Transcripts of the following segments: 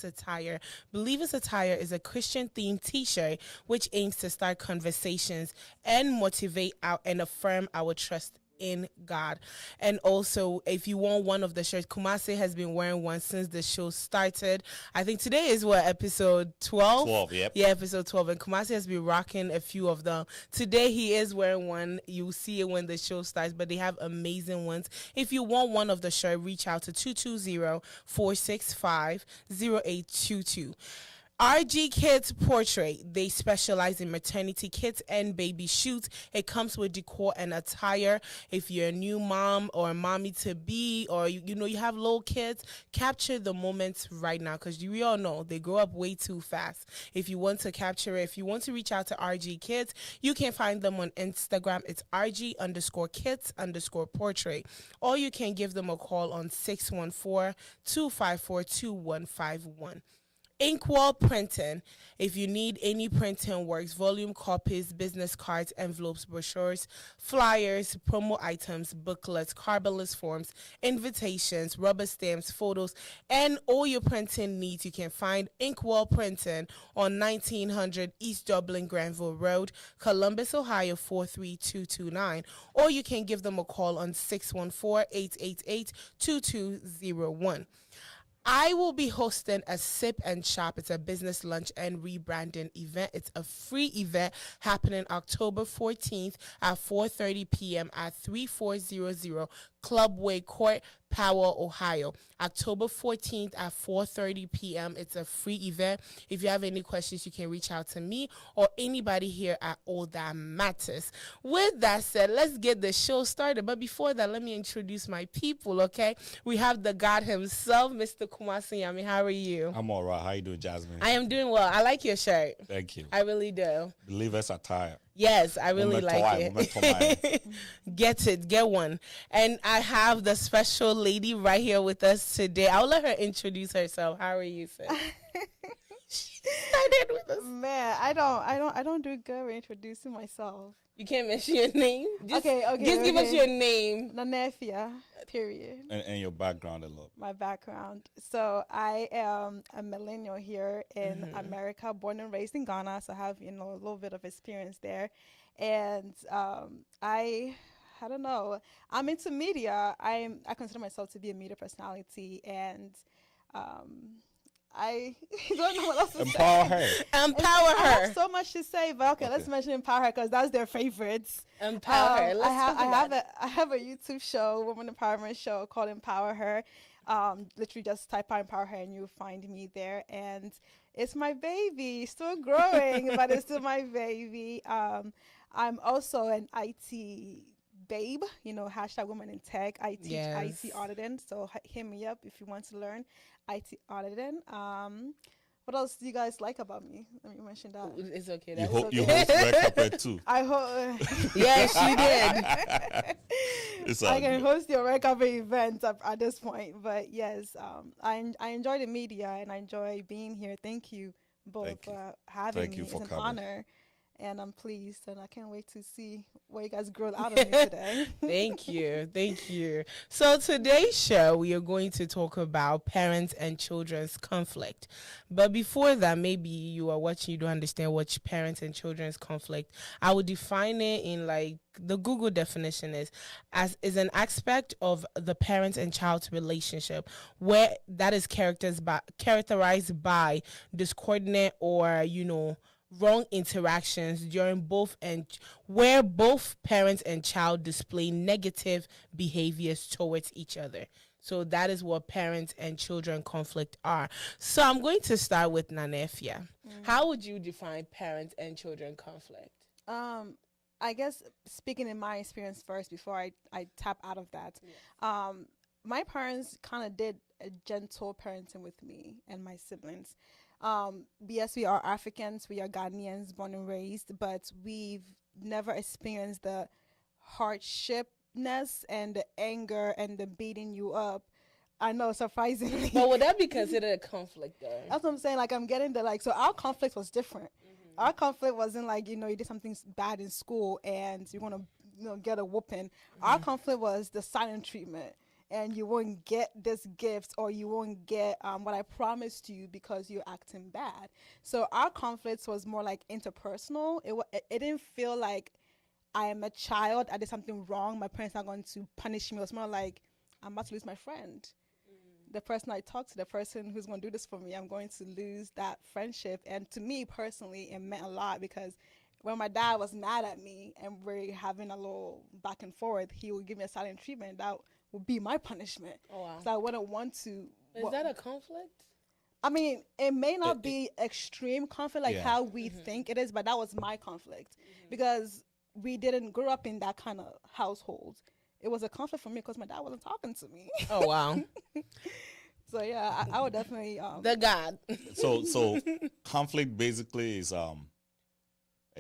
Attire. Believers Attire is a Christian-themed T-shirt which aims to start conversations and motivate and affirm our trust in God. And also, if you want one of the shirts, Kumasi has been wearing one since the show started. I think today is what, episode 12? 12, yep. Yeah, episode 12. And Kumasi has been rocking a few of them. Today he is wearing one. You'll see it when the show starts, but they have amazing ones. If you want one of the shirt, reach out to 220-465-0822. RG Kids Portrait. They specialize in maternity kits and baby shoots. It comes with decor and attire. If you're a new mom or a mommy to be, or you have little kids, capture the moments right now, because we all know they grow up way too fast. If you want to capture it, if you want to reach out to RG Kids, you can find them on Instagram. It's RG_kids_portrait. Or you can give them a call on 614-254-2151. Inkwall Printing. If you need any printing works, volume copies, business cards, envelopes, brochures, flyers, promo items, booklets, cardboard forms, invitations, rubber stamps, photos, and all your printing needs, you can find Inkwall Printing on 1900 East Dublin Granville Road, Columbus, Ohio 43229. Or you can give them a call on 614-888-2201. I will be hosting a Sip and Shop. It's a business lunch and rebranding event. It's a free event happening October 14th at 4:30 p.m. at 3400 Clubway Court, Powell, Ohio. October 14th at 4:30 p.m. It's a free event. If you have any questions, you can reach out to me or anybody here at All That Matters. With that said, let's get the show started. But before that, let me introduce my people, okay? We have the God himself, Mr. Kumasi Yami. How are you? I'm all right. How you doing, Jasmine? I am doing well. I like your shirt. Thank you. I really do. Believers Attire. Yes, I really like it. Get one. And I have the special lady right here with us today. I'll let her introduce herself. How are you, sis? Started with us. Man, I don't do good with introducing myself. You can't mention your name. Just give us your name. Nanefia, period. And your background a little. My background. So I am a millennial here in America, born and raised in Ghana. So I have, a little bit of experience there. And I don't know. I'm into media. I consider myself to be a media personality, and I don't know what else to Empower say. her. Empower her. I have so much to say, but okay, let's mention Empower her because that's their favorites. Empower her. I have a YouTube show, woman empowerment show called Empower Her. Literally just type out Empower Her and you'll find me there. And it's my baby, still growing, but it's still my baby. I'm also an IT babe, hashtag women in tech. I teach IT auditing, so hit me up if you want to learn IT auditing. What else do you guys like about me? Let me mention that. It's okay. You host Red Carpet too. I hope. Yes, she did. I can host your Red Carpet event at this point. But yes, I enjoy the media and I enjoy being here. Thank you both for having me. It's an honor. And I'm pleased, and I can't wait to see what you guys grow out of me today. Thank you. So today's show, we are going to talk about parents and children's conflict. But before that, maybe you are watching, you don't understand what parents and children's conflict. I would define it in the Google definition is an aspect of the parent and child's relationship where that is characterized by discordant or, wrong interactions during where both parents and child display negative behaviors towards each other. So that is what parents and children conflict are. So I'm going to start with Nanefia. How would you define parents and children conflict? I guess speaking in my experience first before I tap out of that. Yeah. My parents kind of did a gentle parenting with me and my siblings. Yes, we are Africans, we are Ghanaians, born and raised, but we've never experienced the hardshipness and the anger and the beating you up. I know, surprisingly. But would that be considered a conflict, though? That's what I'm saying. I'm getting so our conflict was different. Mm-hmm. Our conflict wasn't you did something bad in school and you're going to, get a whooping. Mm-hmm. Our conflict was the silent treatment. and you won't get this gift, or you won't get what I promised you because you're acting bad. So our conflicts was more like interpersonal. It didn't feel like I am a child, I did something wrong, my parents are going to punish me. It was more like I'm about to lose my friend. The person I talk to, the person who's going to do this for me, I'm going to lose that friendship. And to me personally, it meant a lot, because when my dad was mad at me and we're having a little back and forth, he would give me a silent treatment. That would be my punishment. Oh, wow. So I wouldn't want to. Is that a conflict? I mean, it may not be extreme conflict like Yeah. how we think it is, but that was my conflict, because we didn't grow up in that kind of household. It was a conflict for me because my dad wasn't talking to me. Oh, wow. So yeah, I would definitely The God. So conflict basically is a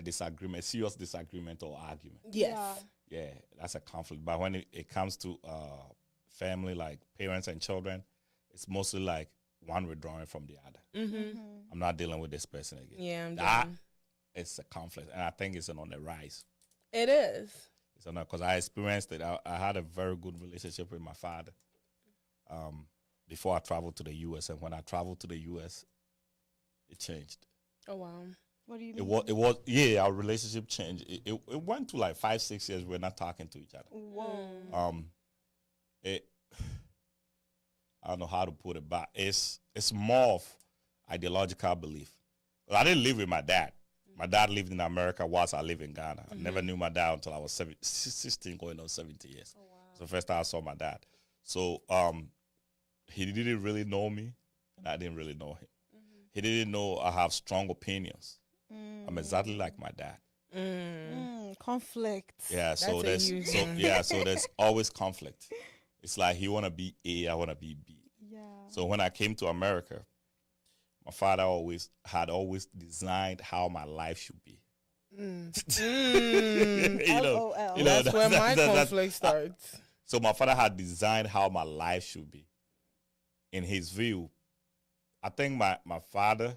disagreement, serious disagreement or argument. Yes. Yeah, that's a conflict. But when it comes to family, like parents and children, it's mostly like one withdrawing from the other. I'm not dealing with this person again. Yeah, I'm That done. it's a conflict, and I think it's on the rise. It is. It's on because I experienced it. I had a very good relationship with my father before I traveled to the U.S. And when I traveled to the U.S., it changed. Oh, wow. what do you mean? It was our relationship changed. It went to like 5-6 years we're not talking to each other. Whoa. It I don't know how to put it, but it's more of ideological belief. Well, I didn't live with my dad. My dad lived in America whilst I lived in Ghana. I never knew my dad until I was 16, going on 17 years. Oh, wow. So the first time I saw my dad. So he didn't really know me, and I didn't really know him. He didn't know I have strong opinions. I'm exactly like my dad. Conflict. Yeah, so That's a there's huge so there's always conflict. It's like he wanna be A, I wanna be B. Yeah. So when I came to America, my father had always designed how my life should be. LOL. That's where my conflict starts. So my father had designed how my life should be. In his view, I think my father,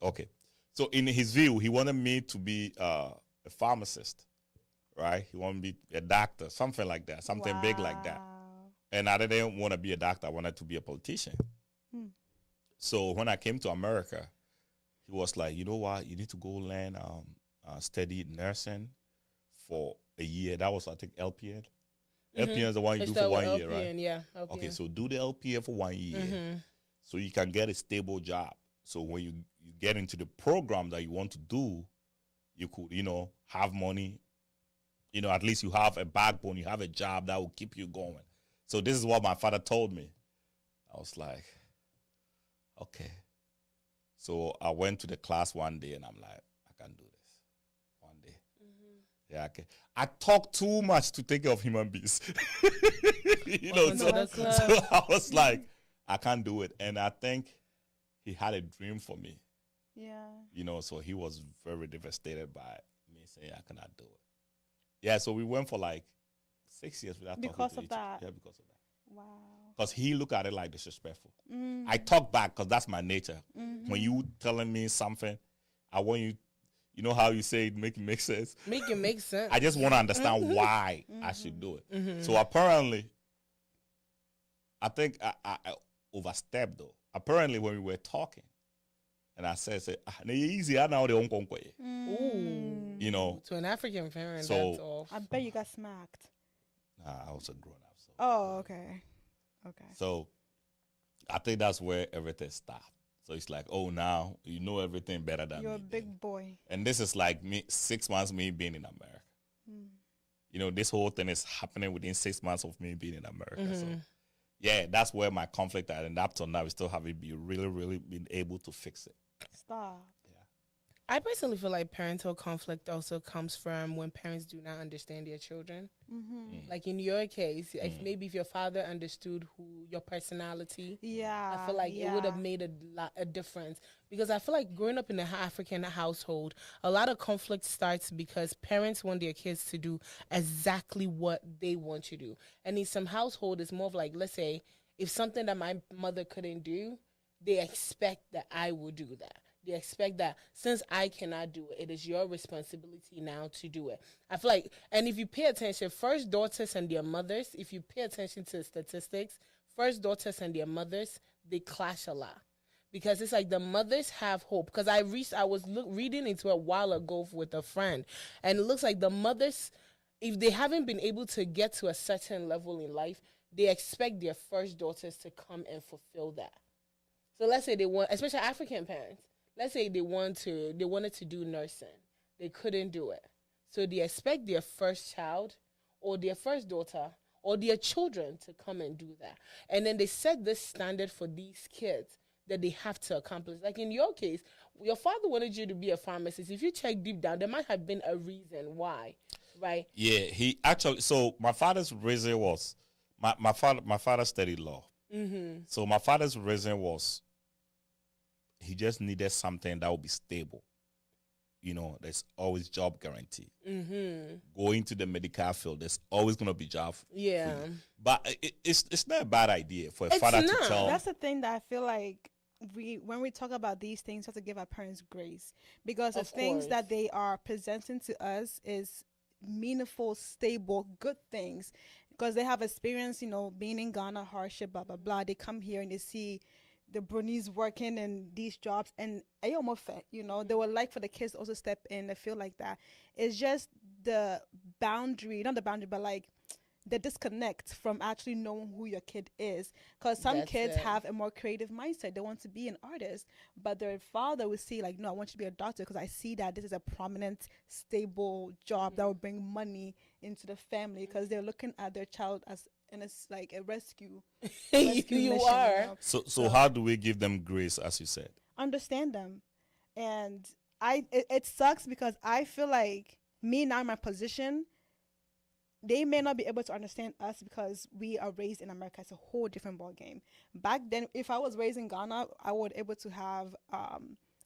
okay. So in his view, he wanted me to be a pharmacist, right? He wanted me to be a doctor, something like that, something big like that. And I didn't want to be a doctor. I wanted to be a politician. So when I came to America, he was like, you know what? You need to go learn, study nursing for a year. That was, I think, LPN. LPN is the one you do for 1 year, right? Yeah. LPN. Okay, so do the LPN for 1 year so you can get a stable job. So when you get into the program that you want to do, you could, have money. At least you have a backbone. You have a job that will keep you going. So this is what my father told me. I was like, okay. So I went to the class one day and I'm like, I can do this one day. Yeah, okay. I talk too much to take care of human beings. So I was like, I can't do it. And I think he had a dream for me. Yeah. So he was very devastated by me saying I cannot do it. Yeah, so we went for like 6 years without talking to each other. Yeah, because of that. Wow. Because he looked at it like disrespectful. I talk back because that's my nature. When you telling me something, I want you, you know how you say it, make it make sense? Make it make sense. I just want to understand why I should do it. So apparently, I think I overstepped though. Apparently when we were talking, and I said, easy, I know the Ooh. To an African parent, So- that's off. I bet you got smacked. I was a grown up. So. Oh, okay. Okay. So I think that's where everything stopped. So it's like, oh, now you know everything better than You're a me. big boy. And this is like me 6 months me being in America. This whole thing is happening within 6 months of me being in America. So yeah, that's where my conflict at. And up till now, we still haven't been really been able to fix it. Stop. I personally feel like parental conflict also comes from when parents do not understand their children. Like in your case, if your father understood your personality, Yeah. I feel like it would have made a difference. Because I feel like growing up in an African household, a lot of conflict starts because parents want their kids to do exactly what they want to do. And in some household, it's more of like, let's say, if something that my mother couldn't do, they expect that I will do that. They expect that since I cannot do it, it is your responsibility now to do it. I feel like, and if you pay attention, first daughters and their mothers, if you pay attention to the statistics, first daughters and their mothers, they clash a lot. Because it's like the mothers have hope. Because I was reading into it a while ago with a friend, and it looks like the mothers, if they haven't been able to get to a certain level in life, they expect their first daughters to come and fulfill that. So let's say they want, especially African parents, let's say they wanted to do nursing, they couldn't do it. So they expect their first child or their first daughter or their children to come and do that. And then they set this standard for these kids that they have to accomplish. Like in your case, your father wanted you to be a pharmacist. If you check deep down, there might have been a reason why, right? Yeah, he actually. So my father's reason was my father studied law. Mm-hmm. So my father's reason was he just needed something that would be stable. You know, there's always job guarantee. Mm-hmm. Going to the medical field, there's always going to be job. Yeah, but it's not a bad idea for a father to tell. That's the thing that I feel like when we talk about these things, we have to give our parents grace, because the things that they are presenting to us is meaningful, stable, good things, because they have experience, being in Ghana, hardship, blah blah blah. They come here and they see the Brunies working in these jobs, and they would like for the kids to also step in and feel like that. It's just the boundary, not the boundary, but like the disconnect from actually knowing who your kid is. Because some kids have a more creative mindset. They want to be an artist, but their father would see like, no, I want you to be a doctor because I see that this is a prominent, stable job that will bring money into the family, because they're looking at their child as, and it's like a rescue you mission, are. So how do we give them grace, as you said? Understand them. And it sucks because I feel like me now in my position, they may not be able to understand us because we are raised in America. It's a whole different ball game. Back then, if I was raised in Ghana, I would able to have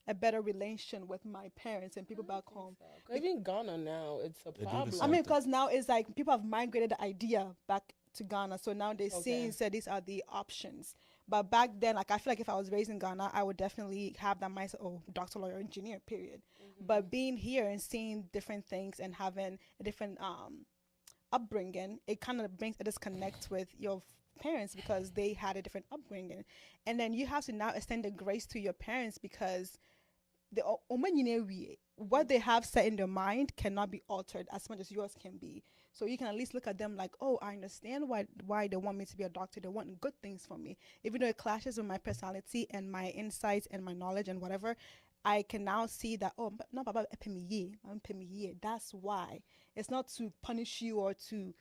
a better relation with my parents and people back home. So. Even Ghana now, it's a problem. I mean, because now it's like people have migrated the idea back to Ghana, so now they see and said these are the options. But back then, like I feel like if I was raised in Ghana, I would definitely have that mindset, doctor, lawyer, engineer, period. Mm-hmm. But being here and seeing different things and having a different upbringing, it kind of brings a disconnect with your parents because they had a different upbringing. And then you have to now extend the grace to your parents, because what they have set in their mind cannot be altered as much as yours can be. So you can at least look at them like, oh, I understand why they want me to be a doctor. They want good things for me. Even though it clashes with my personality and my insights and my knowledge and whatever, I can now see that, oh, no, Baba, that's why. It's not to punish you or to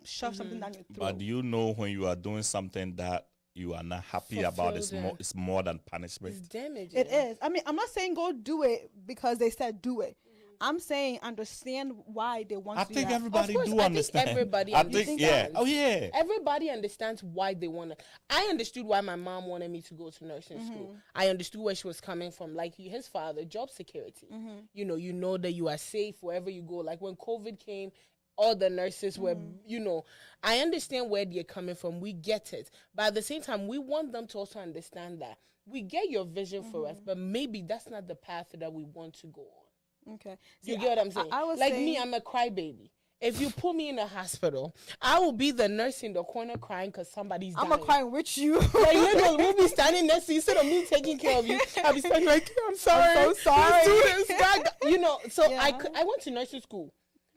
shove something down your throat. But do you know when you are doing something that you are not happy about, it's more than punishment? It's damaging. It is. I mean, I'm not saying go do it because they said do it. I'm saying understand why they want to do that. I think everybody do understand. Everybody understands. Yeah. Oh, yeah. Everybody understands why they want to. I understood why my mom wanted me to go to nursing school. I understood where she was coming from. Like his father, job security. You know that you are safe wherever you go. Like when COVID came, all the nurses were, I understand where they're coming from. We get it. But at the same time, we want them to also understand that we get your vision for us, but maybe that's not the path that we want to go on. Okay. You get what I'm saying? I was like saying, me, I'm a crybaby. If you put me in a hospital, I will be the nurse in the corner crying because somebody's dying. I'm crying with you. Like literally, we'll be standing next to you instead of me taking care of you. I'll be standing like, I'm sorry. I'm so sorry. Let's do this. So I went to nursing school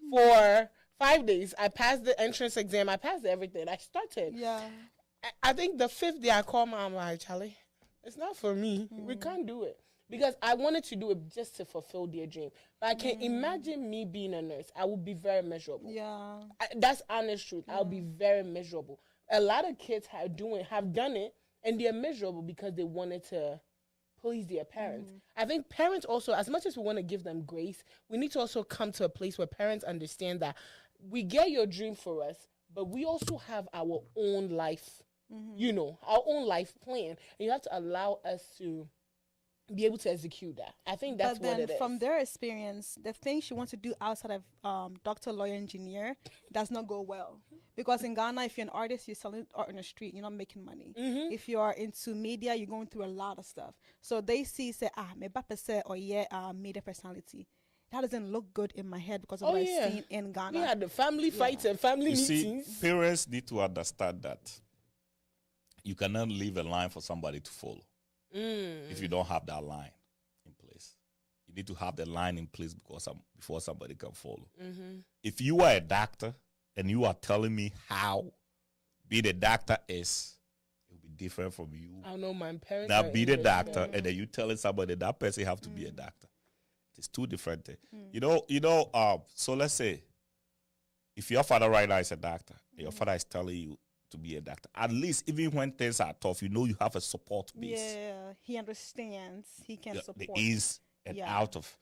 for 5 days. I passed the entrance exam. I passed everything. I started. Yeah. I think the 5th day I called my mom, like, Charlie, it's not for me. We can't do it. Because I wanted to do it just to fulfill their dream. But I can imagine me being a nurse. I would be very miserable. Yeah. That's honest truth. I'll be very miserable. A lot of kids have done it, and they're miserable because they wanted to please their parents. I think parents also, as much as we want to give them grace, we need to also come to a place where parents understand that we get your dream for us, but we also have our own life, our own life plan. And you have to allow us to be able to execute that. I think that's But what then it is. from their experience, the thing she wants to do outside of doctor, lawyer, engineer does not go well. Because in Ghana, if you're an artist, you're selling art on the street, you're not making money. If you are into media, you're going through a lot of stuff. So they say, me bapa say, or yeah, media personality. That doesn't look good in my head because of what I've seen in Ghana. We had the family fights and family You meetings. see, parents need to understand that you cannot leave a line for somebody to follow if you don't have that line in place. You need to have the line in place before somebody can follow. If you are a doctor and you are telling me how being a doctor is, it will be different from you. I know my parents. Now are be the English, doctor, and then you telling somebody that person have to be a doctor. It's two different things. So let's say if your father right now is a doctor, your father is telling you to be a doctor, at least even when things are tough, you know you have a support base. Yeah, he understands. He can support. The ins and out of.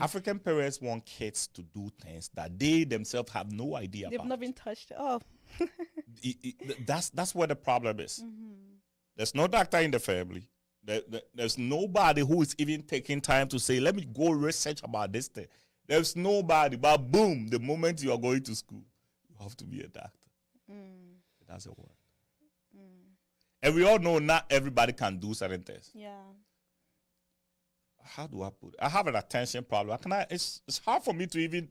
African parents want kids to do things that they themselves have no idea They've about. not been touched. Oh, That's where the problem is. There's no doctor in the family. There's nobody who is even taking time to say, let me go research about this thing. There's nobody. But boom, the moment you are going to school, you have to be a doctor. It doesn't work. And we all know not everybody can do certain things. yeah. How do I put it? I have an attention problem. It's hard for me to even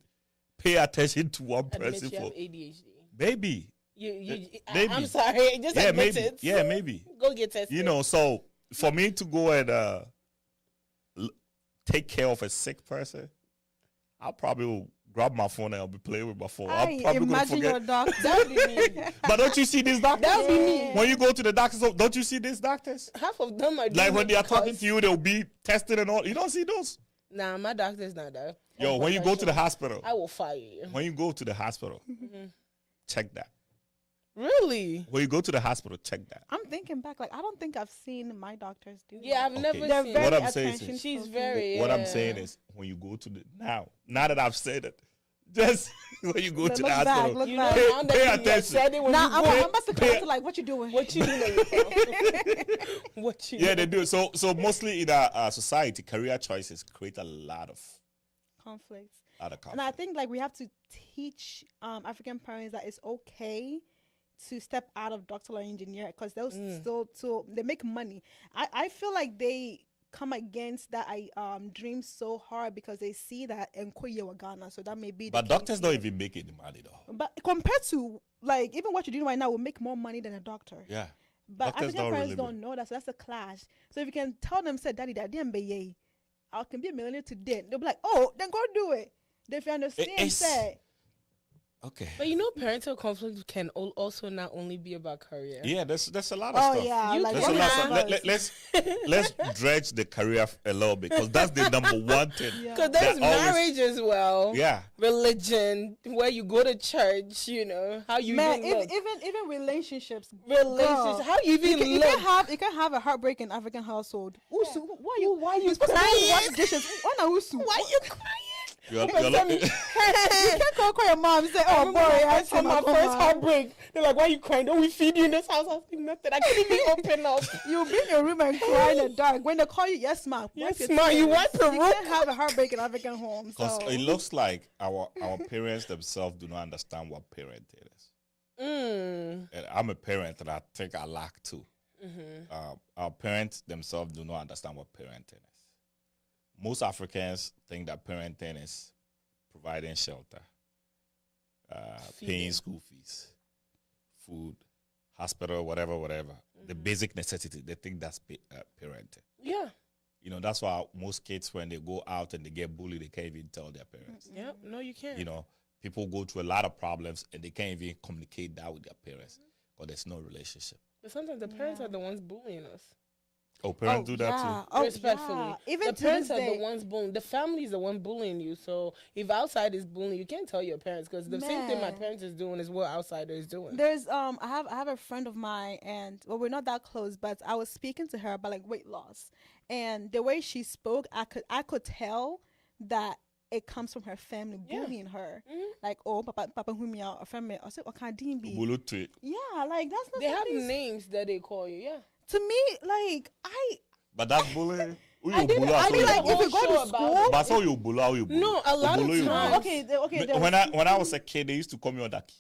pay attention to one Admit person you for have ADHD. maybe. I'm maybe. sorry. Just Yeah, admit maybe. it. Yeah, maybe. Go get tested. So for me to go and take care of a sick person, I probably will grab my phone and I'll be playing with my phone. I'm probably going to imagine your forget. doctor. That would be me. But don't you see these doctors? That would be me. When you go to the doctors, don't you see these doctors? Half of them are doing Like when it they are talking because- to you, they'll be tested and all. You don't see those? Nah, my doctor's not that. Yo, when you go to the hospital, I will fire you. when you go to the hospital, check that. Really? When you go to the hospital, check that. I'm thinking back, like I don't think I've seen my doctors do. Yeah, that. I've never They're seen. very What I'm saying is- attention. She's focused. very. What I'm saying is, when you go to the now that I've said it, just when you go But to the look back, hospital, look You back. know, now Pay that you have attention. said it, when Now you go, I'm about to come to like, what you doing? what you doing? What you? yeah, doing? they do. So mostly in our society, career choices create a lot of Conflicts. conflict. And I think like we have to teach African parents that it's okay to step out of doctor or engineer because they'll still they make money. I feel like they come against that dream so hard because they see that in Ghana, so that may be. But the doctors case don't here. even make any money though. But compared to like even what you're doing right now, will make more money than a doctor. Yeah. But Doctors African don't parents really don't know that, so that's a clash. So if you can tell them, say, Daddy, I can be a millionaire today, they'll be like, oh, then go do it. Then if you understand, It's- say, Okay. But you know, parental conflict can also not only be about career. Yeah, there's a lot of oh stuff. yeah, You like There's a can lot have- of stuff. Let's dredge the career a little bit because that's the number one thing. Because there's That always- marriage as well. Yeah. Religion, where you go to church, you know, how you man, even look. even relationships, Relationships, how you even you look. can have a heartbreak in African household. Usu, why you crying? wash dishes? Why not Usu? Why you crying? You're Tell me- You can't call your mom and say, oh boy, I on my first heartbreak. They're like, why you crying? Don't we feed you in this house? I was like, nothing. I can't even open up. You be in your room and cry in the dark. When they call you, yes, ma'am. Yes, wipe your ma, you tears. wipe the You room. can't have a heartbreak in African home. Because So it looks like our parents themselves do not understand what parenting is. And I'm a parent and I think I lack too. Our parents themselves do not understand what parenting is. Most Africans think that parenting is providing shelter, paying school fees, food, hospital, whatever. The basic necessity. They think that's parenting. Yeah. You know, that's why most kids, when they go out and they get bullied, they can't even tell their parents. Yep. No, you can't. You know, people go through a lot of problems and they can't even communicate that with their parents because there's no relationship. But sometimes the parents are the ones bullying us. Oh, parents do that too? Oh, Respectfully. yeah. Even the to parents this are day. the ones bullying. The family is the one bullying you. So if outside is bullying, you can't tell your parents because the same thing my Man. parents is doing is what outsider is doing. There's I have a friend of mine, and well, we're not that close, but I was speaking to her about like weight loss, and the way she spoke, I could tell that it comes from her family bullying her. Like, oh, papa humia or family, I said, okay, Bulutu. yeah, like that's not They have something- names that they call you. Yeah. to me, like But that's bullying. I didn't. I mean, like if you go to school, but so you bula, you bula. No, a lot of times. No, okay. When I was a kid, they used to call me Odaki.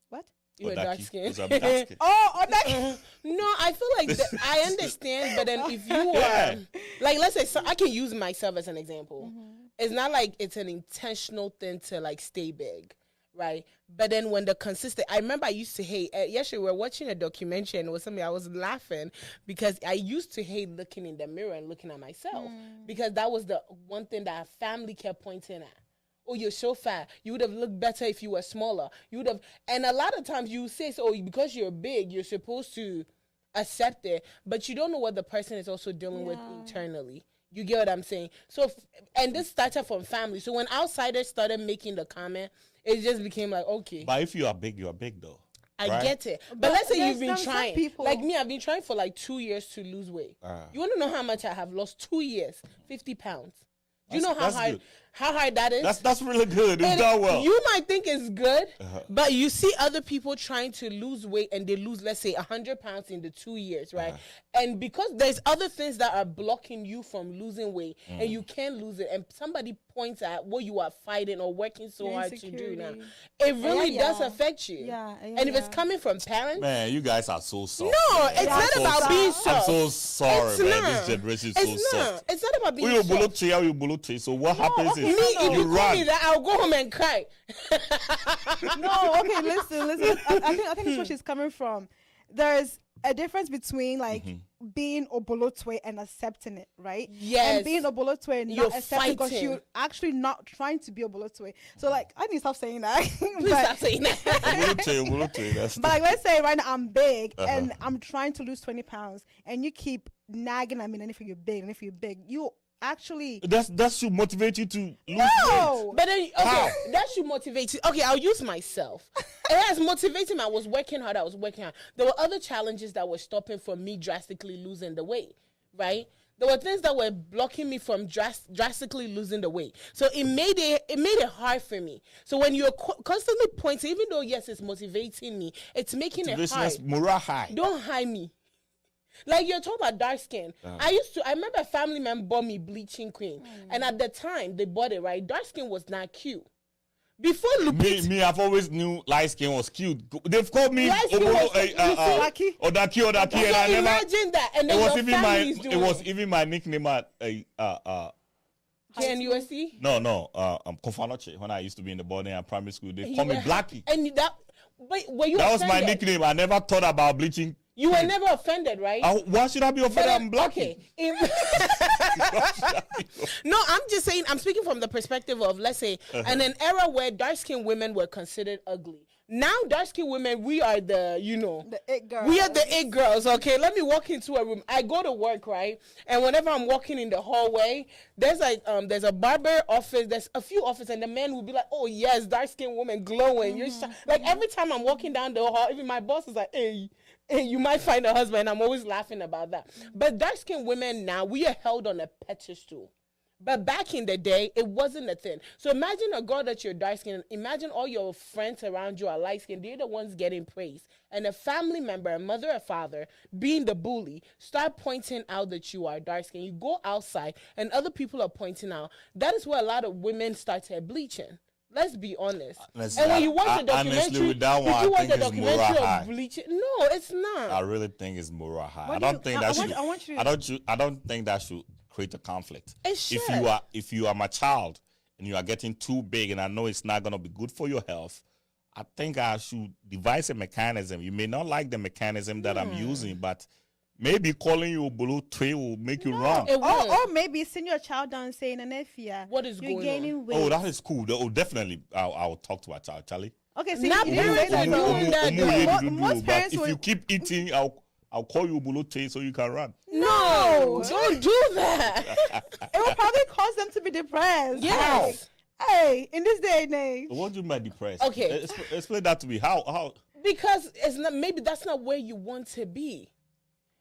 What? You were dark skin. Oh, Odaki. No, I feel like I understand, but then if you are like, let's say, I can use myself as an example. It's not like it's an intentional thing to like stay big, right? But then when the consistent, I remember I used to hate. Yesterday we were watching a documentary and it was something I was laughing because I used to hate looking in the mirror and looking at myself because that was the one thing that our family kept pointing at. Oh, you're so fat. You would have looked better if you were smaller. You would have, and a lot of times you say, so because you're big, you're supposed to accept it, but you don't know what the person is also dealing with internally. You get what I'm saying? So, and this started from family. So when outsiders started making the comment, it just became like, okay. But if you are big though. I right? get it. But let's say you've been some trying. people. Like me, I've been trying for like 2 years to lose weight. You want to know how much I have lost? 2 years, 50 pounds. Do you know how hard that is? That's really good. You've done well. You might think it's good, but you see other people trying to lose weight and they lose, let's say, 100 pounds in the 2 years, right? And because there's other things that are blocking you from losing weight and you can't lose it, and somebody points at what you are fighting or working so hard to do now, it really does affect you. And if it's coming from parents, man, you guys are so soft. No, it's not about being soft. I'm so sorry, It's man. not. This generation is so soft. It's not about being soft. So what happens is Me, if you call me run. that, I'll go home and cry. No, okay, listen. I think that's where she's coming from. There's a difference between like being obolotwe and accepting it, right? Yes. And being obolotwe and You're not accepting because fighting. you're actually not trying to be obolotwe. So like, I need to stop saying that. Please stop saying that. But like, let's say right now I'm big and I'm trying to lose 20 pounds, and you keep nagging at me, and if you're big, you actually that should motivate you to lose no. weight. But then, okay, that should motivate you. Okay, I'll use myself. It has motivated me. I was working hard. There were other challenges that were stopping from me drastically losing the weight, right? There were things that were blocking me from drastically losing the weight. So it made it hard for me. So when you're constantly pointing, even though yes, it's motivating me, it's making it hard. Morale high. Don't hide me. Like you're talking about dark skin. I remember a family member bought me bleaching cream. And at the time they bought it, right? Dark skin was not cute. Before Lupita. Me, I've always knew light skin was cute. They've called me Odaki, and I never. Imagine that. And then It was even my nickname at KNUSC? No, Kofanoche. When I used to be in the boarding and primary school, they called me Blackie. And that was my nickname. I never thought about bleaching. You were never offended, right? Why should I be offended? I'm black. Okay. No, I'm just saying, I'm speaking from the perspective of, let's say, in an era where dark-skinned women were considered ugly. Now, dark-skinned women, we are the it girls. We are the it girls, okay? Let me walk into a room. I go to work, right? And whenever I'm walking in the hallway, there's like, there's a barber office, there's a few offices, and the men will be like, oh, yes, dark-skinned woman glowing. You're like, every time I'm walking down the hall, even my boss is like, hey, you might find a husband. I'm always laughing about that. But dark-skinned women now, we are held on a pedestal. But back in the day, it wasn't a thing. So imagine a girl that you're dark-skinned. Imagine all your friends around you are light-skinned. They're the ones getting praised. And a family member, a mother or father, being the bully, start pointing out that you are dark-skinned. You go outside, and other people are pointing out. That is where a lot of women started bleaching. Let's be honest. And when you watch the documentary, honestly, with that one, I think it's moral high. Bleaching, no, it's not. I really think it's moral high. I don't think that should create a conflict. It should. If you are my child and you are getting too big, and I know it's not going to be good for your health, I think I should devise a mechanism. You may not like the mechanism that I'm using, but maybe calling you a blue tree will make you run. Or maybe send your child down and saying, Anefia, what is you're going gaining on? weight. Oh, that is cool. Oh, definitely. I'll talk to our child, Charlie. Okay, so Not parents are doing that. Most But parents if will... you keep eating, I'll call you Bulutte so you can run. No, don't do that. It will probably cause them to be depressed. Yes. Hey, in this day and age. What do you mean depressed? Okay. Explain that to me. How? Because it's not. Maybe that's not where you want to be.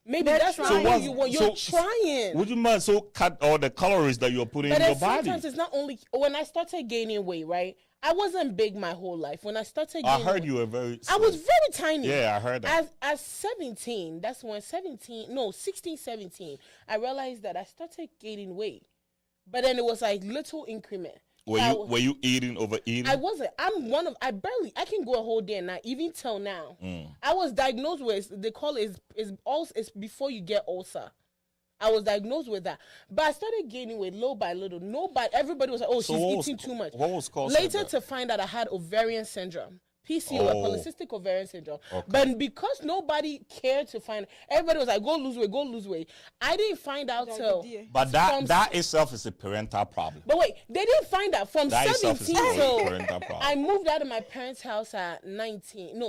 Maybe They're that's trying. not what you want. You're trying. Would you mind cut all the calories that you're putting But in your then body? sometimes it's not only when I started gaining weight, right? I wasn't big my whole life. When I started I gaining heard weight, you were very. I was very tiny. Yeah, I heard that. As 17, that's when 16, 17, I realized that I started gaining weight. But then it was like little increment. Were you overeating? I wasn't. I can go a whole day and not even till now. I was diagnosed with, they call it, it's before you get ulcer. I was diagnosed with that. But I started gaining weight little by little. Everybody was like, oh, she's eating too much. What was causing Later that? to find out I had ovarian syndrome. PCOS, polycystic ovarian syndrome. Okay. But because nobody cared to find, everybody was like, go lose weight. I didn't find out till. But that itself is a parental problem. But wait, they didn't find out from That itself 17 is a till parental problem. I moved out of my parents' house at 19.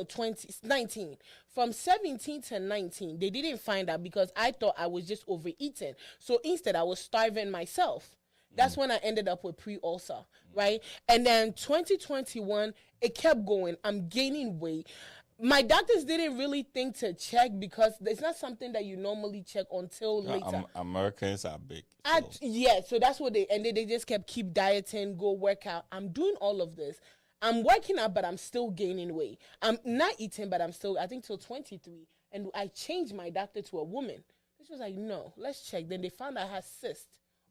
From 17 to 19, they didn't find out because I thought I was just overeating. So instead, I was starving myself. That's when I ended up with pre-ulcer, right? And then 2021, it kept going. I'm gaining weight. My doctors didn't really think to check because it's not something that you normally check until later. Americans are big. So that's what they ended. They just keep dieting, go work out. I'm doing all of this. I'm working out, but I'm still gaining weight. I'm not eating, but I'm still, I think till 23. And I changed my doctor to a woman. She was like, no, let's check. Then they found I had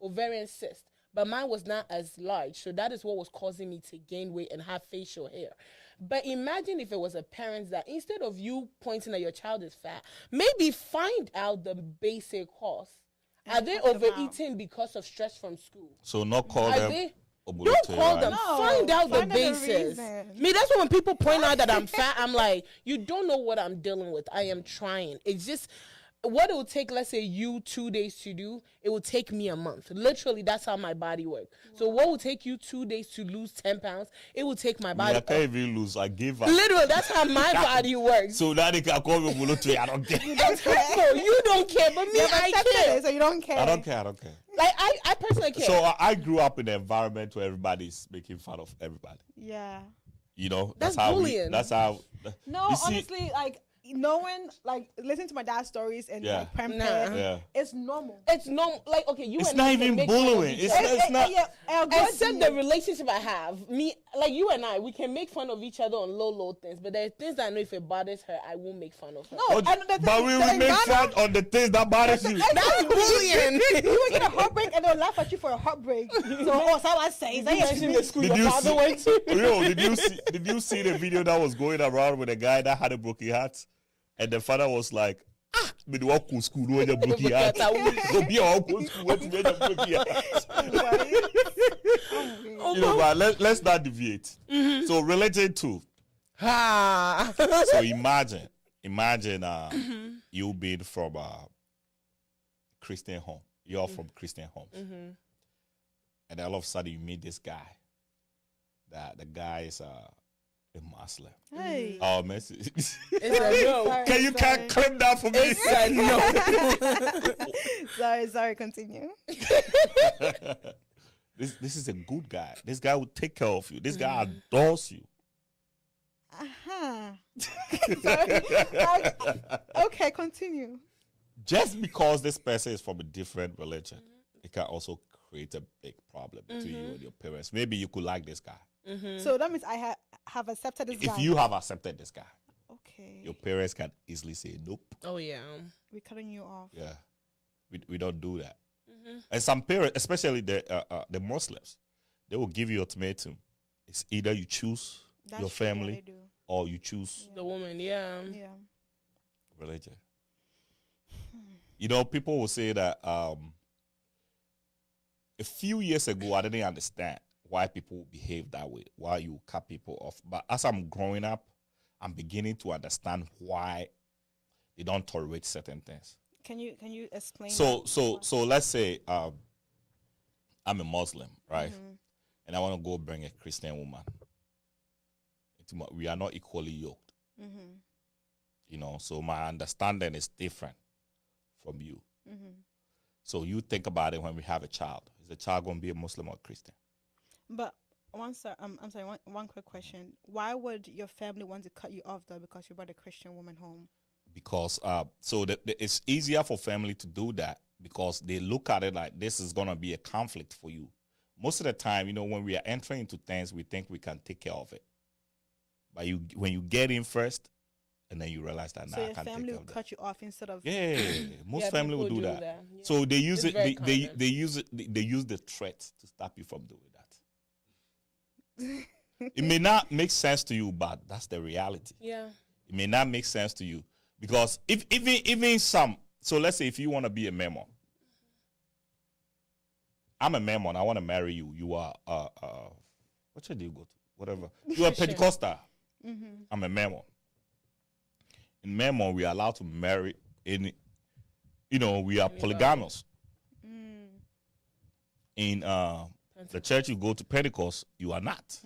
ovarian cyst. But mine was not as large. So that is what was causing me to gain weight and have facial hair. But imagine if it was a parent that instead of you pointing at your child is fat, maybe find out the basic cause. Are they overeating because of stress from school? So not call them. Don't call them. No, find out the find out the basis. reason. That's when people point out that I'm fat. I'm like, you don't know what I'm dealing with. I am trying. It's just what it will take, let's say you 2 days to do, it will take me a month. Literally, that's how my body works. Wow. So what will take you 2 days to lose 10 pounds, it will take my body. I can't even lose. I give up. Literally, that's how my body works. So now they can call me Bulutu. I don't care. You don't care. No, you don't care, but me, I care. So you don't care. I don't care. Like, I personally care. So I grew up in an environment where everybody's making fun of everybody. Yeah. You know, that's how bullying. No, honestly, like, knowing, like, listening to my dad's stories and like it's normal. It's normal. Like, okay, it's not even bullying. It's not. Except the relationship I have, me, like you and I, we can make fun of each other on low things, but there are things that I know if it bothers her, I won't make fun of her. No, but we will make fun on the things that bothers you. That's bullying. You will get a heartbreak and they'll laugh at you for a heartbreak. So, so I say, did you see the video that was going around with a guy that had a broken heart? And the father was like, but you walk to school, no one broken heart. Go be our school, what you broken heart. You know, but let's not deviate. Mm-hmm. So related to, so imagine you being from a Christian home. You're from Christian homes, and all of a sudden you meet this guy. That the guy is a Muslim. Hey. Oh, Messi. It's a no. Can you claim that for me? It's a no. Sorry, continue. This is a good guy. This guy will take care of you. This guy adores you. Okay, continue. Just because this person is from a different religion, it can also create a big problem between you and your parents. Maybe you could like this guy. So that means I have accepted this guy. If you have accepted this guy, okay, your parents can easily say nope. Oh yeah, we're cutting you off. Yeah, we don't do that. And some parents, especially the Muslims, they will give you ultimatum. It's either you choose your family or you choose the woman. Yeah. Religion. You know, people will say that a few years ago I didn't understand why people behave that way, why you cut people off. But as I'm growing up, I'm beginning to understand why they don't tolerate certain things. Can you explain? So let's say I'm a Muslim, right? And I want to go bring a Christian woman. We are not equally yoked. You know, so my understanding is different from you. So you think about it when we have a child. Is the child going to be a Muslim or a Christian? But I'm sorry, one quick question. Why would your family want to cut you off though because you brought a Christian woman home? because it's easier for family to do that because they look at it like this is gonna be a conflict for you. Most of the time, when we are entering into things, we think we can take care of it. But when you get in first, and then you realize that So I your can't family take will care of cut you off instead of. that. Yeah, most family will people do that. Yeah. So they use It's it. very They common. use it. They use the threat to stop you from doing that. It may not make sense to you, but that's the reality. Yeah. It may not make sense to you because if even some. So let's say if you want to be a Mormon, I'm a Mormon. I want to marry you. You are what should you go to? Whatever. You are Christian. Pentecostal. I'm a Mormon. In Mormon, we are allowed to marry any. We are polygamous. In the church you go to, Pentecost, you are not.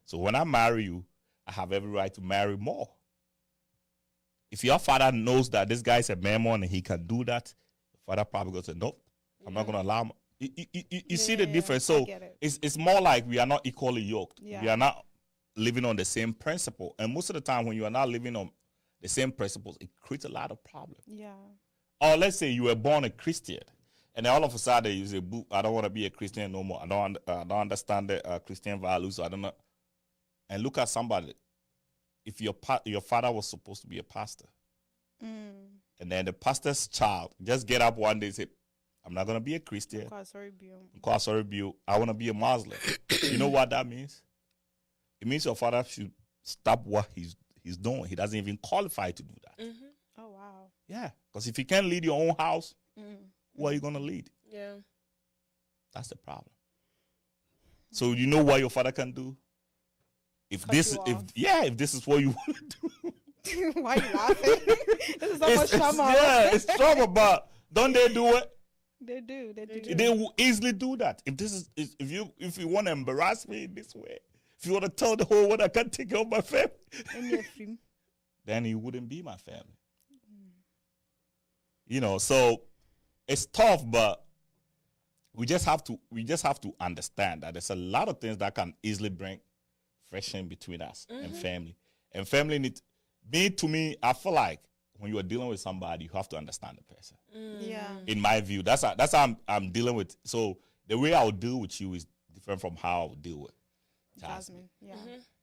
So when I marry you, I have every right to marry more. If your father knows that this guy is a Mormon and he can do that, your father probably goes to say, nope, I'm not going to allow him. You see the difference? I So get it. it's more like we are not equally yoked. Yeah. We are not living on the same principle. And most of the time when you are not living on the same principles, it creates a lot of problems. Yeah. Or let's say you were born a Christian, and then all of a sudden you say, I don't want to be a Christian no more. I don't understand the Christian values. So I don't know. And look at somebody. If your father was supposed to be a pastor, and then the pastor's child just get up one day and say, I'm not going to be a Christian. Sorry, I want to be a Muslim. You know what that means? It means your father should stop what he's doing. He doesn't even qualify to do that. Oh, wow. Yeah, because if you can't lead your own house, who are you going to lead? Yeah. That's the problem. So you know what your father can do? If Cut this, you if this is what you want to do, Why are you laughing? This is so much trauma. it's trauma, but don't they do it? They do. They will easily do that. If you want to embarrass me in this way, if you want to tell the whole world I can't take care of my family, then you wouldn't be my family. So it's tough, but we just have to understand that there's a lot of things that can easily bring friction between us and family. And family to me, I feel like when you are dealing with somebody, you have to understand the person. Yeah. In my view, that's how I'm dealing with. So the way I would deal with you is different from how I would deal with Jasmine. Yeah.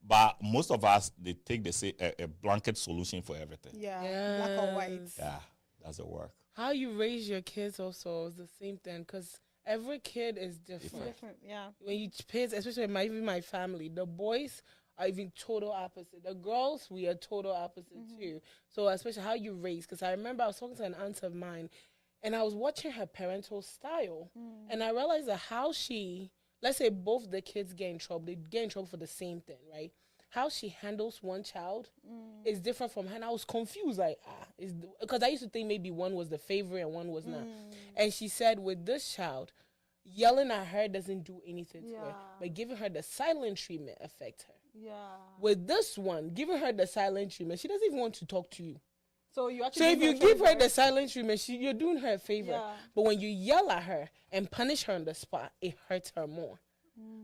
But most of us, they take a blanket solution for everything. Yeah. Black or white. Yeah, doesn't work. How you raise your kids also is the same thing because every kid is different. Yeah. When you kids, especially even my family, the boys are even total opposite. The girls, we are total opposite too. So especially how you raise, because I remember I was talking to an aunt of mine, and I was watching her parental style, and I realized that how she, let's say both the kids get in trouble, they get in trouble for the same thing, right? How she handles one child is different from her. And I was confused, like, because I used to think maybe one was the favorite and one was not. And she said with this child, yelling at her doesn't do anything to her, but giving her the silent treatment affects her. Yeah. With this one, giving her the silent treatment, she doesn't even want to talk to you. So you actually. So if you give her the silent treatment, you're doing her a favor. Yeah. But when you yell at her and punish her on the spot, it hurts her more.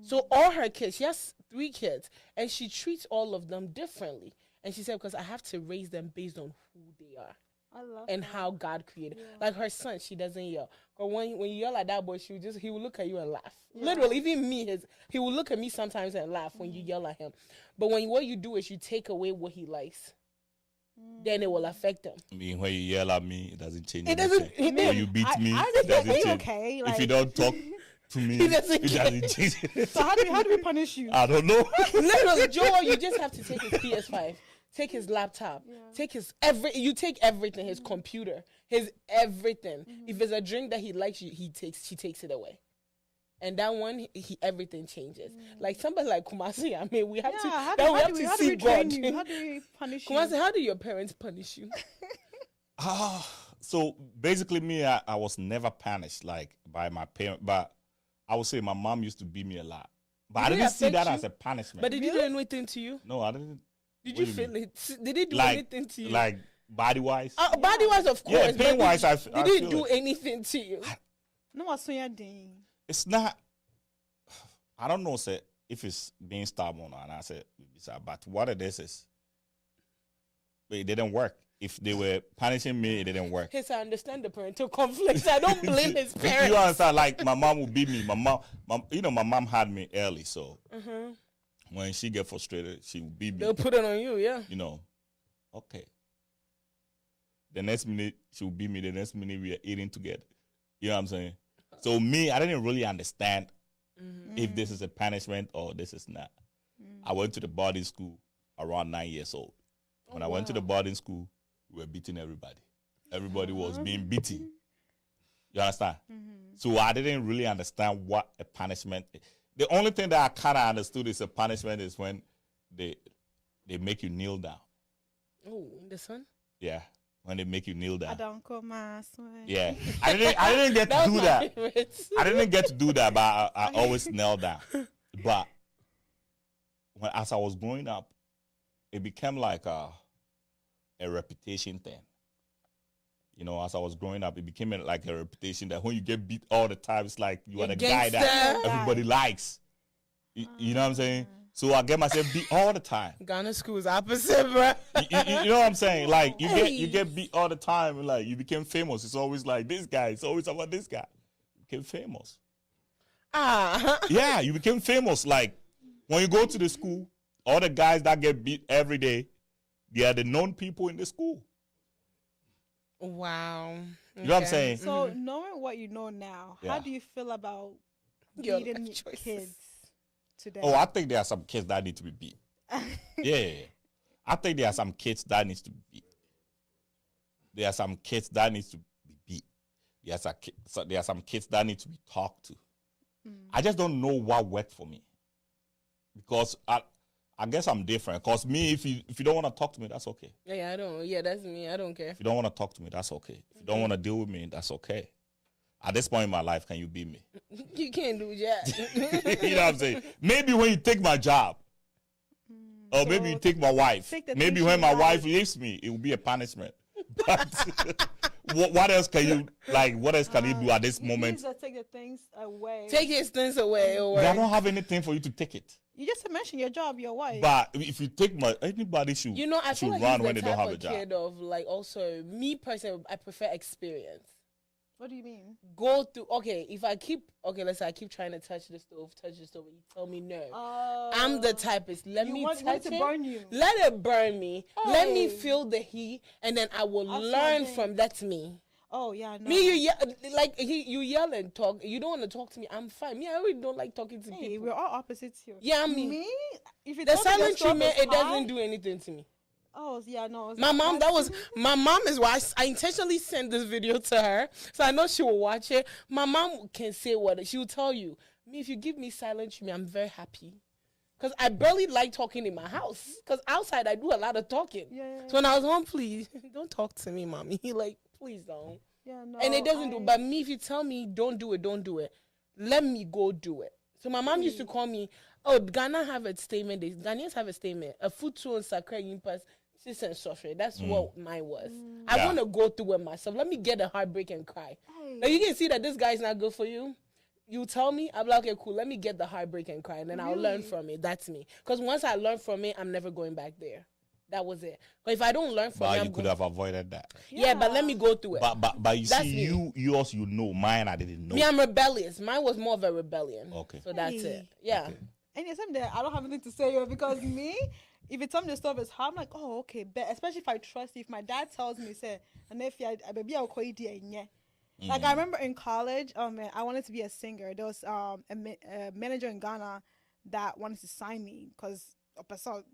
So all her kids, she has 3 kids, and she treats all of them differently. And she said, because I have to raise them based on who they are. I love And that. how God created. Like her son, she doesn't yell. But when you yell at that boy, he will look at you and laugh. Literally, even me, he will look at me sometimes and laugh when you yell at him. But what you do is you take away what he likes. Then it will affect him. I mean, when you yell at me, it doesn't change It anything. doesn't. When you beat me, I it doesn't are you change. okay? If Like, you don't talk to me, It doesn't it doesn't change anything. so how do we punish you? I don't know. Literally, Joel, you just have to take his PS5, take his laptop, take you take everything, his computer, his everything. If there's a drink that he likes, she takes it away. And that one, everything changes. Like somebody like Kumasi, I mean, we have to How see do we God. train you? How do we punish you? Kumasi, how do your parents punish you? So basically, me, I was never punished like by my parent, but I would say my mom used to beat me a lot. But I Did it didn't see affect that you? as a punishment. But did he do anything to you? No, I didn't. Did What you do you feel mean? it? Did he do Like, anything to you? like body wise? Body wise, of course. Yeah, but pain wise, I did he feel do it. anything to you? No, what's so your thing? It's not. I don't know, say if it's being stubborn or not. I said, but what it is, it didn't work. if they were punishing me, it didn't work. Yes, I understand the parental conflict. I don't blame his You parents. understand? Like my mom would beat me. My mom had me early, so when she get frustrated, she would beat me. They'll put it on you, yeah. Okay. The next minute she would beat me. The next minute we are eating together. You know what I'm saying? So me, I didn't really understand if this is a punishment or this is not. I went to the boarding school around 9 years old. When I went to the boarding school, we were beating everybody. Everybody was being beaten. You understand? So I didn't really understand what a punishment is. The only thing that I kind of understood is a punishment is when they make you kneel down. Oh, this one? Yeah, when they make you kneel down. I don't call my sweat. Yeah, I didn't get to do that. I didn't get to do that, but I always knelt down. But as I was growing up, it became like a reputation thing. As I was growing up, it became like a reputation that when you get beat all the time, it's like you are the guy that everybody likes. You know what I'm saying? So I get myself beat all the time. Ghana school is opposite, bro. You know what I'm saying? Like you get beat all the time, and like you became famous. It's always like this guy. It's always about this guy. You became famous. Yeah, you became famous. Like when you go to the school, all the guys that get beat every day, they are the known people in the school. Wow. You know what I'm saying? So knowing what you know now, how do you feel about beating kids today? Oh, I think there are some kids that need to be beat. Yeah. I think there are some kids that needs to be beat. There are some kids that needs to be beat. There are some kids that need to be talked to. I just don't know what worked for me. Because I guess I'm different. Because me, if you don't want to talk to me, that's okay. Yeah, I don't. Yeah, that's me. I don't care. If you don't want to talk to me, that's okay. If you don't want to deal with me, that's okay. At this point in my life, can you beat me? You can't do that. You know what I'm saying? Maybe when you take my job, or maybe you take my wife. Maybe when my wife leaves me, it will be a punishment. But what else can you What else can you do at this moment? You take the things away. Take his things away. I don't have anything for you to take it. You just mentioned your job, your wife. But if you take anybody should I feel like run he's when the they don't type have a of job. kid of also me personally, I prefer experience. What do you mean? Go through. Let's say I keep trying to touch the stove, and you tell me no. I'm the type is let me touch it. Burn you. Let it burn me. Hey. Let me feel the heat, and then I will learn from that's me. Oh yeah, no. Me, you yell and talk. You don't want to talk to me. I'm fine. Me, I really don't like talking to people. We're all opposites here. Yeah, me. If you the silent treatment, it doesn't do anything to me. Oh yeah, no. My mom is why I intentionally sent this video to her, so I know she will watch it. My mom can say what she will tell you. Me, if you give me silent treatment, I'm very happy. Because I barely like talking in my house. Because outside, I do a lot of talking. Yeah. So when I was home, please, don't talk to me, mommy. Please don't. Yeah, no. And it doesn't do. But me, if you tell me, don't do it. Let me go do it. So my mom used to call me, Ghana have a statement. Ghanaians have a statement. A foot to on sacre impasse. That's what mine was. I want to go through it myself. Let me get a heartbreak and cry. Now you can see that this guy's not good for you. You tell me, I'm like, okay, cool. Let me get the heartbreak and cry, and then I'll learn from it. That's me. Because once I learn from it, I'm never going back there. That was it. But if I don't learn from it, you could have avoided that. Yeah, but let me go through it. But you that's see, me. yours, mine, I didn't know. Me, I'm rebellious. Mine was more of a rebellion. Okay. So that's it. Yeah. Okay. And it's something that I don't have anything to say because me. If you tell me the stuff is hard, I'm like, oh, okay. But especially if I trust you. If my dad tells me, say, and if I baby, I'll call you Like I remember in college, I wanted to be a singer. There was a manager in Ghana that wanted to sign me because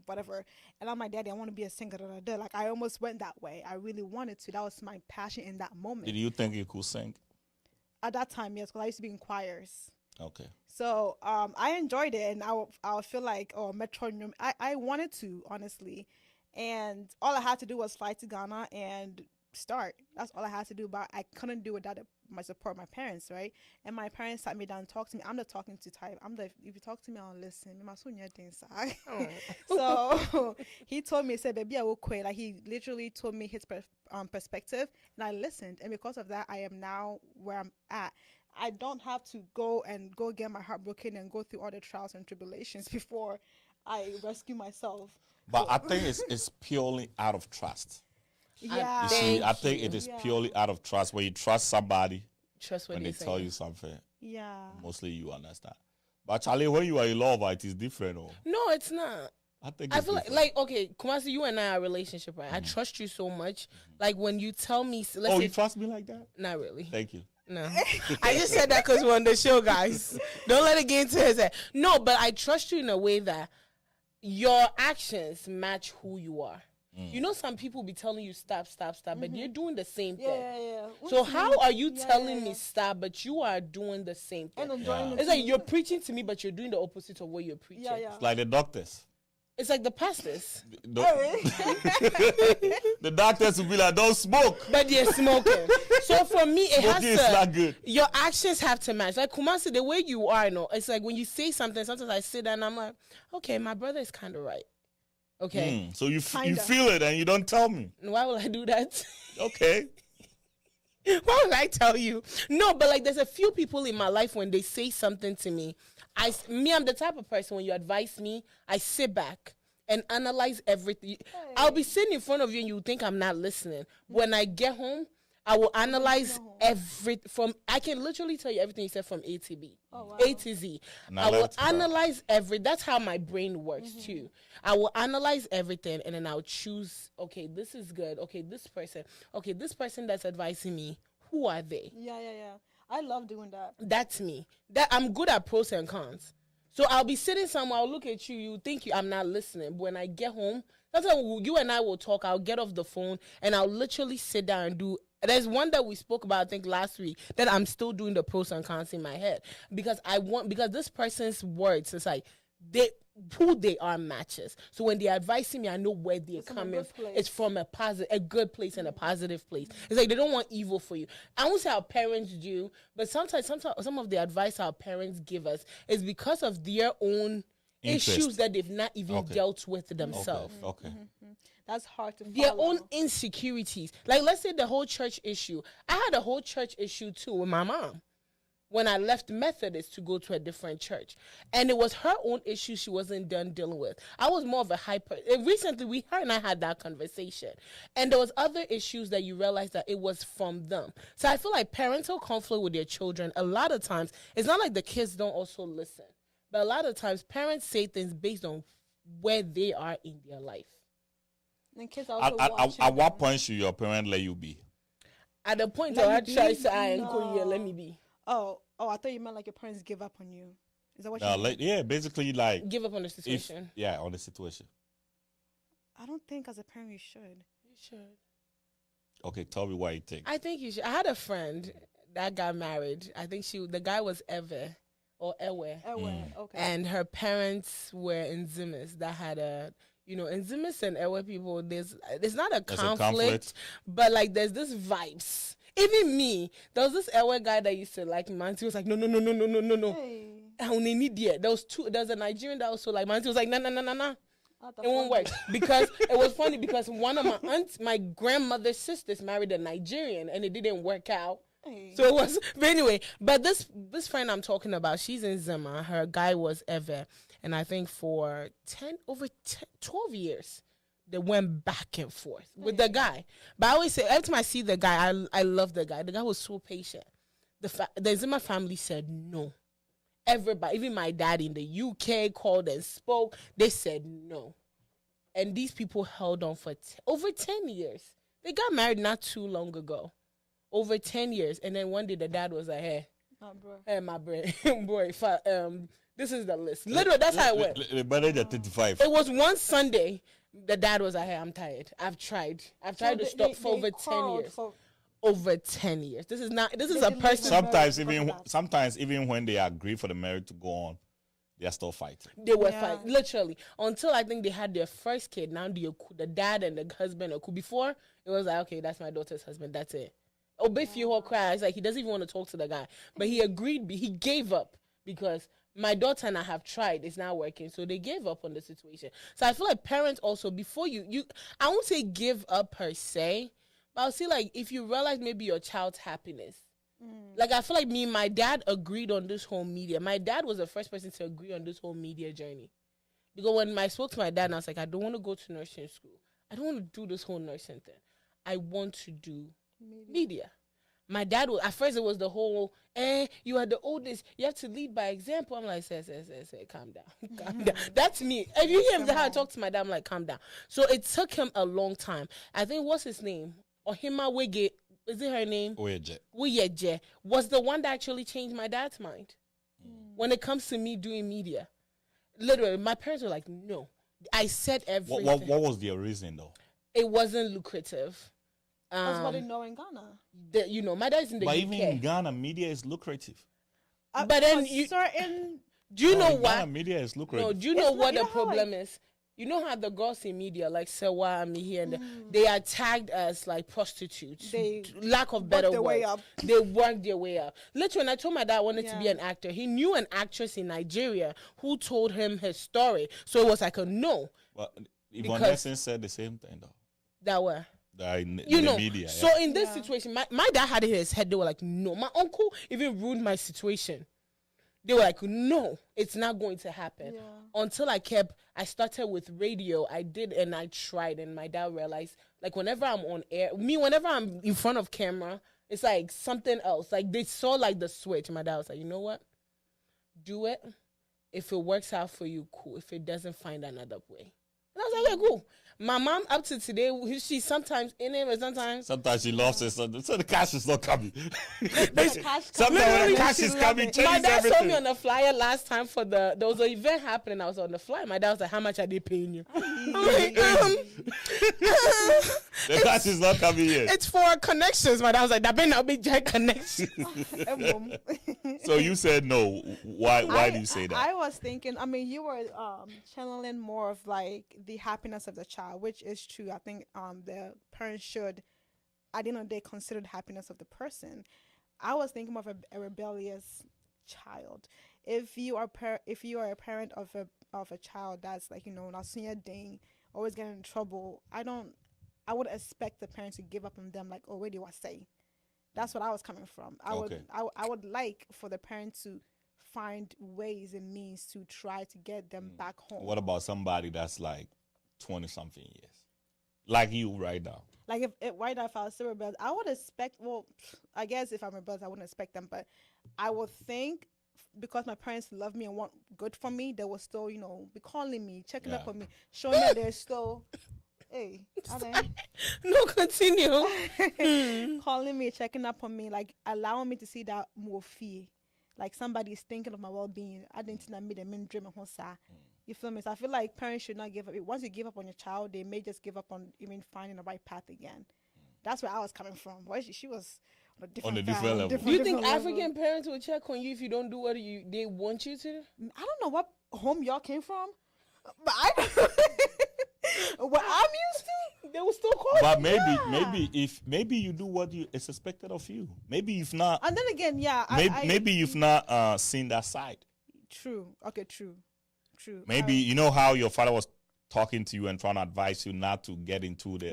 whatever. And I'm like, Daddy, I want to be a singer. Like I almost went that way. I really wanted to. That was my passion in that moment. Did you think you could sing? At that time, yes, because I used to be in choirs. Okay. So I enjoyed it, and I feel like metronome. I wanted to, honestly, and all I had to do was fly to Ghana and start. That's all I had to do, but I couldn't do it without my support, my parents, right? And my parents sat me down and talked to me. I'm the talking to type. If you talk to me, I'll listen. So he told me, he said, baby, I will quit. Like he literally told me his perspective, and I listened. And because of that, I am now where I'm at. I don't have to go get my heart broken and go through all the trials and tribulations before I rescue myself. But I think it's purely out of trust. Yeah. You see, I Thank think you. it is Yeah. purely out of trust. When you trust somebody, Trust what when they they tell say. you something, Yeah. mostly you understand. But Charlie, when you are in love, it is different. Oh, No, it's not. I think I it's feel different. like okay, Kumasi, you and I are a relationship, right? I trust you so much. Like when you tell me, let's Oh, say, you trust me like that? not really. Thank you. No, I just said that because we're on the show, guys. Don't let it get into his head. No, but I trust you in a way that your actions match who you are. You know, some people be telling you stop, but you're doing the same thing. Yeah. So What how you- are you yeah, telling yeah, me yeah. stop, but you are doing the same thing? And enjoying Yeah. it It's like too. you're preaching to me, but you're doing the opposite of what you're preaching. Yeah. It's like the doctors. It's like the pastors, The, Hey. the doctors will be like, don't smoke. but they're smoking. So for me, it has Smoking is not good. your actions have to match. Like Kumasi, the way you are, it's like when you say something, sometimes I sit there and I'm like, okay, my brother is kind of right. Okay. So you Kinda. feel it and you don't tell me. Why will I do that? Okay. Why would I tell you? No, but like there's a few people in my life when they say something to me, I'm the type of person when you advise me, I sit back and analyze everything. I'll be sitting in front of you and you think I'm not listening. When I get home, I will analyze I can literally tell you everything you said from A to B. Oh, wow. A to Z. And I will left her. analyze that's how my brain works too. I will analyze everything and then I'll choose, okay, this is good. Okay, this person that's advising me, who are they? Yeah. I love doing that. That's me. That I'm good at pros and cons. So I'll be sitting somewhere, I'll look at you, you think I'm not listening. But when I get home, sometimes you and I will talk, I'll get off the phone and I'll literally sit down and do. There's one that we spoke about, I think last week, that I'm still doing the pros and cons in my head. Because this person's words, it's like who they are matches. So when they're advising me, I know where they're coming from. It's from a good place and a positive place. It's like they don't want evil for you. I won't say our parents do, but sometimes some of the advice our parents give us is because of their own issues that they've not even dealt with themselves. Okay. That's hard to follow. Their own insecurities. Like let's say the whole church issue. I had a whole church issue too with my mom when I left Methodist to go to a different church. And it was her own issue she wasn't done dealing with. I was more of a recently, her and I had that conversation. And there was other issues that you realize that it was from them. So I feel like parental conflict with their children, a lot of times, it's not like the kids don't also listen. But a lot of times, parents say things based on where they are in their life. And kids are also At what point should your parent let you be? At the point Let where I you be? try to say, No. let me be. Oh, I thought you meant like your parents give up on you. Is that what No, you mean? yeah, basically like Give up on the situation. on the situation. I don't think as a parent you should. You should. Okay, tell me what you think. I think you should. I had a friend that got married. I think the guy was Ewe. Okay. And her parents were in Zimis that had in Zimis and Ewe people, there's not a conflict, but like there's this vibes. Even me, there was this Ewe guy that used to like me. He was like, no. Hey. I only need it. There was a Nigerian that also like Manti was like, no. It won't work because it was funny because one of my grandmother's sisters married a Nigerian and it didn't work out. Hey. So it was, but anyway, but this friend I'm talking about, she's in Zima. Her guy was Eve, and I think for 12 years, they went back and forth with the guy. But I always say, every time I see the guy, I love the guy. The guy was so patient. The Zima family said no. Everybody, even my dad in the UK called and spoke. They said no. And these people held on for over 10 years. They got married not too long ago. Over 10 years. And then one day the dad was like, hey, my brain, boy, this is the list. Literally, that's how it went. The manager 35. It was one Sunday, the dad was like, hey, I'm tired. I've tried to stop for over 10 years. Over 10 years. This is a person. Sometimes even when they agree for the marriage to go on, they are still fighting. They were fighting, literally. Until I think they had their first kid. Now the dad and the husband are cool. Before, it was like, okay, that's my daughter's husband. That's it. Obefiho cries. Like, he doesn't even want to talk to the guy. But he agreed. He gave up because my daughter and I have tried. It's not working. So they gave up on the situation. So I feel like parents also, before you I won't say give up per se, but I'll say, like, if you realize maybe your child's happiness. Like, I feel like my dad agreed on this whole media. My dad was the first person to agree on this whole media journey. Because when I spoke to my dad, and I was like, I don't want to go to nursing school. I don't want to do this whole nursing thing. I want to do media. My dad was, at first it was the whole, you are the oldest, you have to lead by example. I'm like, say, calm down, calm down. That's me. If you hear how I talk to my dad, I'm like, calm down. So it took him a long time. I think, what's his name? Ohima Wege, is it her name? Oyeje was the one that actually changed my dad's mind. When it comes to me doing media. Literally, my parents were like, no. I said everything. What was their reason, though? It wasn't lucrative. That's what they know in Ghana. My dad's in the UK. But even in Ghana, media is lucrative. But then do you know what? Ghana, media is lucrative. No, do you know what the problem is? You know how the girls in media, like Sewa and me here, and they are tagged as like prostitutes. They lack of better word. They work their way up. Literally, when I told my dad I wanted to be an actor, he knew an actress in Nigeria who told him his story. So it was like a no. But Yvonne Nelson said the same thing, though. That way. In the media. So in this situation, my dad had it in his head. They were like, no. My uncle even ruined my situation. They were like, no, it's not going to happen. Yeah. Until I started with radio. I did, and I tried, and my dad realized, like, whenever I'm on air, whenever I'm in front of camera, it's like something else. Like, they saw, like, the switch. My dad was like, you know what? Do it. If it works out for you, cool. If it doesn't, find another way. And I was like, yeah, cool. My mom, up to today, she's sometimes in it, but sometimes she lost it. So the cash is not coming. Sometimes when the cash is coming, my dad everything. saw me on the flyer last time for there was an event happening. I was on the flyer. My dad was like, how much are they paying you? I'm like, the cash is not coming yet. It's for connections. My dad was like, that better not be giant connections. So you said no. Why do you say that? I was thinking, you were channeling more of like the happiness of the child, which is true. I think the parents should, at the end of the day, consider the happiness of the person. I was thinking of a rebellious child. If you are a parent of a child that's like, not seeing a ding, always getting in trouble, I would expect the parents to give up on them, like, oh, where do I say? That's what I was coming from. I would like for the parents to find ways and means to try to get them back home. What about somebody that's like 20-something years? Like you right now. Like if right now, if I was still rebels, I would expect, well, I guess if I'm rebels, I wouldn't expect them, but I would think because my parents love me and want good for me, they will still, be calling me, checking up on me, showing that they're still, hey, no, continue. Calling me, checking up on me, like allowing me to see that more fear. Like somebody is thinking of my well-being. I didn't know them dream of You feel me? So I feel like parents should not give up. Once you give up on your child, they may just give up on even finding the right path again. That's where I was coming from. Well, she was on a different level. Do you think African parents will check on you if you don't do what they want you to? I don't know what home y'all came from, but what I'm used to, they will still call. But maybe you do what is expected of you. Maybe if not, and then again, maybe you've not seen that side. True. Okay. True. Maybe you know how your father was talking to you and trying to advise you not to get into the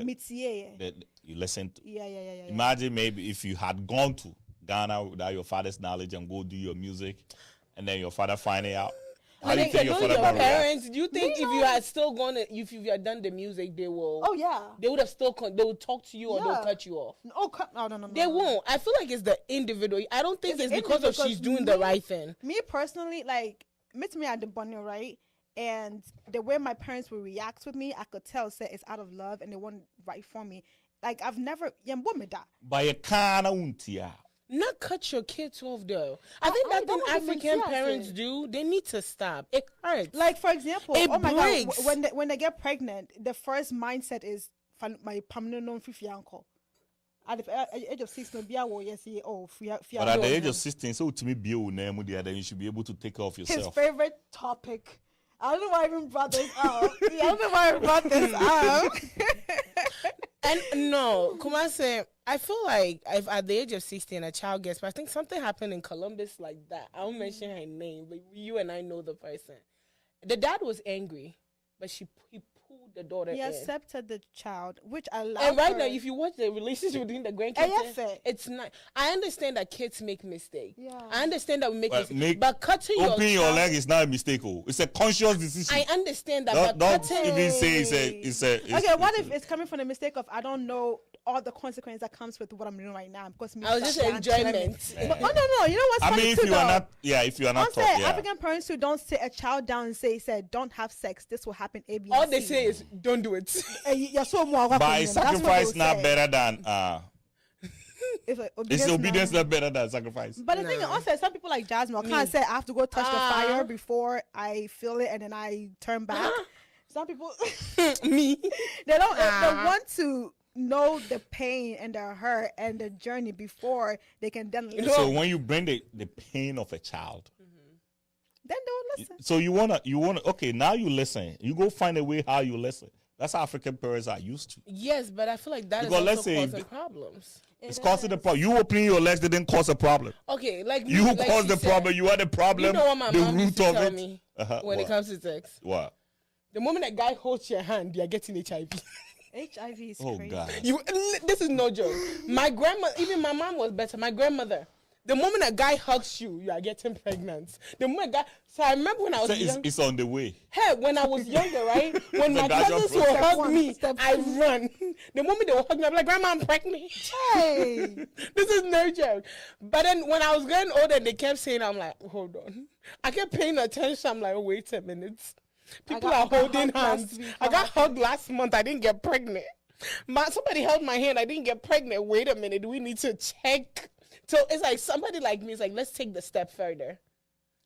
you listen to. Yeah. Imagine maybe if you had gone to Ghana without your father's knowledge and go do your music, and then your father finding out. How do you think your father would parents? Do you think if you had still gone, if you had done the music, they will? Oh yeah. They would have still. They would talk to you or they'll cut you off. No. They won't. I feel like it's the individual. I don't think it's because of she's doing the right thing. Me personally, like, meet me at the bunny, right? And the way my parents will react with me, I could tell, say it's out of love and they want right for me. Like I've never, By a kind of not cut your kids off though. I think that's what African parents do. They need to stop. It hurts. Like for example, my God, when they get pregnant, the first mindset is my permanent non-free uncle. At the age of 16, but at the age of 16, so to me, then you should be able to take care of yourself. His favorite topic. I don't know why I even brought this up. And no, Kumase, I feel like if at the age of 16 a child gets, but I think something happened in Columbus like that. I won't mention her name, but you and I know the person. The dad was angry, but he pulled the daughter in. He accepted the child, which I love. And right now, if you watch the relationship between the grandkids, it's not. I understand that kids make mistakes. Yeah. I understand that we make mistakes. But cutting opening your leg is not a mistake. It's a conscious decision. I understand that. Don't even say it's a. Okay, what if it's coming from the mistake of I don't know all the consequence that comes with what I'm doing right now. Because I was just enjoyment. But, oh no, you know what's I funny mean, if too, you are though? not, if you are not taught, African parents who don't sit a child down and say, don't have sex. This will happen. A, B, All and they C. say is, don't do it. You're so more. By That's what sacrifice they'll not say. better than If, like, is obedience not better than sacrifice? But the thing is, also, some people like Jasmine can't say I have to go touch the fire before I feel it and then I turn back. Some people, Me. they don't. They want to know the pain and the hurt and the journey before they can then listen. So when you bring the pain of a child, Then they'll listen. so you wanna okay, now you listen. You go find a way how you listen. That's how African parents are used to. Yes, but I feel like that is Because let's also say causing problems. It's causing the problem. You opening your legs didn't cause a problem. Okay, like You like caused she the said, problem. You are the problem. You know what my the mom used root to of tell it. me What? when it comes to sex? What? The moment a guy holds your hand, they are getting HIV. HIV is Oh crazy. God. This is no joke. My grandma, even my mom was better. My grandmother, the moment a guy hugs you, you are getting pregnant. The moment a guy, so I remember when I was So young. it's on the way. Hey, when I was younger, right? When The my guy cousins just will step hug one, me, step I two. run. The moment they will hug me, I'm like, Grandma, I'm pregnant. Hey. This is no joke. But then when I was getting older, they kept saying, I'm like, hold on. I kept paying attention. I'm like, wait a minute. People are holding hugged last hands. week. I got hugged last month. I didn't get pregnant. Somebody held my hand. I didn't get pregnant. Wait a minute. Do we need to check? So it's like somebody like me is like, let's take the step further.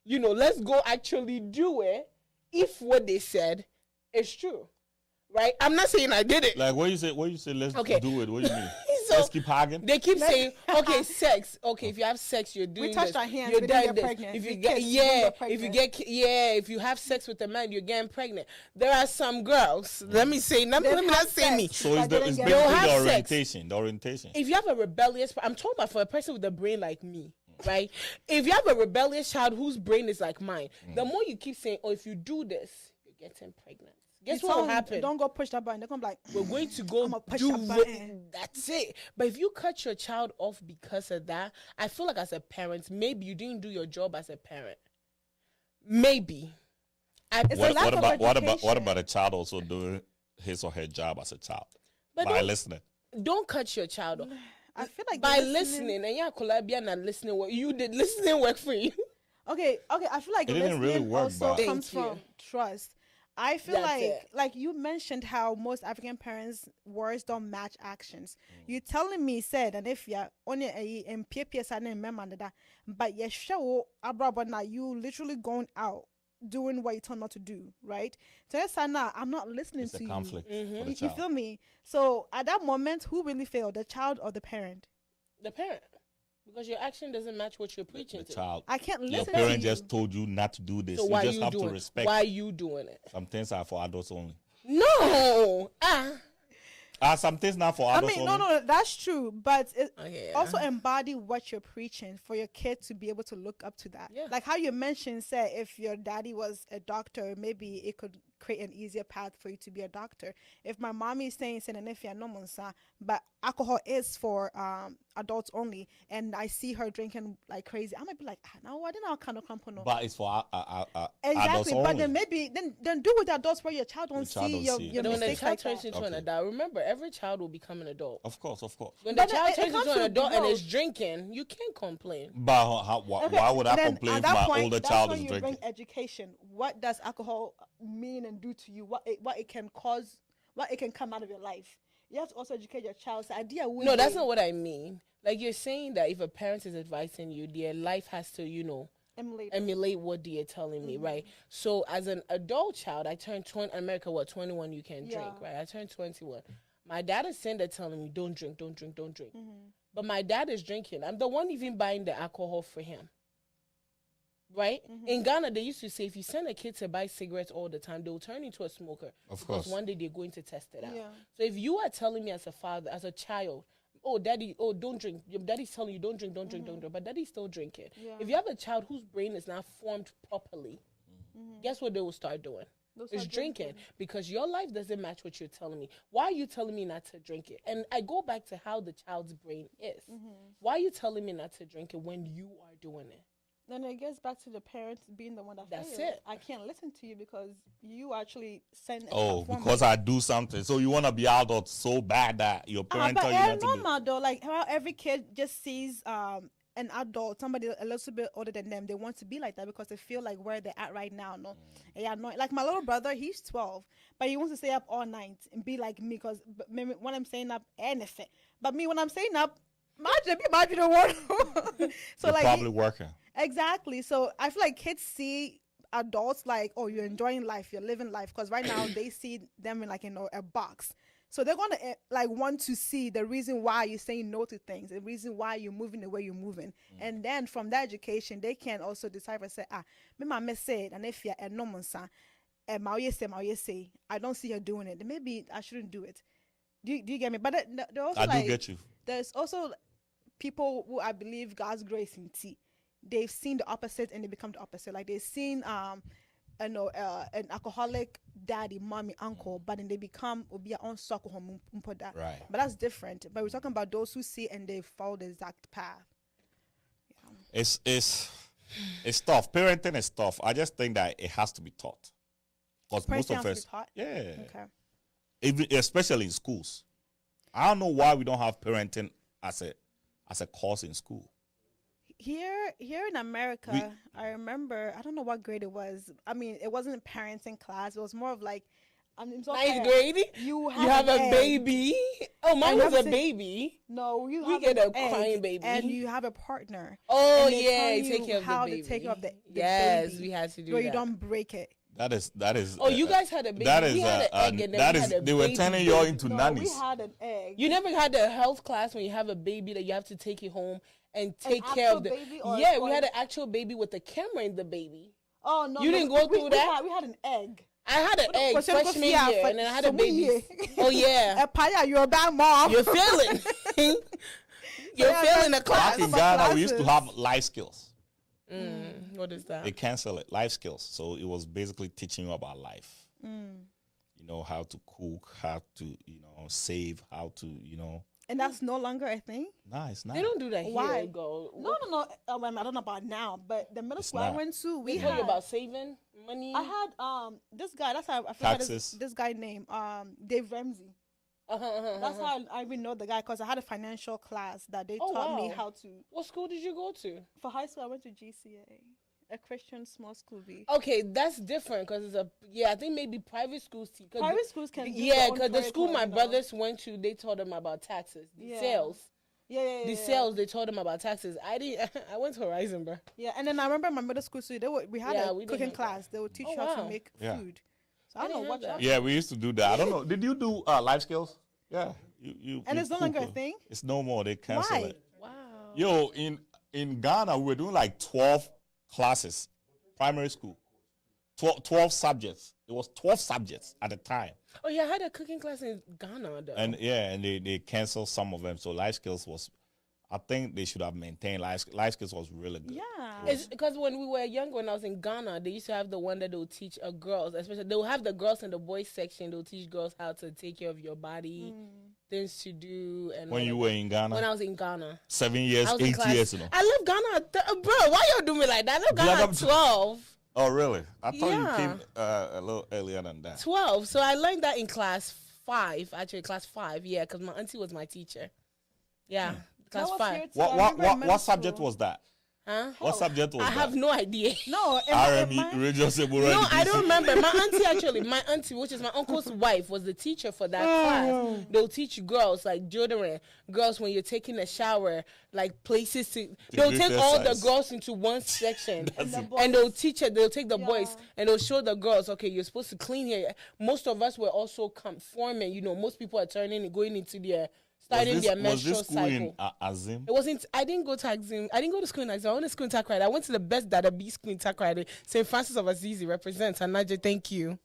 Let's go actually do it if what they said is true. Right? I'm not saying I did it. Like what you say, let's Okay. do it. What do you mean? So, Let's keep hugging. They keep saying, okay, sex. Okay, if you have sex, you're doing touched this. our hands, You're we didn't doing get this. pregnant. If We you get, kissed, we didn't get if you pregnant. get, if you have sex with a man, you're getting pregnant. There are some girls. Let me say, let me not say sex. me. So it's But it's didn't basically get- They'll have the sex. orientation. The orientation. If you have a rebellious, I'm talking about for a person with a brain like me, right? If you have a rebellious child whose brain is like mine, the more you keep saying, oh, if you do this, you're getting pregnant. Guess You what tell will them, happen? Don't go push that button. They're gonna be like, We're going to go I'ma push do that button. that's it. But if you cut your child off because of that, I feel like as a parent, maybe you didn't do your job as a parent. Maybe. It's a lack of What education. about a child also doing his or her job as a child But by don't- listening? Don't cut your child off. I feel like By listening. listening, and yeah, Columbia not listening work. You did listening work for you. Okay. I feel like It didn't really listening work, also but- comes Thank you. from trust. I feel That's like it. like you mentioned how most African parents' words don't match actions. You telling me said and if you're on a MPPS and remember that, but you show abroad now you literally going out doing what you told not to do, right? So yes, now I'm not listening It's to a conflict for the you. You child. feel me? So at that moment, who really failed, the child or the parent? The parent. Because your action doesn't match what you're preaching The to. child. I can't Your listen parent to you. just told you not to do this. So You why just you have doing to respect. Why you doing it? Some things are for adults only. No. Some things not for adults only. No, that's true, but it Okay, also embody what you're preaching for your kid to be able to look up to that. Yeah. Like how you mentioned, say if your daddy was a doctor, maybe it could create an easier path for you to be a doctor. If my mommy is saying if you're no monsa, but alcohol is for adults only, and I see her drinking like crazy, I might be like, no, I didn't know kind of company. But it's for adults Exactly, only. but then maybe then do with the adults where your child don't child see don't your, see. your But when the mistakes child like turns that. into an Okay. adult, remember, every child will become an adult. Of course. When But the child it turns comes into an to adult and growth. is drinking, you can't complain. But Okay, why would I then complain at if that my point, older that's child when is you drinking? bring education. What does alcohol mean and do to you? What it can cause? What it can come out of your life? You have to also educate your child. So idea No, that's not what I mean. Like you're saying that if a parent is advising you, their life has to, emulate what they're telling me, right? So as an adult child, I turned 20. America, 21 you can drink, Yeah. right? I turned 21. My dad is saying that telling me, don't drink. But my dad is drinking. I'm the one even buying the alcohol for him. Right? In Ghana, they used to say if you send a kid to buy cigarettes all the time, they'll turn into a smoker. Of Because course. one day they're going to test it out. Yeah. So if you are telling me as a father, as a child, daddy, don't drink. Your daddy's telling you don't drink, don't drink, but daddy's still drinking. Yeah. If you have a child whose brain is not formed properly, guess what they will start doing? They'll It's start drinking because your life doesn't match what you're telling me. Why are you telling me not to drink it? And I go back to how the child's brain is. Why are you telling me not to drink it when you are doing it? Then it gets back to the parents being the one that That's failed. it. I can't listen to you because you actually send. Oh, because I do something. So you want to be adult so bad that your parent But tell you not to do. normal though. Like how every kid just sees an adult, somebody a little bit older than them. They want to be like that because they feel like where they're at right now. No, yeah, no. Like my little brother, he's 12, but he wants to stay up all night and be like me because when I'm staying up, anything. But me when I'm staying up, imagine the one. So You're like probably working. exactly. So I feel like kids see adults like, oh, you're enjoying life, you're living life, because right now they see them in like a box. So they're gonna like want to see the reason why you're saying no to things, the reason why you're moving the way you're moving, and then from that education they can also decipher say, me mama said, and if you're a normal son, say, I don't see her doing it, then maybe I shouldn't do it. Do you get me? But they're also I do get you. There's also people who I believe God's grace in tea. They've seen the opposite and they become the opposite. Like they've seen an alcoholic daddy, mommy, uncle, but then they become Right. But that's different. But we're talking about those who see and they follow the exact path. Yeah. It's tough. Parenting is tough. I just think that it has to be taught. Because most Parenting of has to us, be taught? yeah, Okay. even, especially in schools. I don't know why we don't have parenting as a course in school. Here in America, I remember, I don't know what grade it was. I mean, it wasn't a parenting class. It was more of like, Ninth grade. You have a baby. Oh, mine was a baby. No, we get a crying baby, and you have a partner. Oh yeah, take care of how the baby. to take care of the yes, baby. we had to do where that. you don't break it. That is. Oh, you guys had a baby. That is. We had an egg and then that we is. had a They were baby. turning you all into No, nannies. we had an egg. You never had a health class when you have a baby that you have to take it home and take An care of actual the baby or yeah. a We had an toy? actual baby with a camera in the baby. Oh no, You no, didn't go through that? We had an egg. I had an egg Question freshman yeah, year, and then I had a so baby. year. Oh yeah, Paya, you're a bad mom. you're failing. You're Yeah, failing the that's- class. Back in Class. Ghana, we used to have life skills. What is that? They cancel it, life skills. So it was basically teaching you about life. You know, how to cook, how to, save, how to, And that's no longer a thing. Nice. They don't do that here. Why? Go. No. I don't know about now, but the middle It's school I not. went to, we We heard had about saving money. I had this guy. That's how I forgot Taxes. this guy name Dave Ramsey. That's how I even know the guy because I had a financial class that they Oh, taught me wow. how to. What school did you go to? For high school, I went to GCA, a Christian small school. Okay, that's different because it's I think maybe private schools. Private schools can. do Yeah, their own because the school my curriculum, brothers went to, they taught them about taxes, the Yeah. sales. Yeah. The sales, they taught them about taxes. I didn't. I went to Horizon, bro. Yeah, and then I remember my middle school too. We had Yeah, a we did cooking have that. class. They would teach Oh, you how to wow. make Yeah. food. So I I don't know didn't what. have that. Yeah, we used to do that. I don't know. Did you do life skills? Yeah. You And it's no longer a cook. thing? It's no more. They cancel Why? it. Wow. Yo, in Ghana, we were doing like 12 classes, primary school. 12 subjects. It was 12 subjects at the time. Oh yeah, I had a cooking class in Ghana though. And they canceled some of them. So life skills was, I think they should have maintained life skills was really good. Yeah. It's because when we were younger, when I was in Ghana, they used to have the one that they'll teach girls, especially they'll have the girls in the boys section. They'll teach girls how to take care of your body, things to do. And When all you of were that. in Ghana, When I was in Ghana, 7 years, I was in 8 class. years, I love Ghana, bro. Why y'all do me like that? I love Ghana Black at up- 12. Oh, really? I thought Yeah. you came a little earlier than that. 12. So I learned that in class 5. Actually, class 5. Yeah, because my auntie was my teacher. Yeah, class That was 5. here too. I remember in middle What subject school. was that? Huh? What subject was I that? have no idea. No, RME, Radio Sebura. No, I don't remember. My auntie, which is my uncle's wife, was the teacher for that class. They'll teach girls, like deodorant, girls when you're taking a shower, like places to. They'll take all the exercise. girls into one section, That's it. and they'll teach it. They'll take the boys Yeah. and they'll show the girls. Okay, you're supposed to clean here. Most of us were also conforming. Most people are turning and going into their starting their was menstrual this school cycle. in Azim? It wasn't. I didn't go to Exim. I didn't go to school in Exim. I went to school in Takrady. I went to the best Dada B school in Takrady. St. Francis of Assisi represents. Anaja, thank you.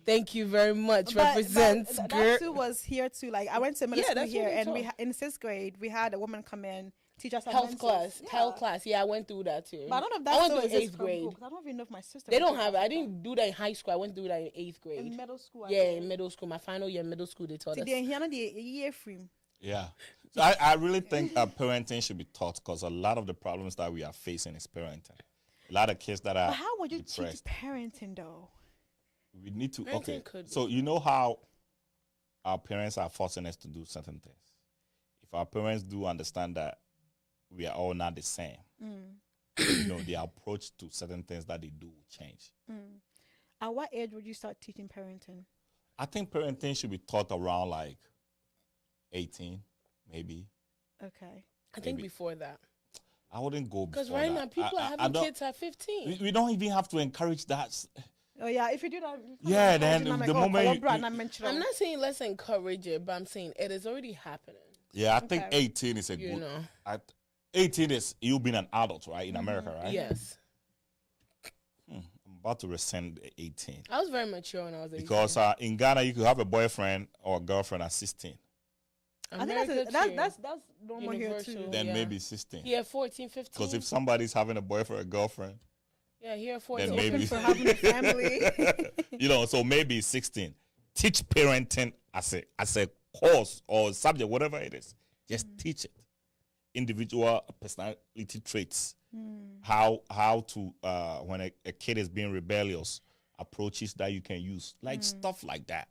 Thank you very much. Represents. But girl. that too was here too. Like I went to middle Yeah, school that's what here, they and we taught. in 6th grade we had a woman come in teach us Health menses. class. Yeah. Health class. Yeah, I went through that too. But I don't know if I that's went still through exists 8th from grade. school, 'cause I don't even know if my sister. They went don't to have it. I Africa. didn't do that in high school. I went through that in 8th grade. In middle school. I Yeah, think. in middle school. My final year in middle school, they taught See, us. they here the year free. Yeah. So I really think parenting should be taught because a lot of the problems that we are facing is parenting. A lot of kids that are But how would you depressed. teach parenting though? We need to. Parenting Okay. could So you know how our parents are forcing us to do certain things. If our parents do understand that we are all not the same, their approach to certain things that they do will change. At what age would you start teaching parenting? I think parenting should be taught around like 18, maybe. Okay. I think Maybe. before that. I wouldn't go Because before right that. now, people I are having don't- kids at 15. We don't even have to encourage that. Oh yeah, if you do that, Yeah, then the moment I'm not saying let's encourage it, but I'm saying it is already happening. Yeah, I think Okay. 18 is a You good. know. 18 is you being an adult, right? In America, right? Yes. I'm about to rescind 18 I was very mature when I was 18. because in Ghana you could have a boyfriend or a girlfriend at 16, I think America that's too. normal here Universal. too. then Yeah. maybe 16. Here 14, 15. Because if somebody's having a boyfriend or girlfriend, yeah, here 14. then maybe For having a family. so maybe 16. Teach parenting as a course or subject, whatever it is. Just teach it. Individual personality traits. How to when a kid is being rebellious, approaches that you can use, like stuff like that.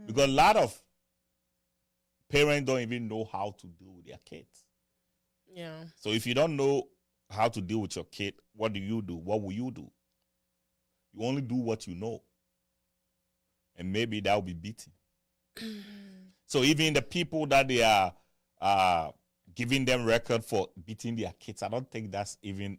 Because a lot of parents don't even know how to deal with their kids. Yeah. So if you don't know how to deal with your kid, what do you do? What will you do? You only do what you know. And maybe that will be beaten. So even the people that they are giving them record for beating their kids, I don't think that's even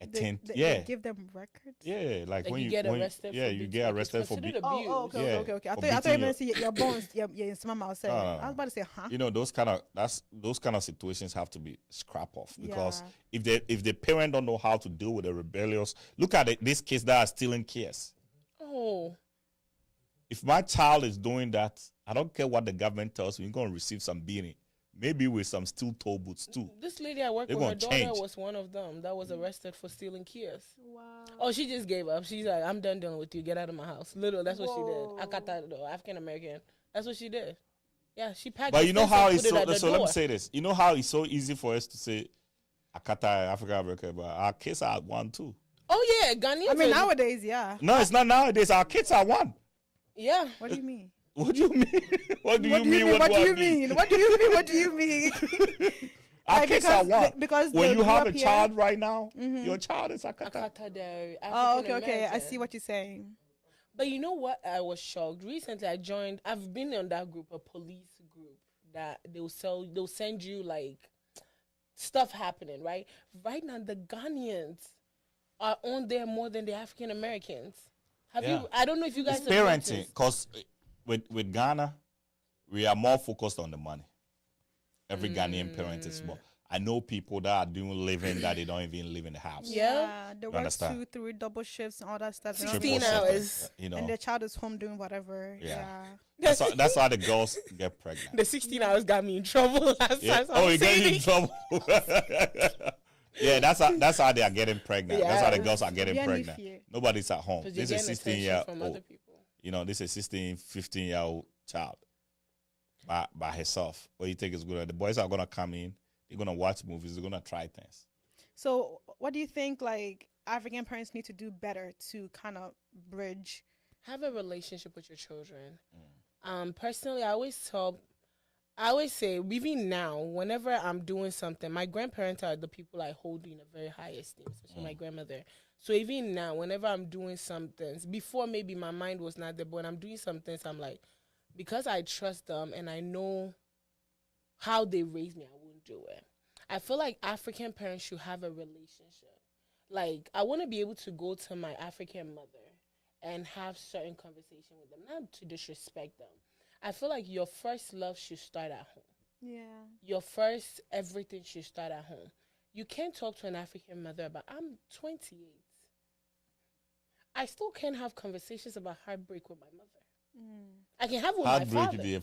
a thing. They give them records. Yeah, like when you you get when, arrested. yeah, for you beating, get like, it's arrested for considered beating. abuse. Okay. Yeah, I for thought you beating were going to say your bones, your mama was saying. No. I was about to say, huh? Those kind of situations have to be scrap off because Yeah. if the parent don't know how to deal with the rebellious, look at these kids that are stealing kids. Oh. If my child is doing that, I don't care what the government tells me, you're going to receive some beating. Maybe with some steel toe boots too. This lady I work They're with, her gonna daughter change. was one of them that was arrested for stealing kids. Wow. Oh, she just gave up. She's like, I'm done dealing with you. Get out of my house. Literally, that's what she Whoa. did. Akata, though, African American. That's what she did. Yeah, she packed. But the you know fence how and it's put it at the so let me door. say this. You know how it's so easy for us to say Akata Africa America, but our kids are one too. Oh yeah, Ghanaians. I mean, are- nowadays, yeah. No, it's not nowadays. Our kids are one. Yeah. What do you mean? What do you mean? What do you mean? What do I you mean? What do you mean? What do you mean? Our Like, kids are one. because When they you grew have up a here- child right now, your child is Akata. Akata, the Oh, African okay. I American. see what you're saying. But you know what? I was shocked. Recently, I've been on that group, a police group that they'll send you like stuff happening, right? Right now, the Ghanaians are on there more than the African Americans. Yeah. I don't know if you guys It's have parenting, noticed. because with Ghana, we are more focused on the money. Every Ghanaian parent is more. I know people that are doing living that they don't even live in the house. Yeah. They You work understand? 2, 3 double shifts and all that stuff. and 16 Triple hours. shifting, you know. And their child is home doing whatever. Yeah. Yeah. That's why the girls get pregnant. The 16 hours got me in trouble last Yeah. time. So Oh, I'm you get saying- in trouble. Yeah, that's how they are getting pregnant. That's how the Yeah. girls are getting Yeah, me pregnant. fear. Nobody's at home. 'Cause you're This is a getting attention 16-year from other old. people. This is a 16, 15-year-old child by herself. What do you think is good? The boys are gonna come in. They're gonna watch movies. They're gonna try things. So, what do you think, like, African parents need to do better to kind of bridge? Have a relationship with your children. Personally, I always say, even now, whenever I'm doing something, my grandparents are the people I hold in a very high esteem, especially my grandmother. So even now, whenever I'm doing something, before maybe my mind was not there, but when I'm doing something, I'm like, because I trust them and I know how they raised me, I wouldn't do it. I feel like African parents should have a relationship. Like, I want to be able to go to my African mother and have certain conversation with them, not to disrespect them. I feel like your first love should start at home. Yeah. Your first everything should start at home. You can't talk to an African mother about, I'm 28. I still can't have conversations about heartbreak with my mother. I can have it with my Heartbreak father. the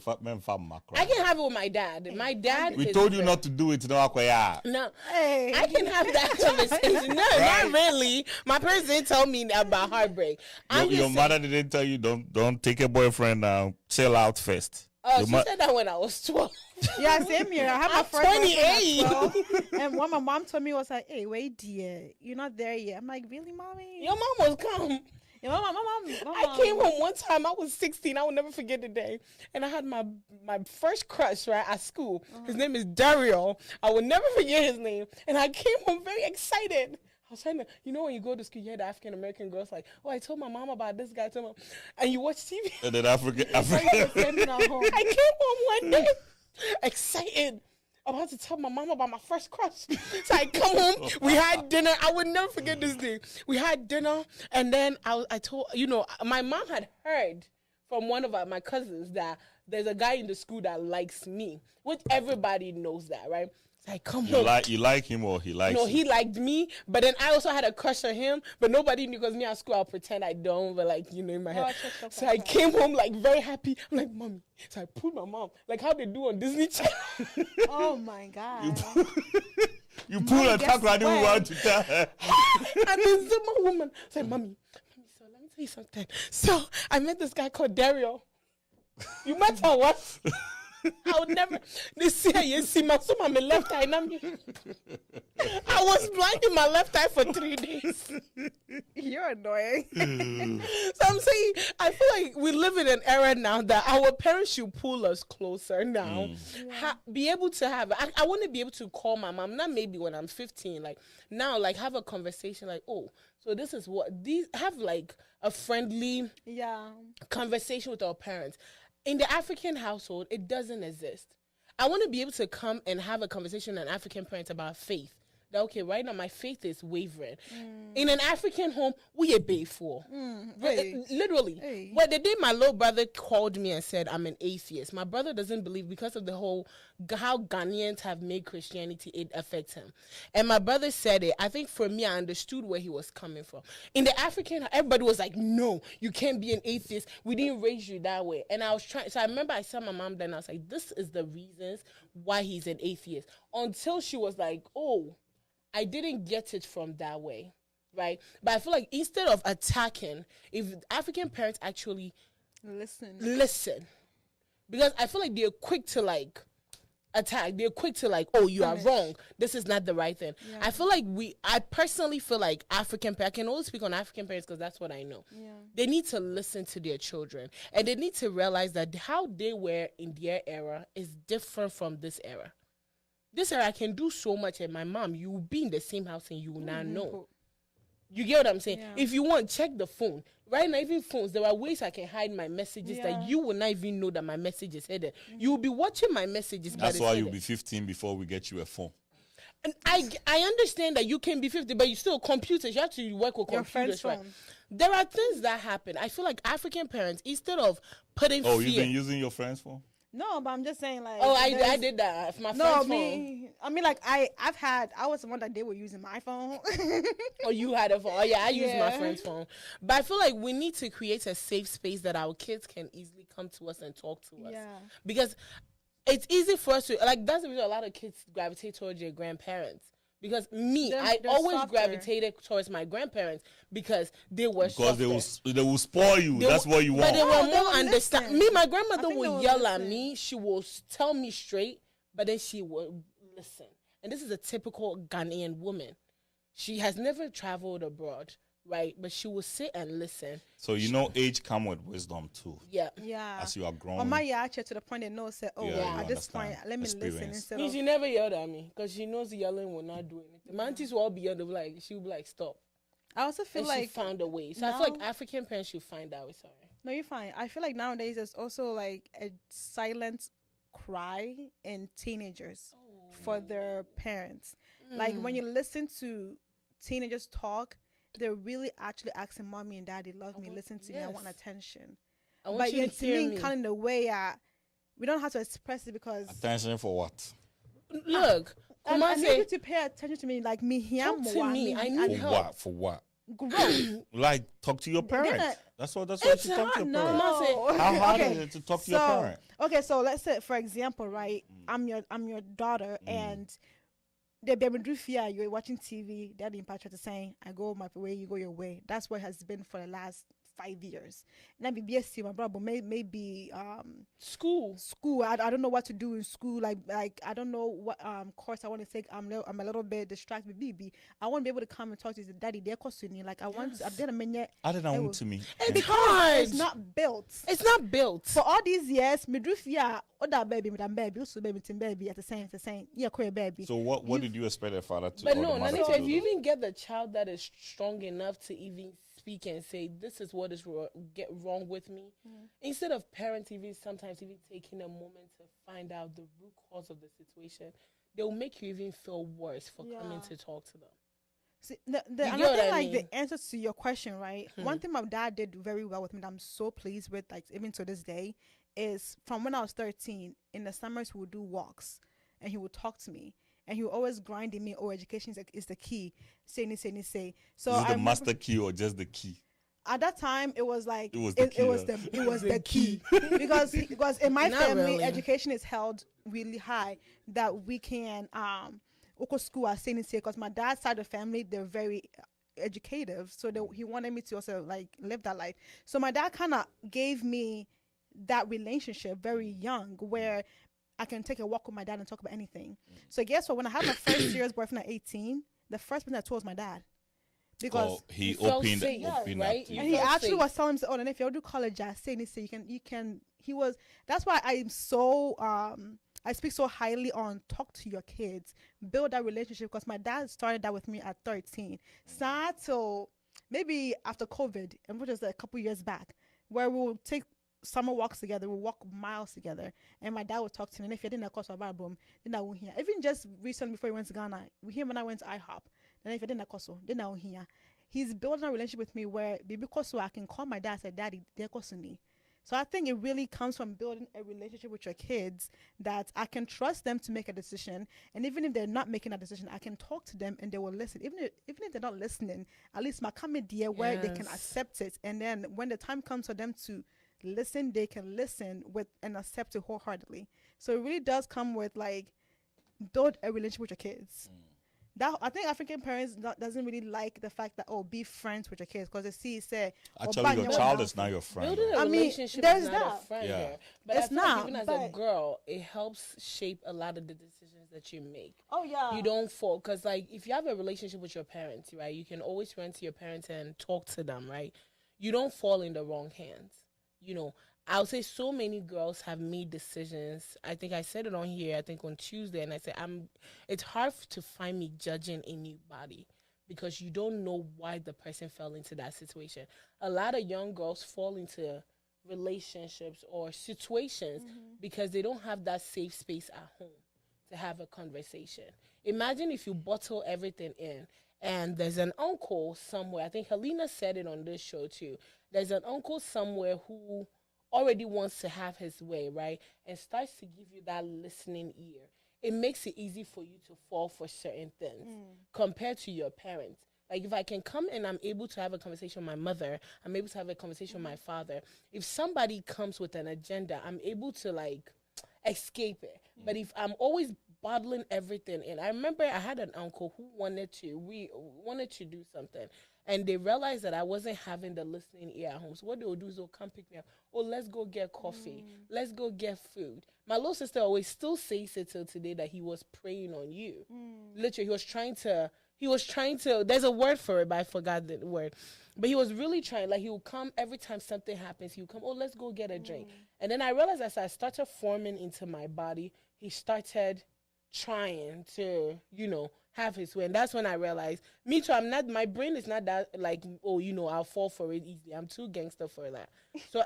I can have it with my dad. My dad We is told you very- not to do it. No, Akoya. No, Hey. I can have that conversation. No, Right. not really. My parents didn't tell me about heartbreak. I'm Your just mother didn't tell you don't take a boyfriend now. Chill out first. Oh, Your she ma- said that when I was 12. Yeah, same here. I had my I'm first boyfriend at 28. 12, and what my mom told me was like, "Hey, wait, dear, you're not there yet." I'm like, "Really, mommy?" Your mom was calm. Yeah, my mom. I came home one time. I was 16. I will never forget the day. And I had my first crush right at school. His name is Dario. I will never forget his name. And I came home very excited. I was trying to, when you go to school, you hear the African American girls like, "Oh, I told my mom about this guy." And you watch TV. And then African. At home. I came home one day excited, about to tell my mom about my first crush. So I come home, we had dinner. I would never forget this day. We had dinner, and then I told, my mom had heard from one of my cousins that there's a guy in the school that likes me, which everybody knows that, right? So I come home. You like him or he likes No, you? he liked me, but then I also had a crush on him, but nobody knew because me at school, I'll pretend I don't, but in my head. So I came home very happy. I'm like, "Mommy." So I pulled my mom, like how they do on Disney Channel. Oh my God. You pull a tackle, I didn't want to tell her. And then some woman said, "Mommy, so let me tell you something." So I met this guy called Dario. You met her what? I would never. This year, you see my left eye. I was blind in my left eye for 3 days. You're annoying. So I'm saying, I feel like we live in an era now that our parents should pull us closer now. Be able to have. I want to be able to call my mom. Not maybe when I'm 15. Like now, have a conversation. Like, oh, so this is what these have a friendly conversation with our parents. In the African household, it doesn't exist. I want to be able to come and have a conversation with an African parent about faith. That, okay, right now my faith is wavering. In an African home, we are bathed for. Literally. Hey. Well, the day my little brother called me and said, "I'm an atheist," my brother doesn't believe because of the whole, how Ghanaians have made Christianity, it affects him. And my brother said it. I think for me, I understood where he was coming from. In the African, everybody was like, "No, you can't be an atheist. We didn't raise you that way." And I was trying, so I remember I saw my mom then, I was like, this is the reasons why he's an atheist. Until she was like, "Oh, I didn't get it from that way," right? But I feel like instead of attacking, if African parents actually listen, because I feel like they're quick to attack. They're quick to "Oh, you are wrong. This is not the right thing." Yeah. I feel like I personally feel like African parents, I can only speak on African parents because that's what I know. Yeah. They need to listen to their children, and they need to realize that how they were in their era is different from this era. This era, I can do so much, and my mom, you will be in the same house and you will not know. You get what I'm saying? Yeah. If you want, check the phone. Right now, even phones, there are ways I can hide my messages that you will not even know that my message is hidden. You will be watching my messages. That's why you'll be 15 before we get you a phone. And I understand that you can be 50, but you still computers. You have to work with computers, right? There are things that happen. I feel like African parents, instead of putting fear. You've been using your friend's phone? No, but I'm just saying I did that. My friend's phone. I mean, I was the one that they were using my phone. Oh, you had a phone. Oh, yeah, I used my friend's phone. But I feel like we need to create a safe space that our kids can easily come to us and talk to us. Because it's easy for us to, that's the reason a lot of kids gravitate towards their grandparents. Because I always gravitated towards my grandparents because they were because they will spoil you. That's what you want. But they were more understanding. Me, my grandmother would yell at me. She will tell me straight, but then she would listen. And this is a typical Ghanaian woman. She has never traveled abroad, right? But she will sit and listen. So age comes with wisdom too. Yeah. As you are growing. Or my to the point they know say, at this point, let me listen instead of. She never yelled at me because she knows yelling will not do anything. My aunties will all be yelling, she will be like, "Stop." I also feel like she found a way. So I feel like African parents should find out. Sorry. No, you're fine. I feel like nowadays there's also a silent cry in teenagers for their parents. Like when you listen to teenagers talk, they're really actually asking mommy and daddy, love me, listen to me, I want attention. But you're saying kind of in a way we don't have to express it because attention for what? Look, I need you to pay attention to me, like me. Talk to me. I need help. For what? Grow. Talk to your parents. That's what you talk to your parents. No. How hard is it to talk to your parent? Okay, so let's say for example, right? I'm your daughter and the baby do fear you're watching TV, daddy in Patrick is saying, "I go my way, you go your way." That's what has been for the last 5 years. And then be my brother, maybe School. I don't know what to do in school. Like I don't know what course I want to take. I'm a little bit distracted. Baby, I want to be able to come and talk to his daddy. They're costing like I want. I did a minute. I don't know to me. It's hard. It's not built. It's not built. For all these years, midrufia, other baby, madam baby, also baby, team baby, at the same. Yeah, queer baby. So what did you expect the father to? But or no, the mother Nanita, to if do you though? even get the child that is strong enough to even speak and say, this is what is get wrong with me, instead of parents even sometimes even taking a moment to find out the root cause of the situation, they'll make you even feel worse for coming to talk to them. See, another thing, the answer to your question, right? One thing my dad did very well with me that I'm so pleased with, like even to this day, is from when I was 13, in the summers he would do walks and he would talk to me. And he would always grind in me, education is the key. Say. So is it the master key or just the key? At that time, it was like it was the key because in my family, really. education is held really high that we can go school as saying because my dad's side of the family, they're very educative, so he wanted me to also like live that life. So my dad kind of gave me that relationship very young where I can take a walk with my dad and talk about anything. So guess what? When I had my first serious boyfriend at 18, the first person I told was my dad. Because he opened safe, up. right? And he actually was telling me, oh, and if you do college, I say, you can, that's why I'm so, I speak so highly on talk to your kids, build that relationship, because my dad started that with me at 13. So maybe after COVID, and which was a couple years back, where we'll take summer walks together, we'll walk miles together, and my dad would talk to me. And if you didn't course of album, then I won't hear. Even just recently before he went to Ghana, him when I went to IHOP, then if you didn't course, then I won't hear. He's building a relationship with me where because so I can call my dad and say, Daddy, they're me. So I think it really comes from building a relationship with your kids that I can trust them to make a decision. And even if they're not making a decision, I can talk to them and they will listen. Even if they're not listening, at least my comment there where they can accept it. And then when the time comes for them to listen, they can listen with and accept it wholeheartedly. So it really does come with like build a relationship with your kids. That I think African parents doesn't really like the fact that be friends with your kids because they say actually your child is not your friend. Building a relationship is not a friend here. But it's not. Even as a girl, it helps shape a lot of the decisions that you make. Oh yeah. You don't fall because like if you have a relationship with your parents, right, you can always run to your parents and talk to them, right? You don't fall in the wrong hands. You know, I would say so many girls have made decisions. I think I said it on here, I think on Tuesday, and I said, it's hard to find me judging anybody because you don't know why the person fell into that situation. A lot of young girls fall into relationships or situations because they don't have that safe space at home to have a conversation. Imagine if you bottle everything in and there's an uncle somewhere. I think Helena said it on this show too. There's an uncle somewhere who already wants to have his way, right? And starts to give you that listening ear. It makes it easy for you to fall for certain things compared to your parents. Like if I can come and I'm able to have a conversation with my mother, I'm able to have a conversation with my father. If somebody comes with an agenda, I'm able to like escape it. But if I'm always bottling everything in, I remember I had an uncle who wanted to do something. And they realized that I wasn't having the listening ear at home. So what they would do is they'll come pick me up. Oh, let's go get coffee. Let's go get food. My little sister always still says it till today that he was preying on you. Literally, he was trying to, there's a word for it, but I forgot the word. But he was really trying, like he would come every time something happens, he would come, oh, let's go get a drink. And then I realized as I started forming into my body, he started trying to, have his way. And that's when I realized, me too, my brain is not that like, I'll fall for it easily. I'm too gangster for that. So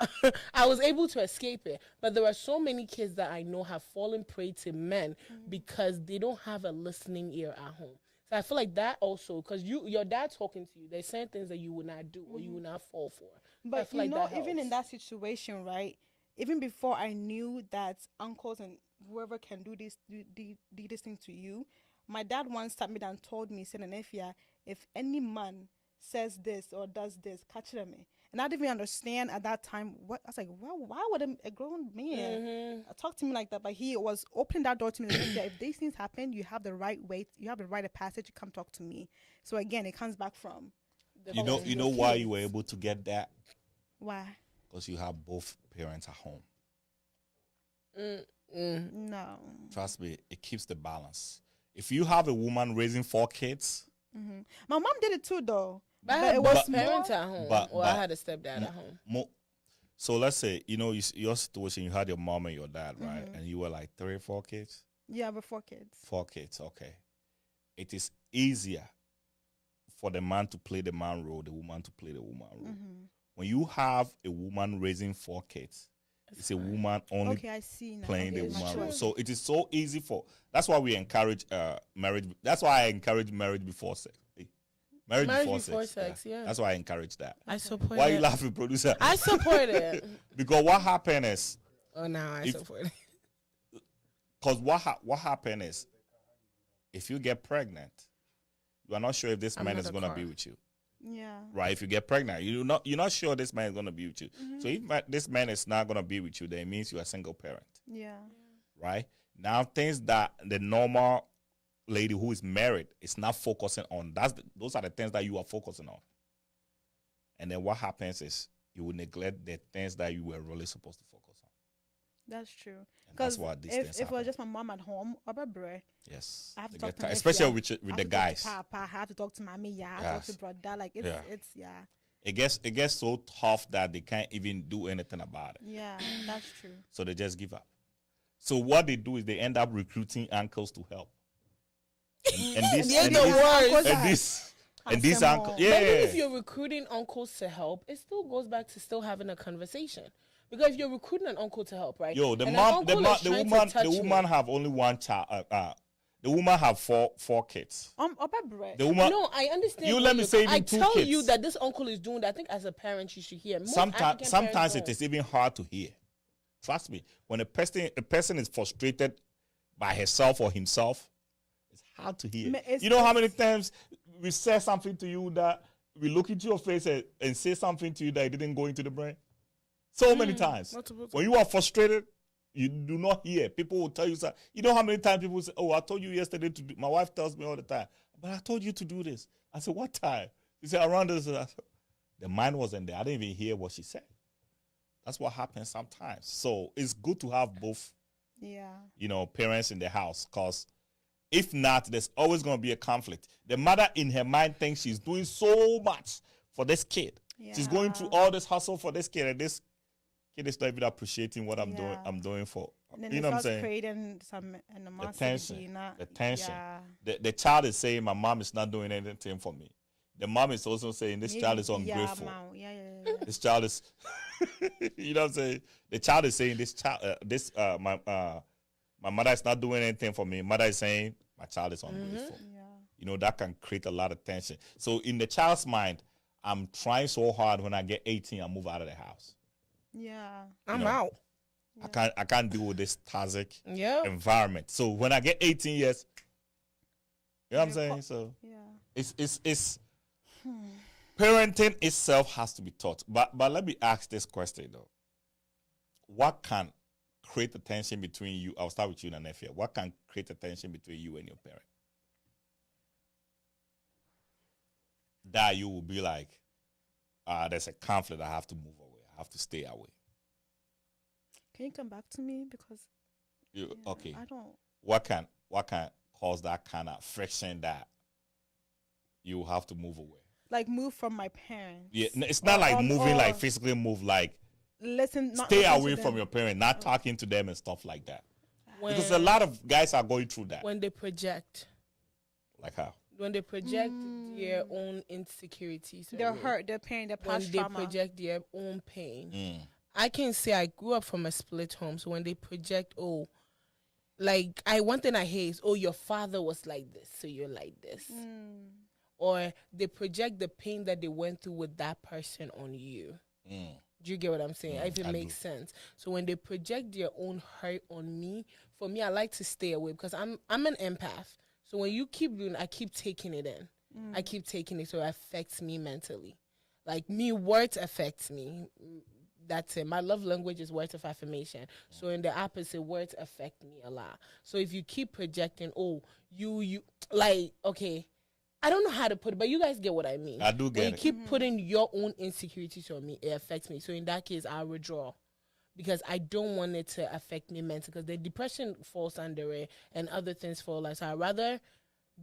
I was able to escape it. But there are so many kids that I know have fallen prey to men because they don't have a listening ear at home. So I feel like that also, because your dad talking to you, there's certain things that you would not do or you would not fall for. But I feel like that even in helps. that situation, right? Even before I knew that uncles and whoever can do this thing to you, my dad once sat me down and told me, said, if any man says this or does this, catch them. And I didn't even understand at that time what I was like. Well, why would a grown man talk to me like that? But he was opening that door to me. And if these things happen, you have the right way. You have the right of passage to come talk to me. So again, it comes back from you know why you were able to get that Why? Because you have both parents at home. No. Trust me, it keeps the balance. If you have a woman raising 4 kids, My mom did it too, though. But I had it both was parents more- at home, but- or I but- had a stepdad at home. so let's say, your situation, you had your mom and your dad, right? And you were like 3 or 4 kids? Yeah, with 4 kids. 4 kids, okay. It is easier for the man to play the man role, the woman to play the woman role. When you have a woman raising 4 kids, it's a woman only Okay, I see now. playing Okay, the woman mature. role. So it is so easy that's why we encourage marriage. That's why I encourage marriage before sex. Marriage before sex. Yeah. That's why I encourage that. I support Why are it. you laughing, producer? I support it. Because what happened is, Oh, no, I support it. because what happened is, if you get pregnant, you are not sure if this man not is a going to car. be with you. Yeah. Right? If you get pregnant, you're not sure this man is going to be with you. So if this man is not going to be with you, then it means you're a single parent. Yeah. Right? Now, things that the normal lady who is married is not focusing on, those are the things that you are focusing on. And then what happens is you will neglect the things that you were really supposed to focus on. That's true. And that's Because why these if things it was happen. just my mom at home, Yes. I have to They talk get to my especially nephew. with I the have to talk to guys. Papa, I have to talk to mommy. Yeah, I have to talk to Yes. brother. Like it's yeah. It gets so tough that they can't even do anything about it. Yeah, that's true. So they just give up. So what they do is they end up recruiting uncles to help. And this They're and the this, worst. and this and these Some uncles, more. yeah. But even if you're recruiting uncles to help, it still goes back to still having a conversation. Because if you're recruiting an uncle to help, right? Yo, and an uncle is trying to touch the me. woman have only one child. The woman have four kids. Obabre. The woman. No, I understand. You where let me you're say co- I even 2 tell kids. you that this uncle is doing that. I think as a parent, you should hear. Most Sometimes African parents it don't. is even hard to hear. Trust me. When a person is frustrated by herself or himself, it's hard to hear. You know how many times we say something to you that we look into your face and say something to you that it didn't go into the brain? So many times. multiple When you are frustrated, you do not hear. People will tell you something. You know how many times people say, "Oh, I told you yesterday to do." My wife tells me all the time, "But I told you to do this." I said, "What time?" She said, "Around this." I said, the mind wasn't there. I didn't even hear what she said. That's what happens sometimes. So it's good to have both, Yeah. parents in the house, because if not, there's always going to be a conflict. The mother in her mind thinks she's doing so much for this kid. She's going through all this hustle for this kid, and this kid is not even appreciating what I'm doing for. And then You it know what I'm starts saying? creating some animosity. tension. Not, The tension. Yeah. The child is saying, "My mom is not doing anything for me." The mom is also saying, "This child is ungrateful." Yeah. This child is, you know what I'm saying? The child is saying, my mother is not doing anything for me. Mother is saying, my child is ungrateful. Yeah. That can create a lot of tension. So in the child's mind, I'm trying so hard when I get 18, I move out of the house. Yeah. I'm out. I can't deal with this toxic Yeah. environment. So when I get 18 years, you know what I'm saying? So Yeah. it's parenting itself has to be taught. But let me ask this question though. What can create a tension between you? I'll start with you, Nanefia. What can create a tension between you and your parent? That you will be like, there's a conflict, I have to move away. I have to stay away. Can you come back to me because Okay. I don't. What can cause that kind of friction that you have to move away? Like move from my parents. Yeah, it's not like moving, or like physically move, like listen. Not stay listen to away them. from your parent, not talking to them and stuff like that. Because a When- lot of guys are going through that. when they project. Like how? When they project their own insecurities. They're on you. hurt. They're pain. They're When past they trauma. project their own pain. Mm. I can say I grew up from a split home. So when they project, one thing I hate is, your father was like this, so you're like this. Or they project the pain that they went through with that person on you. Do you get what I'm saying? If it I makes do. sense. So when they project their own hurt on me, for me, I like to stay away because I'm an empath. So when you keep doing, I keep taking it in. I keep taking it, so it affects me mentally. Like me, words affects me. That's it. My love language is words of affirmation. So in the opposite, words affect me a lot. So if you keep projecting, you like, okay, I don't know how to put it, but you guys get what I mean. I do get when you it. keep putting your own insecurities on me, it affects me. So in that case, I'll withdraw because I don't want it to affect me mentally because the depression falls under it and other things fall like so. I'd rather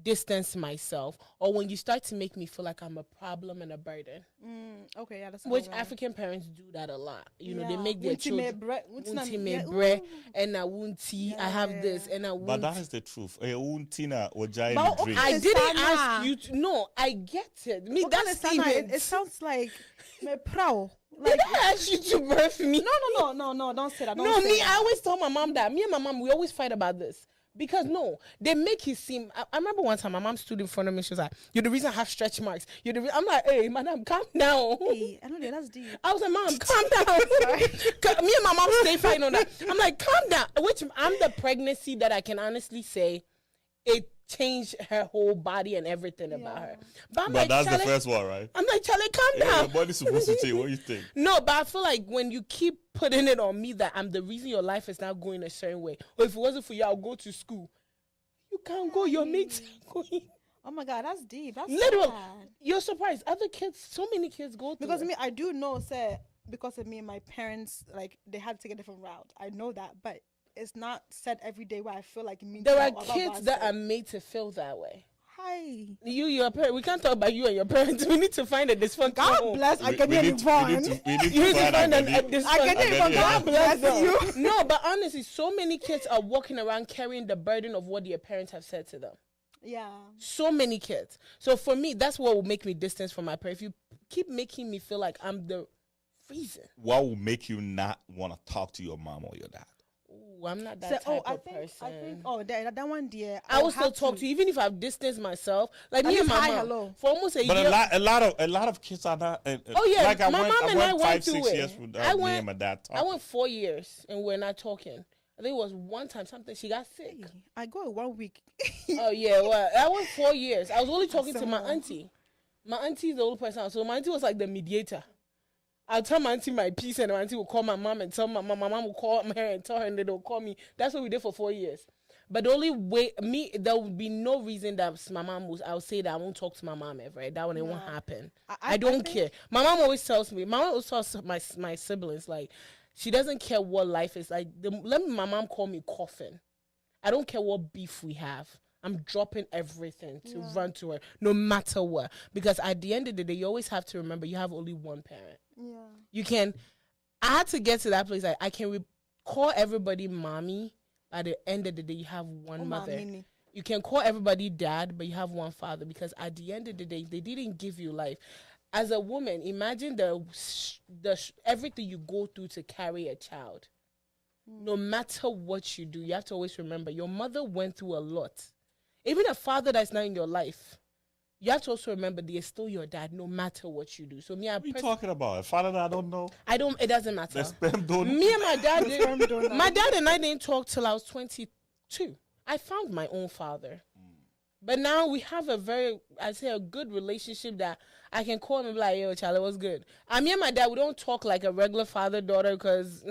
distance myself, or when you start to make me feel like I'm a problem and a burden. Okay, yeah, that's Which African parents do that a lot. You know, they make their children Wunti bread and a wunti. I have this and a wunti. But that is the truth. Wuntina or But okay, I didn't ask you to. No, I get it. Me, that's it sounds like me proud. Did I ask you to birth me? No, don't say that. No, me, I always tell my mom that. Me and my mom, we always fight about this. Because no, they make it seem. I remember one time my mom stood in front of me. She was like, "You're the reason I have stretch marks. You're the." I'm like, "Hey, madam, calm down." Hey, I know that's deep. I was like, "Mom, calm down." Me and my mom stay fighting on that. I'm like, "Calm down." Which I'm the pregnancy that I can honestly say it changed her whole body and everything about her. But I'm like, that's Charlie, the first one, right? I'm like, Charlie, calm Yeah, down. your body's supposed to change. What do you think? No, but I feel like when you keep putting it on me that I'm the reason your life is not going a certain way, or if it wasn't for you, I'll go to school. You can't go. Your mates are going. Oh my God, that's deep. That's Literally, sad. you're surprised. Other kids, so many kids go through Because it. me, I do know, say, because of me and my parents, like they had to take a different route. I know that, but it's not said every day where I feel like me. There are kids that are made to feel that way. Hi. Your parents. We can't talk about you and your parents. We need to find a dysfunctional. God bless. I can hear you We need to find a a dysfunctional. I can hear you. God bless you. No, but honestly, so many kids are walking around carrying the burden of what their parents have said to them. Yeah. So many kids. So for me, that's what will make me distance from my parents. If you keep making me feel like I'm the reason. What will make you not want to talk to your mom or your dad? Ooh, I'm not that type of person. I think, that one, dear. I will still talk to you, even if I've distanced myself. Like me and my mom, hello. for almost a But year. a lot of kids are not. Oh yeah, like my mom and I went 5-6 through it. years without me and my dad talking. I went 4 years and we're not talking. I think it was one time something she got sick. I go 1 week. Oh yeah, well I went 4 years. I was only talking to my auntie. My auntie is the old person, so my auntie was like the mediator. I'll tell my auntie my piece, and my auntie will call my mom and tell my mom. My mom will call her and tell her, and they'll call me. That's what we did for 4 years. But the only way, there would be no reason that my mom was. I would say that I won't talk to my mom ever. Right? That one, it won't happen. I don't care. My mom always tells me. My mom always tells my siblings like, she doesn't care what life is like. My mom call me coffin. I don't care what beef we have. I'm dropping everything to run to her, no matter what. Because at the end of the day, you always have to remember you have only one parent. Yeah. You can. I had to get to that place. I can call everybody mommy. By the end of the day, you have one mother. Mini. You can call everybody dad, but you have one father. Because at the end of the day, they didn't give you life. As a woman, imagine the everything you go through to carry a child. No matter what you do, you have to always remember your mother went through a lot. Even a father that's not in your life, you have to also remember they are still your dad no matter what you do. So me, What are you talking about? A father that I don't know? it doesn't matter. The sperm donor? Me and my dad my dad and I didn't talk till I was 22. I found my own father. But now we have a good relationship that I can call him and be like, yo, Charlie, what's good? Me and my dad, we don't talk like a regular father-daughter because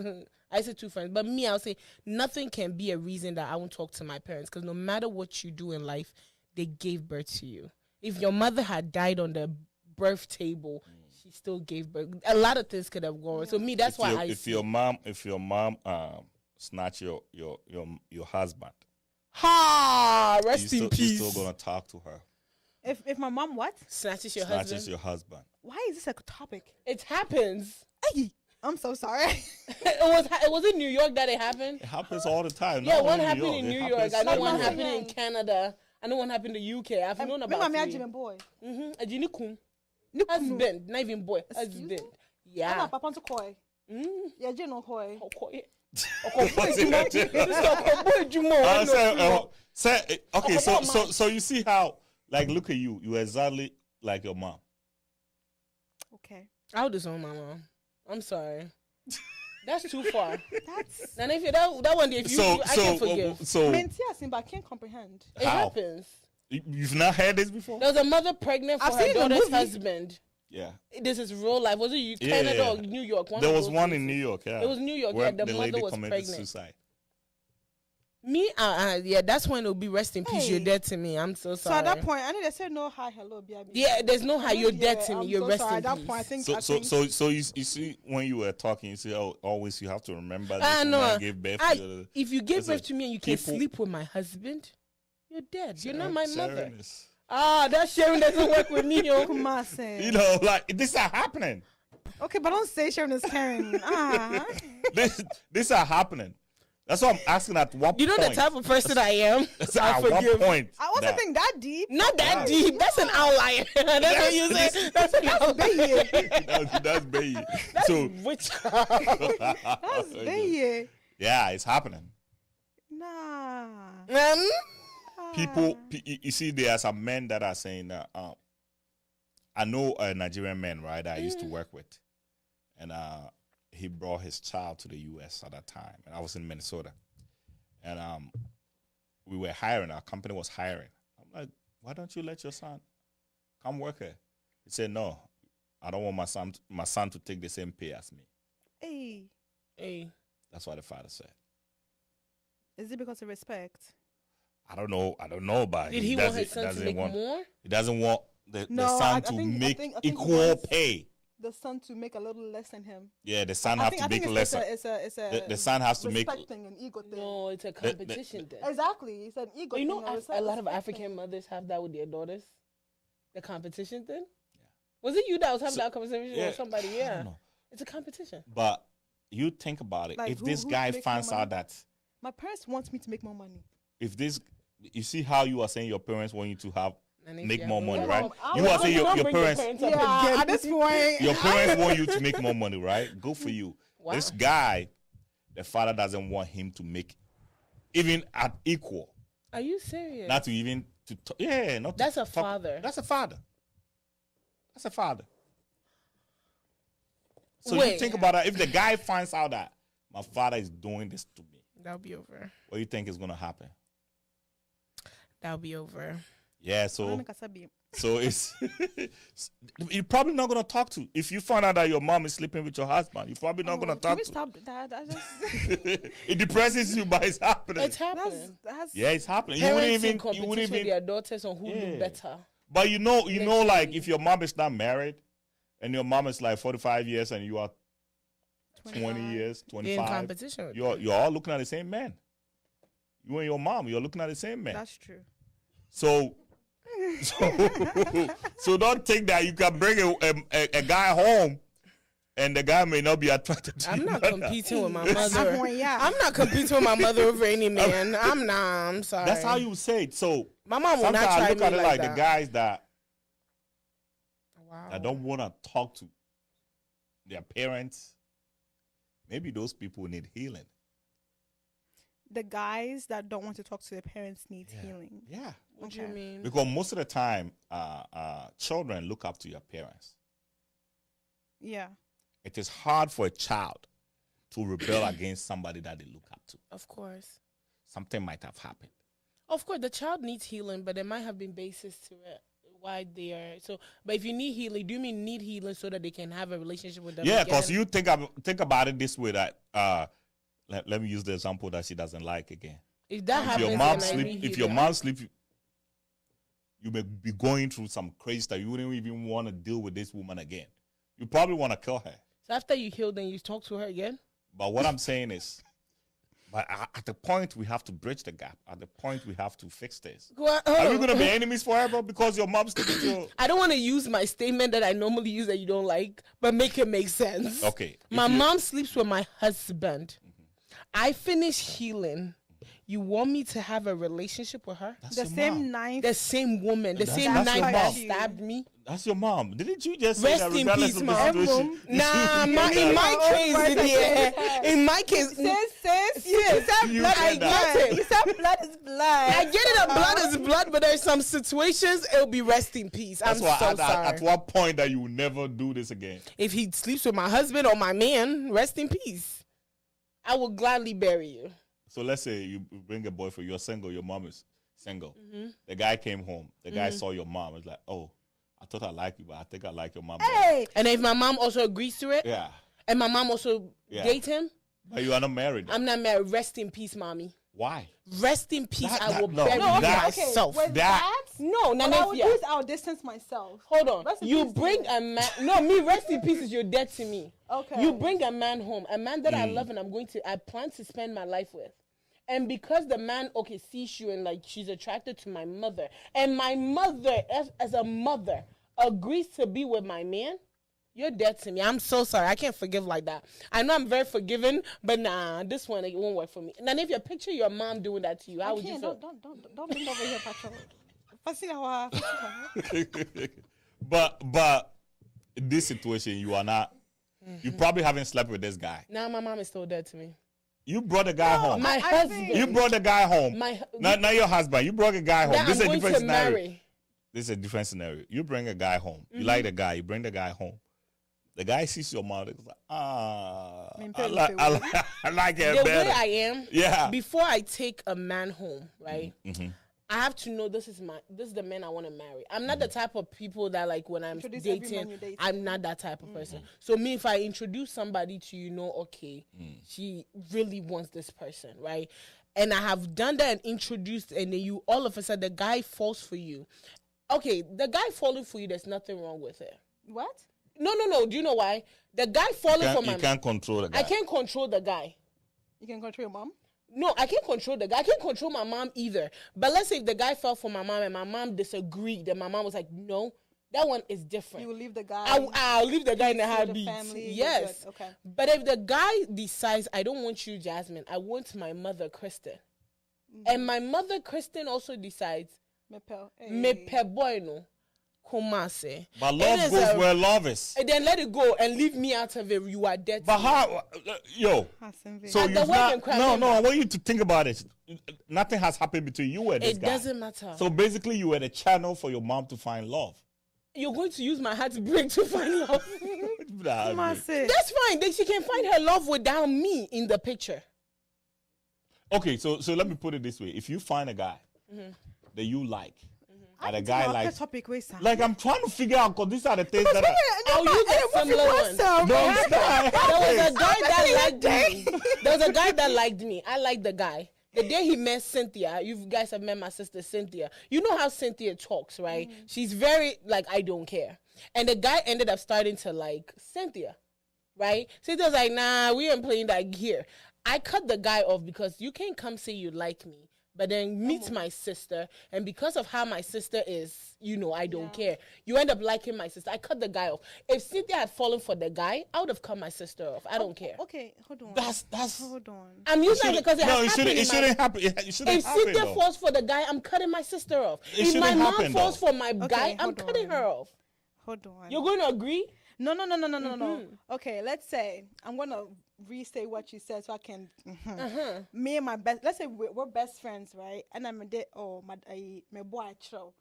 I said two friends. But me, I'll say nothing can be a reason that I won't talk to my parents because no matter what you do in life, they gave birth to you. If your mother had died on the birth table, she still gave birth. A lot of things could have gone. So me, that's why I if your mom snatch your husband, rest in peace. You still gonna talk to her. If my mom what? Snatches your husband. Why is this a topic? It happens. Hey, I'm so sorry. it was in New York that it happened. It happens all the time. Yeah, Not one only happened in New York. I know one everywhere. happened in Canada. I know one happened in the UK. I've known about three. Boy. A Jinikum. Husband, not even boy. Husband. Yeah. Papa to koi. Yeah, Jino koi. Okay, so you see how, like, look at you. You're exactly like your mom. Okay. I'll disown my mom. I'm sorry. That's too far. That's and if you that one day, if you, I can forgive. but I can't comprehend. It happens. You've not heard this before? There was a mother pregnant for her daughter's husband. Yeah. This is real life. Was it Canada or New York? There was one in New York, yeah. It was New York, where the mother lady was committed pregnant. suicide. Me, yeah, that's when it'll be rest in peace. You're Hey. dead to me. I'm so So sorry. at that point, I need to say no hi, hello, BIB. Yeah, there's no how. You're dead to me. I'm You're so rest sorry. in At that peace. point, I think. So you see when you were talking, you say, oh, always you have to remember this Ah, no. woman gave birth to If you give It's birth like to me and you can people- sleep with my husband, you're dead. You're not my mother. Sharon is- That sharing doesn't work with me, yo. Kumasi. You know, like this is happening. Okay, but don't say Sharon is caring. This are happening. That's what I'm asking. At what You know point? the type of person I am. That's I at what forgive. point? I wasn't that- think that deep. Not that Yeah. deep. That's an outlier. That's what you say. That's an outlier. that's baby. That's So witchcraft. That's big. yeah, it's happening. Nah. People, you see, there are some men that are saying that. I know a Nigerian man, right? That I used to work with, and he brought his child to the U.S. at that time, and I was in Minnesota, and we were hiring. Our company was hiring. I'm like, why don't you let your son come work here? He said, no, I don't want my son to take the same pay as me. Hey, Hey. That's what the father said. is it because of respect? I don't know, but Did he want his son to doesn't make want, more? He doesn't want the No, son I to think- I make think he equal wants- pay. The son to make a little less than him. Yeah, the son I have think- to I think make less. It's a The son has to make. respect thing, an ego thing. No, it's a competition then. Exactly, it's an ego But you thing. know, a a lot of respect African thing. mothers have that with their daughters. The competition thing. Was it you that was having that conversation Yeah, with somebody? I Yeah, don't know. it's a competition. But you think about it. Like, If who- this who guy makes more finds money? out that, My parents want me to make more money. if this, you see how you are saying your parents want you to have And if make you more have- money, Yeah, right? I You don't- are saying Don't your bring parents, up Yeah, again. at this point, your parents want you to make more money, right? Good for you. Wow. This guy, the father doesn't want him to make even at equal, Are you serious? not to even to yeah, not. That's to a father. That's a father. That's a father. So you Wait. think about it. If the guy finds out that my father is doing this to me, That'll be over. what do you think is gonna happen? That'll be over. Yeah, so Mama Kasabi. so it's you're probably not gonna talk to. If you find out that your mom is sleeping with your husband, you're probably not gonna Can talk we to. stop that? I just It depresses you, but it's happening. It's happening. that's Yeah, it's happening. Parents in You wouldn't competition with even. their daughters on who Yeah. do better. But you know, like Literally. if your mom is not married, and your mom is like 45 years, and you are 20 years, They're in 25, competition. With you're all looking at the same man. You and your mom, you're looking at the same man. That's true. So, so don't think that you can bring a guy home, and the guy may not be attracted to I'm you. not competing with my That mother. point, yeah. I'm not competing with my mother over any man. I'm not. I'm sorry. That's how you say it. So My mom will sometimes not try I look me at it like that. the guys that Wow. don't want to talk to their parents. Maybe those people need healing. The guys that don't want to talk to their parents need healing. Yeah. What do you Okay. mean? Because most of the time, children look up to your parents. Yeah. It is hard for a child to rebel against somebody that they look up to. Of course. Something might have happened. Of course, the child needs healing, but there might have been basis to it. Why they are so. But if you need healing, do you mean need healing so that they can have a relationship with them? Yeah, again? because you think about it this way that let me use the example that she doesn't like again. if that If happens, your mom then I sleep, need if your healing. mom sleep, you may be going through some crazy stuff. You wouldn't even want to deal with this woman again. You probably want to kill her. So after you heal, then you talk to her again. But what I'm saying is, but at the point we have to bridge the gap. At the point we have to fix this. Are we going to be enemies forever because your mom's sleeping with your... I don't want to use my statement that I normally use that you don't like, but make it make sense. Okay. My if you- mom sleeps with my husband. I finish healing. You want me to have a relationship with her? That's The your same mom. knife. The same woman, the same that's knife your that mom. stabbed me. That's your mom. Didn't you just say Rest that in regardless peace, of the mom. situation? Nah, you in get my that? case, in my case, Sis, you Yes, said you blood get is that. blood. You said blood is blood. I get it. Blood is blood, but there's some situations it'll be rest in peace. That's I'm why so sorry. at what point that you will never do this again? If he sleeps with my husband or my man, rest in peace. I will gladly bury you. So let's say you bring a boyfriend, you're single, your mom is single. Mm-hmm. The guy came home. The guy saw your mom. It's like, oh, I thought I liked you, but I think I like your mom better. Hey, And if my mom also agrees to it, Yeah. and my mom also Yeah. date him, But you are not married. I'm not married. Rest in peace, mommy. Why? Rest in peace. That- I will no, bury no, myself. With That- No, what I would do Nanefia. is I'll distance myself. Hold on. Rest in You peace, bring dear. a man. No, me. Rest in peace is you're dead to me. Okay. You bring a man home, a man that I love and I plan to spend my life with. And because the man, sees you and like she's attracted to my mother, and my mother, as a mother, agrees to be with my man, you're dead to me. I'm so sorry. I can't forgive like that. I know I'm very forgiving, but nah, this one, it won't work for me. And then if you picture your mom doing that to you, how would you feel? Don't bring over here, Patrol. But in this situation, you are not. You probably haven't slept with this guy. Now my mom is still dead to me. You brought the guy home. My husband. You brought the guy home. Not your husband. You brought the guy home. That This is I'm a going different to scenario. marry. This is a different scenario. You bring a guy home. You like the guy. You bring the guy home. The guy sees your mom. He's like, I like it The better. way I am, Yeah. before I take a man home, right? I have to know this is the man I want to marry. I'm not the type of people that like when I'm Introduce every man dating, you date. I'm not that type of person. So me, if I introduce somebody to she really wants this person, right? And I have done that and introduced, and then you all of a sudden the guy falls for you. Okay, the guy falling for you, there's nothing wrong with it. What? No. Do you know why? The guy falling for my You can't control the guy. I can't control the guy. You can control your mom? No, I can't control the guy. I can't control my mom either. But let's say if the guy fell for my mom and my mom disagreed, and my mom was like, no, that one is different. You will leave the guy. I'll leave the guy in the with the heartbeat. family, you're Yes. good. Okay. But if the guy decides, I don't want you, Jasmine, I want my mother, Kristen. And my mother, Kristen, also decides, Me me boy no, kumase. But love goes where love is. And then let it go and leave me out of it. You are dead. But to me. how, yo? So At the you've wedding, not, cry, no, remember? I want you to think about it. Nothing has happened between you and this It guy. doesn't matter. So basically, you were the channel for your mom to find love. You're going to use my heartbreak to find love. Nah, That's fine. Then she can find her love without me in the picture. Okay, so let me put it this way: if you find a guy that you like, and a guy like, I'm trying to figure out because these are the things that I'll use a similar one. There was a guy that liked me. There was a guy that liked me. I liked the guy. The day he met Cynthia, you guys have met my sister Cynthia. You know how Cynthia talks, right? She's very like, I don't care. And the guy ended up starting to like Cynthia, right? Cynthia's like, nah, we ain't playing that here. I cut the guy off because you can't come say you like me, but then meet my sister. And because of how my sister is, I don't care. You end up liking my sister. I cut the guy off. If Cynthia had fallen for the guy, I would have cut my sister off. I don't care. Okay, hold on. That's Hold on. I'm using it because it has happened. it shouldn't happen. It shouldn't If happen. Cynthia though. falls for the guy, I'm cutting my sister off. It If my shouldn't mom happen, falls though. for my guy, I'm hold cutting on. her off. Hold on. You're going to agree? No. Okay, let's say I'm gonna restate what you said so I can. Me and my best. Let's say we're best friends, right? And I'm a day. Oh, my boy Cho,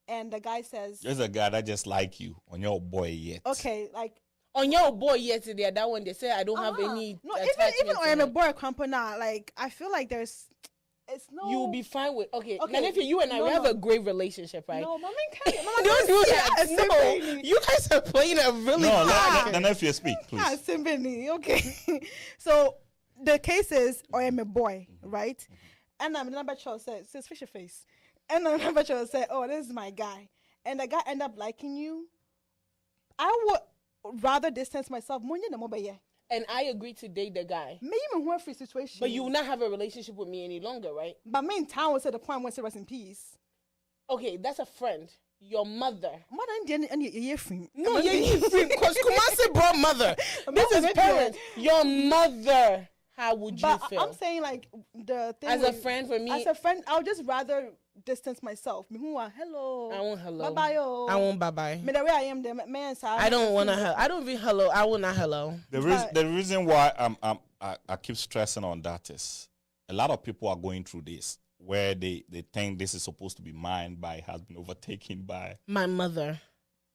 and the guy says, There's a guy that just like you on your boy yet. okay, like. On your boy yesterday, that one they say I don't have any. No, attachment even to on my him. boy Crampona, like I feel like it's no. You'll be fine with Okay, And if you and I, no, we have no. a great relationship, right? No, mama Don't do that. No, you guys are playing a really. No, hard. let Nephew speak, please. Simply okay. So the case is, I am a boy, right? And I'm number child says fish your face, and the number child said, oh, this is my guy, and the guy end up liking you. I would rather distance myself. And I agree to date the guy. Me even went free situation. But you will not have a relationship with me any longer, right? But me in town was at the point when she was in peace. Okay, that's a friend. Your mother. Mother and your friend. No, you're free because Kumasi brought mother. This is parents. Your mother. How would you But feel? I'm saying like the thing As a with- friend for me. As a friend, I would just rather distance myself. Me who are, hello. I want hello. Bye bye. I want bye bye. Me the way I am, the man. I don't want to. I don't even hello. I will not hello. The reason why I keep stressing on that is a lot of people are going through this where they think this is supposed to be mine, but it has been overtaken by My mother.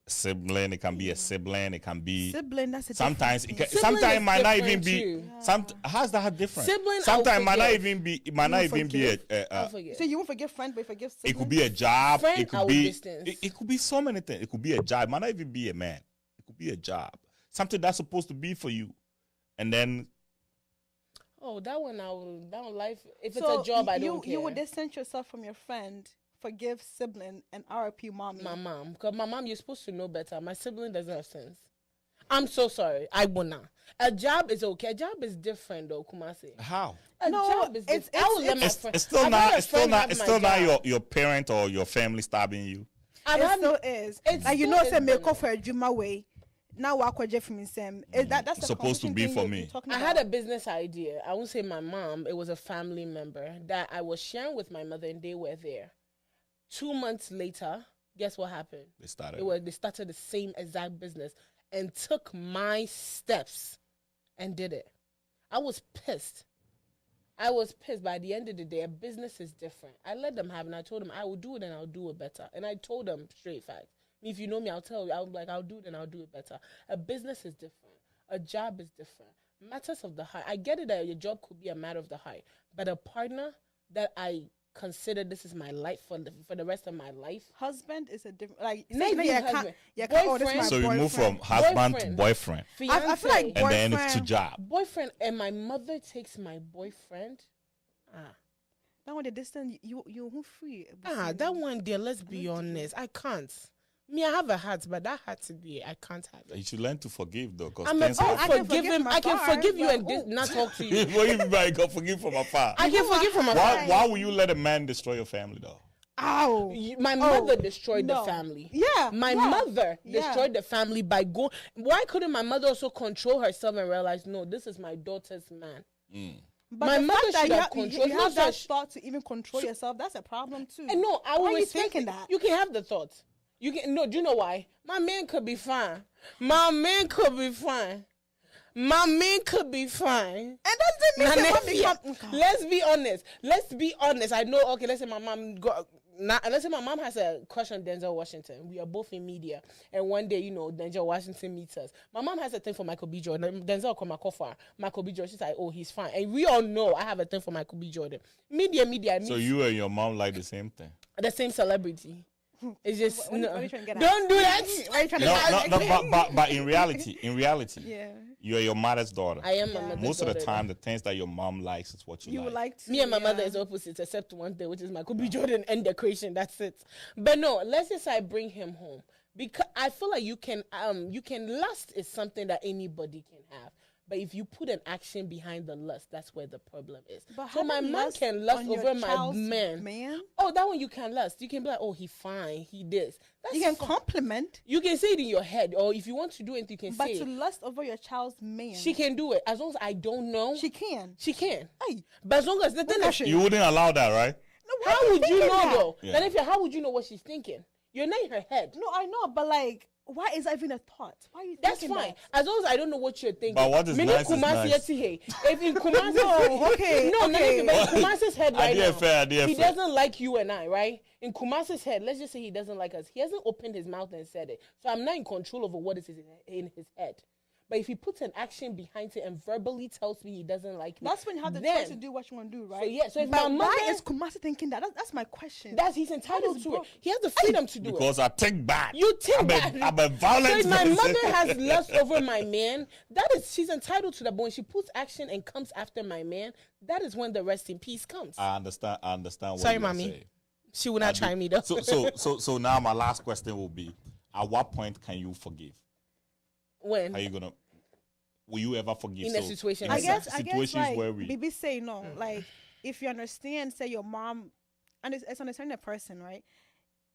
sibling. It can be a sibling. It can be Sibling, that's a sometimes. different Sibling Sometimes is might not even different be. too. How's that different? Sibling, Sometimes I'll might not forgive. even be. It might not even be I'll forget. So you won't forgive friends, but you forgive it siblings? could be a job. Friend, it I could will be. distance. It could be so many things. It could be a job. It might not even be a man. It could be a job. Something that's supposed to be for you, and then Oh, that one life. If it's So a job, I don't care. You would distance yourself from your friend, forgive sibling, and RP mommy. My mom, because my mom, you're supposed to know better. My sibling doesn't have sense. I'm so sorry. I will not. A job is okay. A job is different though, Kumasi. How? A job is different. I will let my friend. It's still I've not. had a It's still friend not. have It's my still not job. your parent or your family stabbing you. It still is. It Like, you still know, is, say make but up for a Juma way. Now what could from him? That's the Supposed to be conversation for you're me. talking I about. had a business idea. I won't say my mom. It was a family member that I was sharing with my mother, and they were there. 2 months later, guess what happened? They started. They started the same exact business and took my steps and did it. I was pissed. By the end of the day, a business is different. I let them have it, and I told them I will do it and I'll do it better. And I told them straight facts. If you know me, I'll tell you. I'll do it and I'll do it better. A business is different. A job is different. Matters of the heart. I get it that your job could be a matter of the heart, but a partner that I consider this is my life for the rest of my life. Husband is a different, like, Maybe husband. Boyfriend. So you move from husband to boyfriend, I feel like and then it's to boyfriend. job. boyfriend, and my mother takes my boyfriend. That one, the distance, you who free. That one there. Let's be honest. I can't. Me, I have a heart, but that had to be. I can't have it. You should learn to forgive though, because I'm things I happen. can forgive him. I can forgive you and not talk to you. What do you mean by God forgive from afar? I can forgive from Why afar. will you let a man destroy your family though? Ow. My mother destroyed no. the family. Yeah. My yeah. mother Yeah. destroyed the family by going. Why couldn't my mother also control herself and realize, no, this is my daughter's man? But My the mother fact that should you have have, control. you Not have that such- thought to even control yourself, that's a problem too. And no, I will Why are you respect thinking it. that? You can have the thought. You can no. Do you know why? My man could be fine. My man could be fine. My man could be fine. And doesn't mean that Nanefia, let's be honest. Let's be honest. I know. Okay, let's say my mom let's say my mom has a crush on Denzel Washington. We are both in media, and one day, Denzel Washington meets us. My mom has a thing for Michael B. Jordan. Denzel come Kofa. Michael B. Jordan. She's like, oh, he's fine, and we all know I have a thing for Michael B. Jordan. Media. So you and your mom like the same thing? The same celebrity. It's just What no. are you trying to get at? Don't do that. What are you trying to get at? No, but in reality, Yeah. you are your mother's daughter. I am my mother's Most of the daughter. time, the things that your mom likes is what You you would like. like to. Me and my yeah. mother is opposites, except one thing, which is Michael B. Jordan and decoration. That's it. But no, let's just say I bring him home, because I feel like you can lust is something that anybody can have. But if you put an action behind the lust, that's where the problem is. But So my having man lust can lust on your over my child's man. Oh, that one you can lust. You can be like, oh, he fine, he this. That's You can fine. compliment, You can say it in your head, or if you want to do it, you can but say to it. lust over your child's man, She can do it as long as I don't know. She can. She can. Hey, But as long as the thing Look is, at You wouldn't allow that, right? no, why how are would you thinking know that? though? Yeah. Then if you, how would you know what she's thinking? You're not in her head. No, I know, but like, why is that even a thought? Why are you That's thinking fine. that? As long as I don't know what you're thinking. But what is Mini nice is Kumasi nice. Yetihe. If in Kumasi's No, okay, no, okay. but in Kumasi's head right Idea now, fair, idea he fair. doesn't like you and I, right? In Kumasi's head, let's just say he doesn't like us. He hasn't opened his mouth and said it. So I'm not in control over what is in his head. But if he puts an action behind it and verbally tells me he doesn't like me, That's when you have the then, choice to do what you want to do, right? So yeah, so if but my why mother- is Kumasi thinking that? That's my question. he's entitled is to bro- it. He has the freedom to do it. Because I take back. You take I'm back. I'm a violent So if my person. mother has lust over my man, she's entitled to that. But when she puts action and comes after my man, that is when the rest in peace comes. I understand what Sorry, you're mommy. saying. She will not try me though. So now my last question will be: at what point can you forgive? When? Are you gonna? Will you ever forgive? In a situation in like I guess situations like where we Bibi say no. Like if you understand, say your mom, and it's understanding the person, right?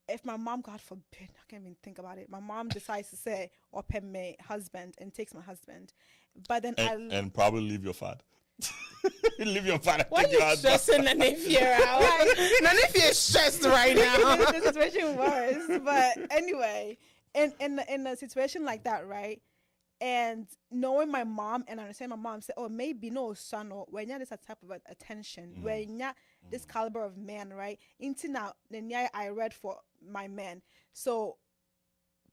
If my mom, God forbid, I can't even think about it. My mom decides to say open my husband and takes my husband, but then and probably leave your father. Leave your father. Why are take your you husband. stressing Nanefia out? Nanefia is stressed right now. the situation worse. But anyway, in a situation like that, right? And knowing my mom and understand my mom say, oh, maybe no son or when you're this type of attention, when you're this caliber of man, right? Into now, then yeah, I read for my man. So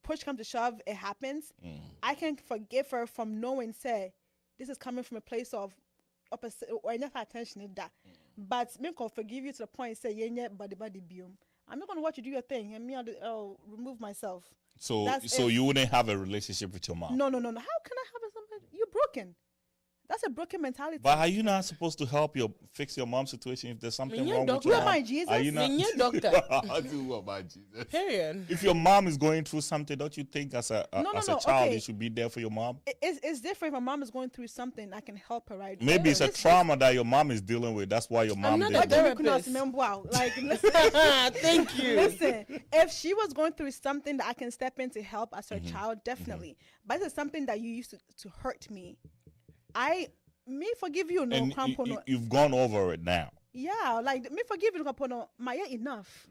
push comes to shove, it happens. I can forgive her from knowing, say, this is coming from a place of opposite or enough attention in that. But me can forgive you to the point say, yeah, body biome. I'm not gonna watch you do your thing and me I'll remove myself. So That's so it. you wouldn't have a relationship with your mom. No. How can I have somebody? You're broken. That's a broken mentality. But are you not supposed to help fix your mom's situation if there's something You're wrong with doctor. your Who am mom? I, Jesus? Are you not? You're doctor. Who am I, Jesus? Period. If your mom is going through something, don't you think as a No, child okay. you should be there for your mom? It's different. If my mom is going through something, I can help her, right? Maybe it's a trauma that your mom is dealing with. That's why your mom not didn't a do it. therapist. Like, listen, Thank you. listen. If she was going through something that I can step in to help as her Mm-hmm. child, definitely. But if it's something that you used to hurt me, me forgive you, no, And Kwampo, you've gone over it now. yeah, like me forgive you, Kwampo, no, my enough.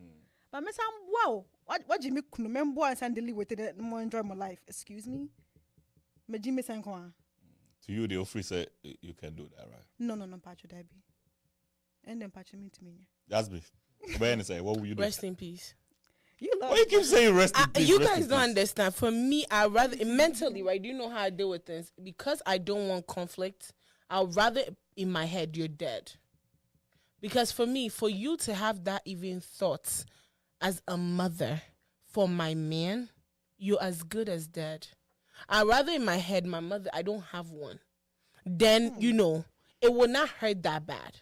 But me say, wow, what Jimmy remember and suddenly with it, more enjoy my life. Excuse me, me Jimmy Sankwa. To you, the officer said you can do that, right? No, Pacho Debbie, and then Pacho me to me. That's me. Ben say, what will you do? Rest in peace. You love. Why you keep saying rest in peace? You rest guys in don't peace? understand. For me, I rather mentally, right? Do you know how I deal with things? Because I don't want conflict. I'd rather in my head you're dead. Because for me, for you to have that even thoughts as a mother for my man, you're as good as dead. I'd rather in my head, my mother, I don't have one. Then, it will not hurt that bad.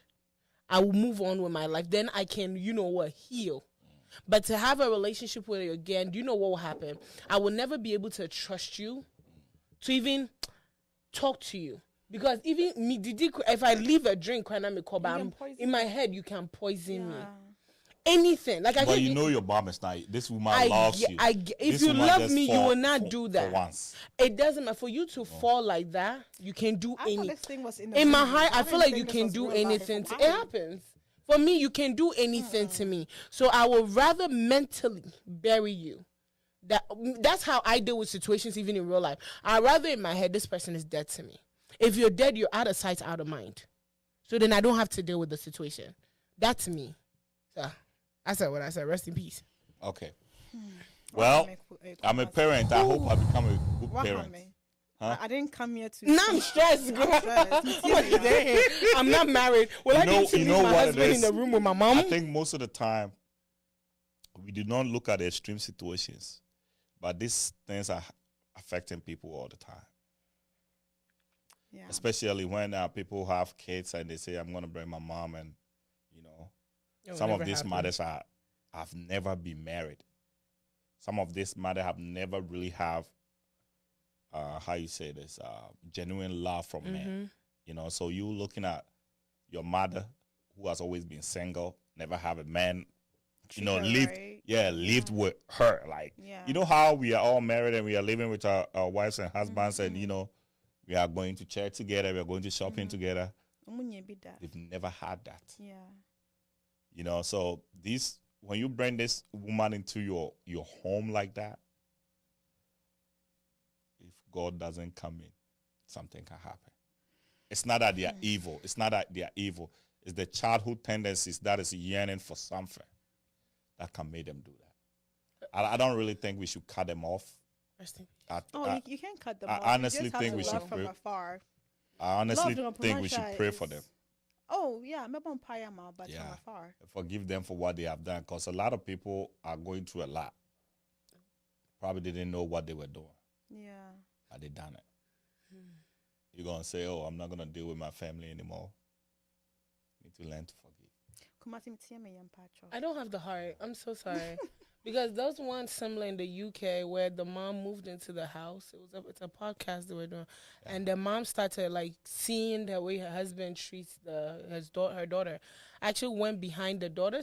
I will move on with my life. Then I can, heal. But to have a relationship with you again, do you know what will happen? I will never be able to trust you to even talk to you. Because even me, if I leave a drink when I'm in my head, you can poison me. Anything. Like But you know your mom is not. This woman loves you. If This you woman love just me, you fall will not for- do that. For once. It doesn't matter. For you to fall like that, you can do I thought anything. this thing was in the In my movie. heart, I didn't feel like think you this can was do real life. anything. It Why? happens. For me, you can do anything to me. So I would rather mentally bury you. That's how I deal with situations, even in real life. I'd rather in my head, this person is dead to me. If you're dead, you're out of sight, out of mind. So then I don't have to deal with the situation. That's me. So I said what I said. Rest in peace. Okay. Well, I'm a parent. I hope I become a good What parent. happened? Huh? I didn't come here to. Now I'm stressed, girl. I'm not married. Well, I need to leave my what it husband in is? the room with my mom. I think most of the time we do not look at the extreme situations, but these things are affecting people all the time. Yeah. Especially when people have kids and they say, "I'm going to bring my mom," and some of these mothers have never been married. Some of these mothers have never really have how you say this genuine love from men. So you looking at your mother who has always been single, never have a man, Treat her lived right. lived with her. Like you know how we are all married and we are living with our wives and husbands, and we are going to church together, we are going to shopping together. They've never had that. Yeah. So when you bring this woman into your home like that, if God doesn't come in, something can happen. It's not that they are evil. It's not that they are evil. It's the childhood tendencies that is yearning for something that can make them do that. I don't really think we should cut them off. You can't cut them I off. honestly you just have think to we love should from pray. afar. I honestly Love think we should pray for them. Oh yeah, maybe on Payama, but Yeah. from afar. Forgive them for what they have done, because a lot of people are going through a lot. Probably didn't know what they were doing, Yeah. but they done it. You're going to say, "Oh, I'm not going to deal with my family anymore." Need to learn to forgive. I don't have the heart. I'm so sorry. Because there's one similar in the UK where the mom moved into the house. It's a podcast they were doing, and the mom started like seeing the way her husband treats her daughter. Actually went behind the daughter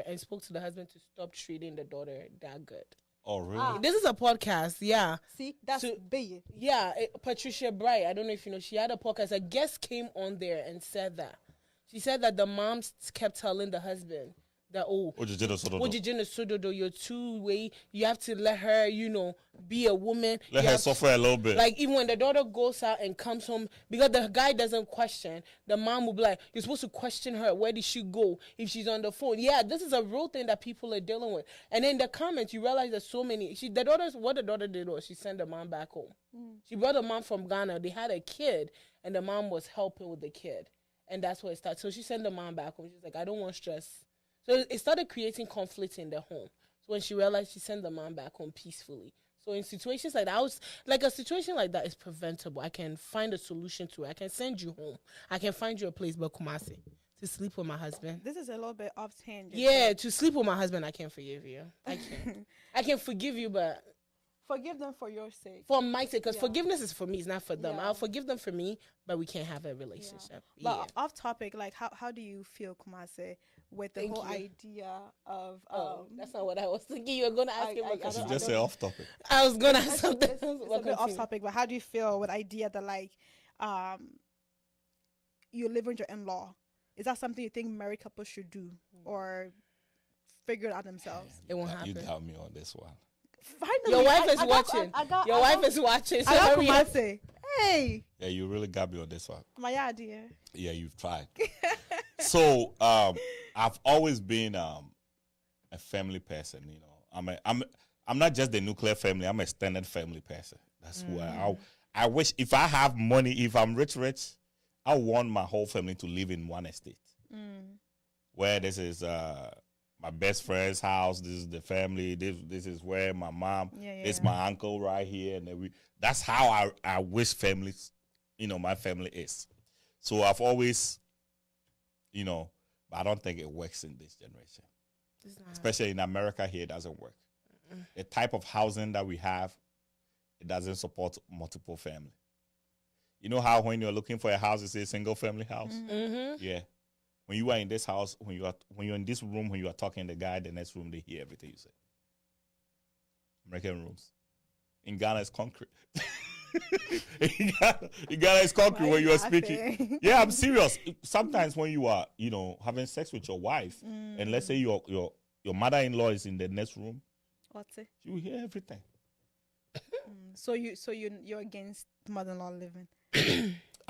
and spoke to the husband to stop treating the daughter that good. Oh, really? This is a podcast, yeah. See, that's big. Yeah, Patricia Bright. I don't know if you know. She had a podcast. A guest came on there and said that. She said that the mom kept telling the husband that, you're two-way. You have to let her, be a woman. Let her suffer a little bit. Like, even when the daughter goes out and comes home, because the guy doesn't question, the mom will be like, you're supposed to question her. Where did she go? If she's on the phone. Yeah, this is a real thing that people are dealing with. And in the comments, you realize there's so many. What the daughter did was she sent the mom back home. She brought the mom from Ghana. They had a kid, and the mom was helping with the kid. And that's where it started. So she sent the mom back home. She's like, I don't want stress. So it started creating conflict in the home. So when she realized, she sent the mom back home peacefully. So in situations like that, a situation like that is preventable. I can find a solution to it. I can send you home. I can find you a place, but Kumasi, to sleep with my husband. This is a little bit off tangent. Yeah, to sleep with my husband, I can't forgive you. I can't. I can forgive you, but forgive them for your sake. For my sake, because forgiveness is for me, it's not for them. Yeah. I'll forgive them for me, but we can't have a relationship. But off topic, like how do you feel, Kumase, with the whole idea of that's not what I was thinking. You were gonna ask him. You just say off topic. I was gonna ask something. It's a bit off topic, but how do you feel with the idea that like you live with your in-law? Is that something you think married couples should do or figure it out themselves? It won't happen. You got me on this one. Finally, your wife is watching. Your wife is watching. So I got say, hey. Yeah, you really got me on this one. My idea. Yeah, you've tried. So, I've always been a family person. You know, I'm not just the nuclear family. I'm a extended family person. That's who I wish if I have money, if I'm rich, I want my whole family to live in one estate. Where this is my best friend's house. This is the family. This is where my mom. This is my uncle right here, and then that's how I wish families, my family is. So I've always, but I don't think it works in this generation, especially in America. Here, it doesn't work. The type of housing that we have, it doesn't support multiple family. You know how when you're looking for a house, it's a single family house. Yeah. When you are in this house, when you're in this room, when you are talking to the guy, the next room, they hear everything you say. American rooms. In Ghana, it's concrete. in Ghana, it's concrete when you are speaking. Yeah, I'm serious. Sometimes when you are, having sex with your wife, and let's say your mother-in-law is in the next room, you hear everything. So you're against mother-in-law living?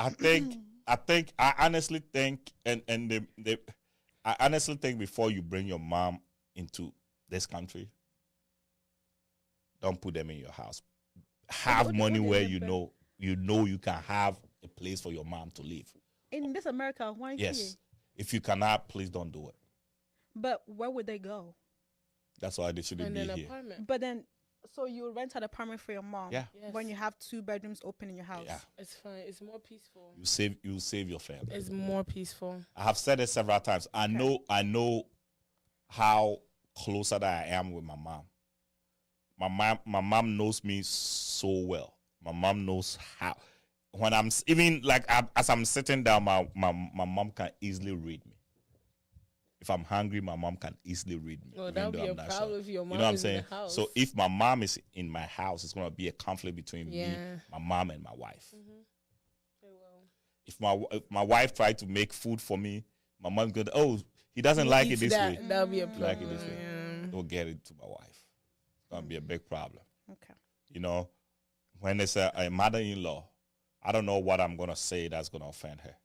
I honestly think, I honestly think before you bring your mom into this country, don't put them in your house. Have money where you know you can have a place for your mom to live. In this America, why? Yes. If you cannot, please don't do it. But where would they go? That's why they shouldn't be here. Apartment. But then, so you rent an apartment for your mom. Yeah. Yes. When you have 2 bedrooms open in your house. Yeah. It's fine. It's more peaceful. You save your family. It's more peaceful. I have said it several times. I know how closer that I am with my mom. My mom knows me so well. My mom knows how. When I'm even like as I'm sitting down, my mom can easily read me. If I'm hungry, my mom can easily read me. Well, that would be a problem if your mom you know what I'm is saying? in the house. So if my mom is in my house, it's gonna be a conflict between me, my mom, and my wife. If my wife tried to make food for me, my mom's gonna he doesn't like it this way. That'll be a problem. Like it this way. Don't get it to my wife. It's gonna be a big problem. Okay. When it's a mother-in-law, I don't know what I'm gonna say that's gonna offend her.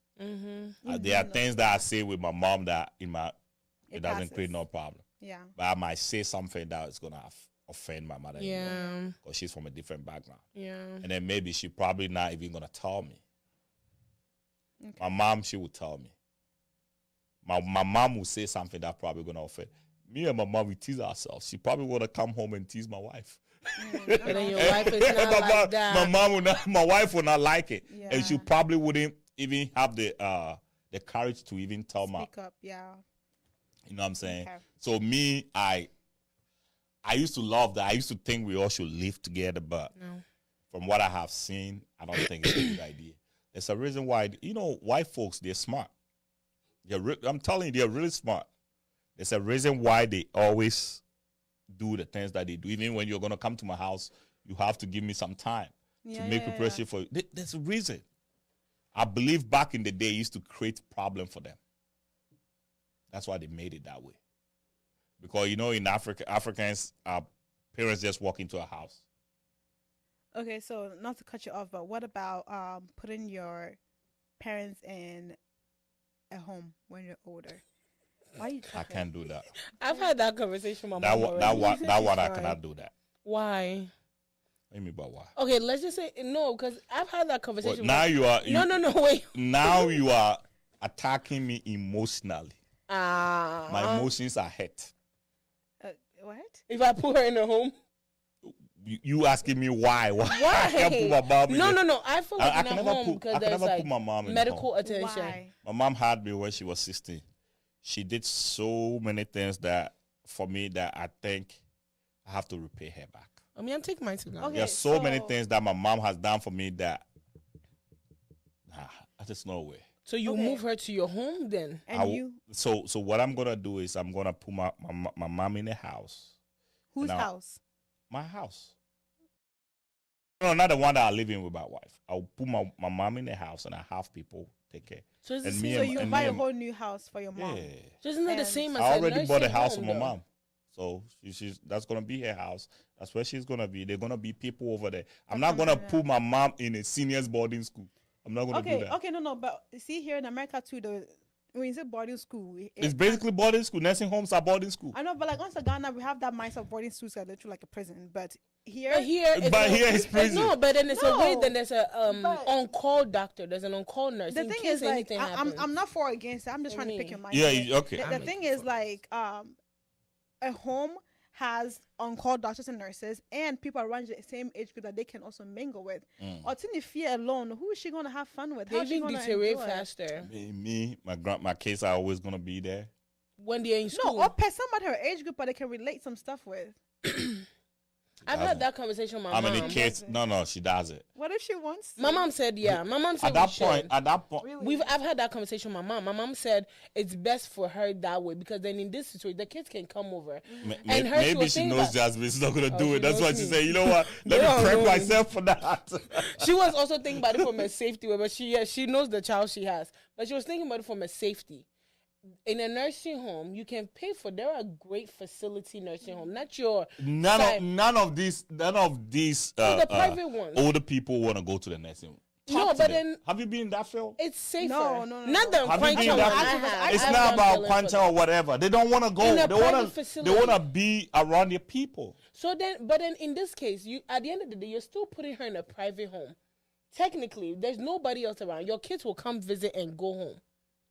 There are things that I say with my mom that it doesn't create no problem. Yeah. But I might say something that is gonna offend my mother-in-law because she's from a different background. Yeah. And then maybe she probably not even gonna tell me. Okay. My mom, she would tell me. My mom will say something that probably gonna offend me, and my mom. We tease ourselves. She probably wanna come home and tease my wife. But then your wife is not like that. My wife would not like it, Yeah. and she probably wouldn't even have the courage to even tell my. Speak up, yeah. You know what I'm saying? Okay. So me, I used to love that. I used to think we all should live together, but from what I have seen, I don't think it's a good idea. There's a reason why, white folks, they're smart. I'm telling you, they're really smart. There's a reason why they always do the things that they do. Even when you're going to come to my house, you have to give me some time to make preparation for you. There's a reason. I believe back in the day, it used to create problem for them. That's why they made it that way. Because, in Africa, Africans, parents just walk into a house. Okay, so not to cut you off, but what about putting your parents in a home when you're older? Why are you talking? I can't do that. I've had that conversation with my That mom. one I cannot do that. Why? What do you mean by why? Okay, let's just say no, because I've had that conversation. Now you are. No, wait. Now you are attacking me emotionally. My Uh-huh. emotions are hurt. What? If I put her in a home, You asking me why? Why Why? I can't put my mom in No. I feel like I in can a never home put because I can there's never like put my mom in medical home. attention. Why? My mom had me when she was 16. She did so many things that for me that I think I have to repay her back. I mean, I'm taking mine to God. Okay. There's so many so- things that my mom has done for me that there's no way. So you Okay. move her to your home then? And you, So what I'm gonna do is I'm gonna put my mom in the house. whose Now- house? My house. No, not the one that I live in with my wife. I'll put my mom in the house and I have people take care. So it's the And same. me So and- you and buy me a and- whole new house for your mom. Yeah. So isn't that the And same as I already a bought a nursing house for home, my though? mom. So she's that's gonna be her house. That's where she's gonna be. They're gonna be people over there. I'm not gonna put my mom in a seniors boarding school. I'm not gonna do that. Okay, no, but see here in America too, when you say boarding school, It's basically boarding school. Nursing homes are boarding school. I know, but like also Ghana, we have that mindset of boarding schools are literally like a prison. But here, But here, But here it's prison. No, but then it's a way. No, Then there's a but- on-call doctor. There's an on-call nurse. the in thing case is like anything happens. I'm not for or against it. I'm just trying to pick your mind. Yeah, here. okay. The thing is like a home has on-call doctors and nurses and people around the same age group that they can also mingle with. Or Fear alone, who is she going to have fun with? They How is she even gonna deteriorate enjoy? faster Me, my kids are always gonna be there. when they're in school. No, or somebody her age group, but they can relate some stuff with. I've had that conversation with my How mom. many kids? No, she does it. What if she wants to? My mom said, yeah. My mom said At that we should. point, Really? I've had that conversation with my mom. My mom said it's best for her that way because then in this situation the kids can come over. And her, maybe was she thinking knows about- Jasmine's not gonna Oh, do she it. That's why knows she me. said, you know what? Let They me don't prep know me. myself for that. She was also thinking about it from a safety way, but she knows the child she has. But she was thinking about it from a safety. In a nursing home, you can pay for. There are great facility nursing home, not your None of these the private ones. older people want to go to the nursing home. No, Talk to but them. then- Have you been in that field? It's safer. No. Not the Have you been Quancha one. that- I have. It's I've not done about billing for Quancha them. or whatever. They don't want to go. In a They private want to. facility. They want to be around their people. So then, but then in this case, you at the end of the day, you're still putting her in a private home. Technically, there's nobody else around. Your kids will come visit and go home,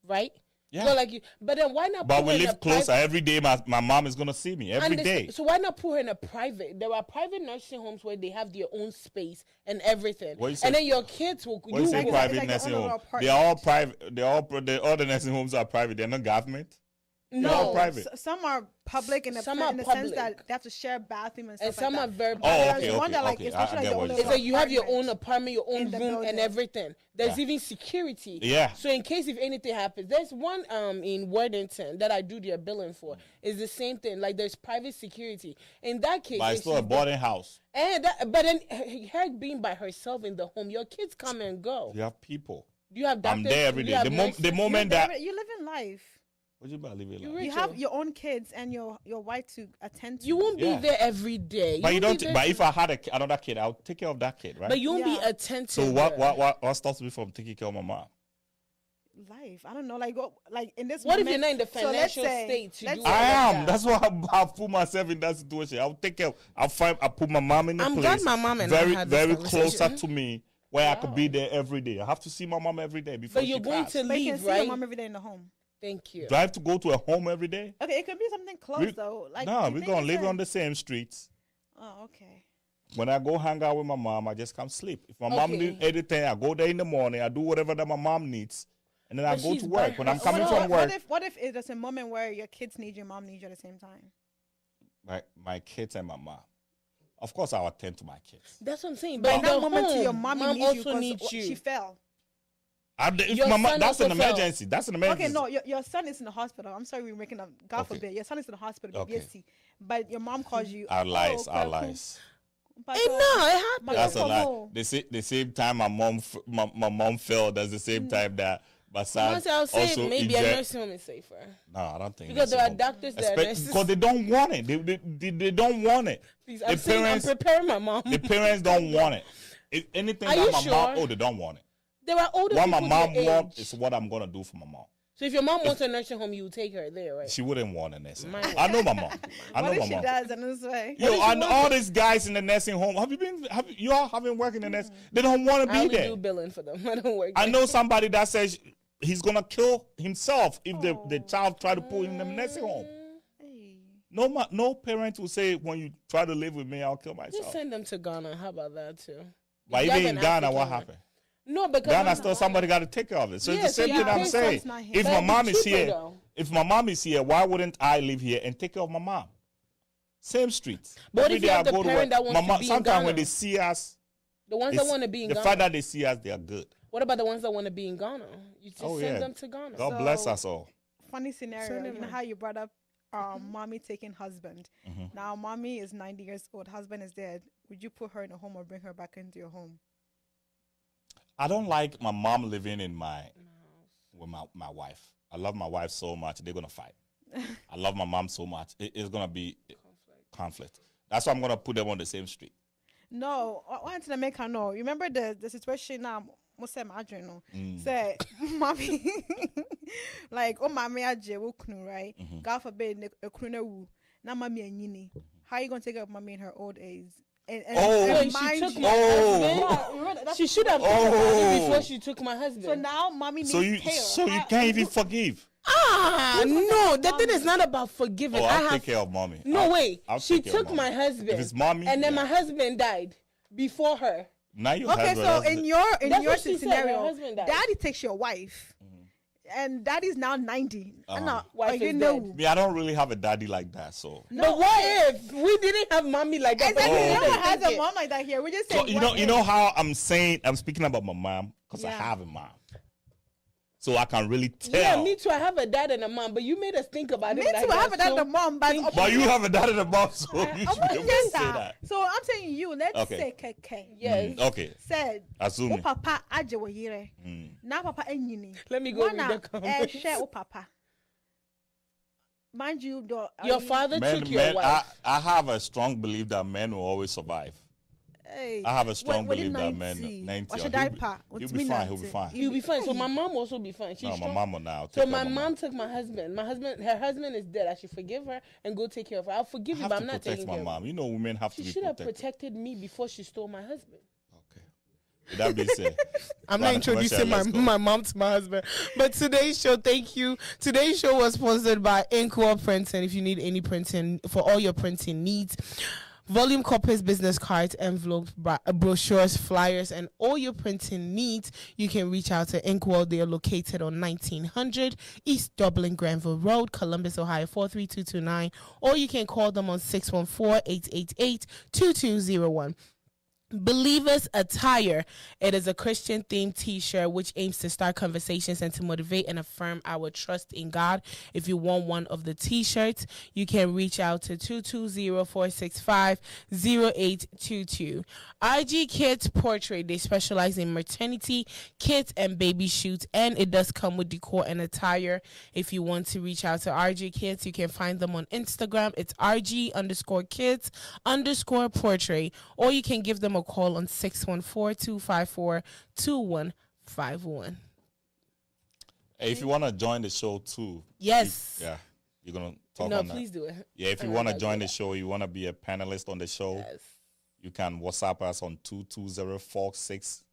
right? Yeah. So like you, but then why not? But put we her in a live closer. private- Every day, my mom is gonna see me every day. So why not put her in a private? There are private nursing homes where they have their own space and everything, What you say- and then your kids will. When you say like- private like the nursing owner home, of an they are all private. All the nursing homes are private. They're not government. They're all No. private. Some are public in the, Some in are the sense public. that they have to share bathroom and stuff And some like are that. very. Oh, There's okay, one that, like, okay. especially I like get the what owners you're It's of like you have your own apartments. apartment, your own in the room, building. and everything. There's Yeah. even security. Yeah. So in case if anything happens, there's one in Worthington that I do their billing for. It's the same thing. Like there's private security. In that case, But if it's still a she's boarding house. and that, but then her being by herself in the home, your kids come and go. You have people. Do you have doctors? I'm there every Do you day. have The nurses? moment that You live in life. what you about living You like? rich. You have your own kids and your wife to attend to. You won't Yeah. be there every day. But you won't don't. be there But to- if I had another kid, I'll take care of that kid, right? but you won't be Yeah. attentive. So there. what stops me from taking care of my mom? Life. I don't know. Like in this. What if moment, you're not in the so let's financial say- state to let's do say- all I of am. that? That's why I've put myself in that situation. I'll take care. I'll put my mom in a I'm place. glad my mom and I very had this very conversation. closer to me where I could be there every day. I have to see my mom every day before But she you're going passed. to But you can leave, see right? your mom every day in the home. Thank you. Do I have to go to a home every day? Okay, it could be something close We- though. Like no, the we're thing gonna is live that- on the same streets. Oh, okay. When I go hang out with my mom, I just come sleep. If my mom Okay. needs anything, I go there in the morning. I do whatever that my mom needs, and then I But go she's to by work. When I'm herself. coming What from work, What if there's a moment where your kids need your mom needs you at the same time? my kids and my mom. Of course, I'll attend to my kids. That's what I'm saying. But But in in that the moment, home, your mommy mom needs you also because needs you. she fell. If Your my mom, son that's an also fell. emergency. That's an emergency. Okay, no, your son is in the hospital. I'm sorry, we're making up. God Okay. forbid, your son is in the hospital. Okay. Yes, but your mom calls you. Our lies, "Oh, our Kwaku, lies. Papa, Hey, no, it happens. my That's a Papa, lie. no." The same time my mom fell. That's the same time that my son Honestly, I'll say also maybe a inject- nursing home is safer No, I don't think because there nursing are home. doctors there. Nurses. Because they don't want it. They don't want it. Please, the I'm saying I'm parents- preparing my mom. The parents don't want it. If anything Are that you my mom, sure? they don't want it. There are older What people my mom their wants age. is what I'm gonna do for my mom. So if your mom wants a nursing home, you would take her there, right? She wouldn't want a nursing home. Mine- I know my mom. I know What my if she mom. does? And this way. Yo, if she and wants all these guys in the nursing home, you all haven't worked in the nursing? They don't want to I be only there. do billing for them. I don't work. I there. know somebody that says he's gonna kill himself if the child try to put him in the nursing home. Hey. No parent will say when you try to live with me, I'll kill myself. Just send them to Ghana. How about that too? But You have even in an Ghana, African what one. happened? No, because Ghana still somebody got to take care of it. So Yeah, it's the so same you thing I'm pay saying. someone's not here. If But my it's mom is cheaper, here, though. if my mom is here, why wouldn't I live here and take care of my mom? Same streets. But Every if you day have I the go to parent work. that wants My to mom, be in sometimes when Ghana? they see us, the ones that want to be in the Ghana. fact that they see us, they are good. What about the ones that want to be in Ghana? You just Oh, send yeah. them to Ghana. God So- bless us all. Funny scenario. Send You them know on. how you brought up mommy taking husband. Now mommy is 90 years old. Husband is dead. Would you put her in a home or bring her back into your home? I don't like my mom living in with my wife. I love my wife so much. They're gonna fight. I love my mom so much. It's gonna be conflict. That's why I'm gonna put them on the same street. No, I wanted to make her know. You remember the situation now? Most say my no. Say, mommy, like mommy aje wo kunu, right? God forbid a kunu wu. Now mommy and yini. How you gonna take care of mommy in her old age? And Wait, she mind took you- my husband? That's- She should have thought about it Oh. before she took my husband. So now mommy needs So you care. can't even forgive. No, the thing is not about forgiving. Oh, I I'll have take care of mommy. no way. I'll She take care of took my mommy. husband. If it's mommy, and then yeah. my husband died before her. Now you Okay, have so in your That's what she said, her scenario, husband died. daddy takes your wife, and daddy's now 90. And now, Wife you is know, dead. me, I don't really have a daddy like that. So But what if we didn't have mommy like that? exactly. Oh, No okay. one has a mom like that here. We're just saying. you know how I'm speaking about my mom because I Yeah. have a mom, so I can really tell. Yeah, me too. I have a dad and a mom, but you made us think about Me it. like too. I have that, a dad so- and a mom, but But you have a dad and a mom, so you I'm should not be able to saying say that. that. So I'm telling you, let's Okay. say Keke Yes. Okay, said, assuming. "O papa aje wo yire." Na papa enyini. Let me go read the comments. Share o papa. Mind you, Your father took your Men, wife. I have a strong belief that men will always survive. Hey, I have a strong when belief that 90, men 90. or he'll should be- I pa? he'll What's be me fine. He'll be 90? fine. You'll be fine. So my mom also be fine. She's No, my strong. mama now. So take my care of mom took my husband. Her husband is dead. I should forgive her and go take care of her. I'll forgive I you, have but to I'm not protect taking my care of her. mom. You know, women have to She be should have protected. protected me before she stole my husband. Okay. With that being said, I'm Run not the commercial, introducing let's go. my mom to my husband. But today's show, thank you. Today's show was sponsored by Inkwell Printing. If you need any printing for all your printing needs, volume copies, business cards, envelopes, brochures, flyers, and all your printing needs, you can reach out to Inkwell. They are located on 1900 East Dublin Granville Road, Columbus, Ohio 43229, or you can call them on 614-888-2201. Believers Attire. It is a Christian themed t-shirt which aims to start conversations and to motivate and affirm our trust in God. If you want one of the t-shirts, you can reach out to 220-465-0822. RG Kids Portrait. They specialize in maternity kits and baby shoots, and it does come with decor and attire. If you want to reach out to RG Kids, you can find them on Instagram. It's RG_kids_portrait, or you can give them a call on 614-254-2151. Hey, if you want to join the show too, Yes. yeah, you're gonna talk No, on that. please do it. Yeah, if you I'm want to not join gonna the show, you want to be a panelist on the show, Yes. you can WhatsApp us on 22046.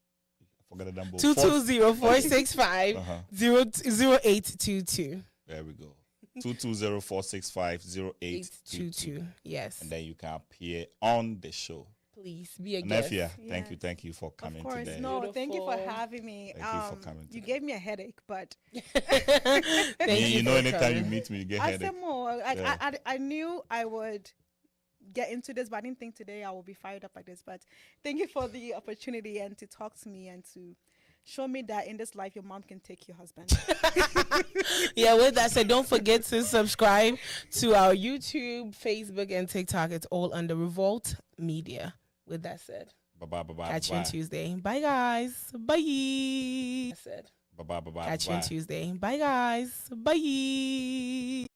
I forgot the number. 220-465-0822. There we go. 220-465-0822. 822. Yes. And then you can appear on the show. Please be a guest. Nefia, Yes. thank you for coming Of course, today. no. Thank you for Beautiful. having me. Thank you for coming You today. gave me a headache, but Thank You know, for anytime coming. you meet me, you get I headache. said more. Yeah. I knew I would get into this, but I didn't think today I will be fired up like this. But thank you for the opportunity and to talk to me and to show me that in this life your mom can take your husband. Yeah, with that said, don't forget to subscribe to our YouTube, Facebook, and TikTok. It's all under Revolt Media. With that said, Bye-bye, bye-bye, catch you on bye-bye. Tuesday. Bye, guys. Bye. Said, Bye-bye, bye-bye, catch you on bye-bye. Tuesday. Bye, guys. Bye.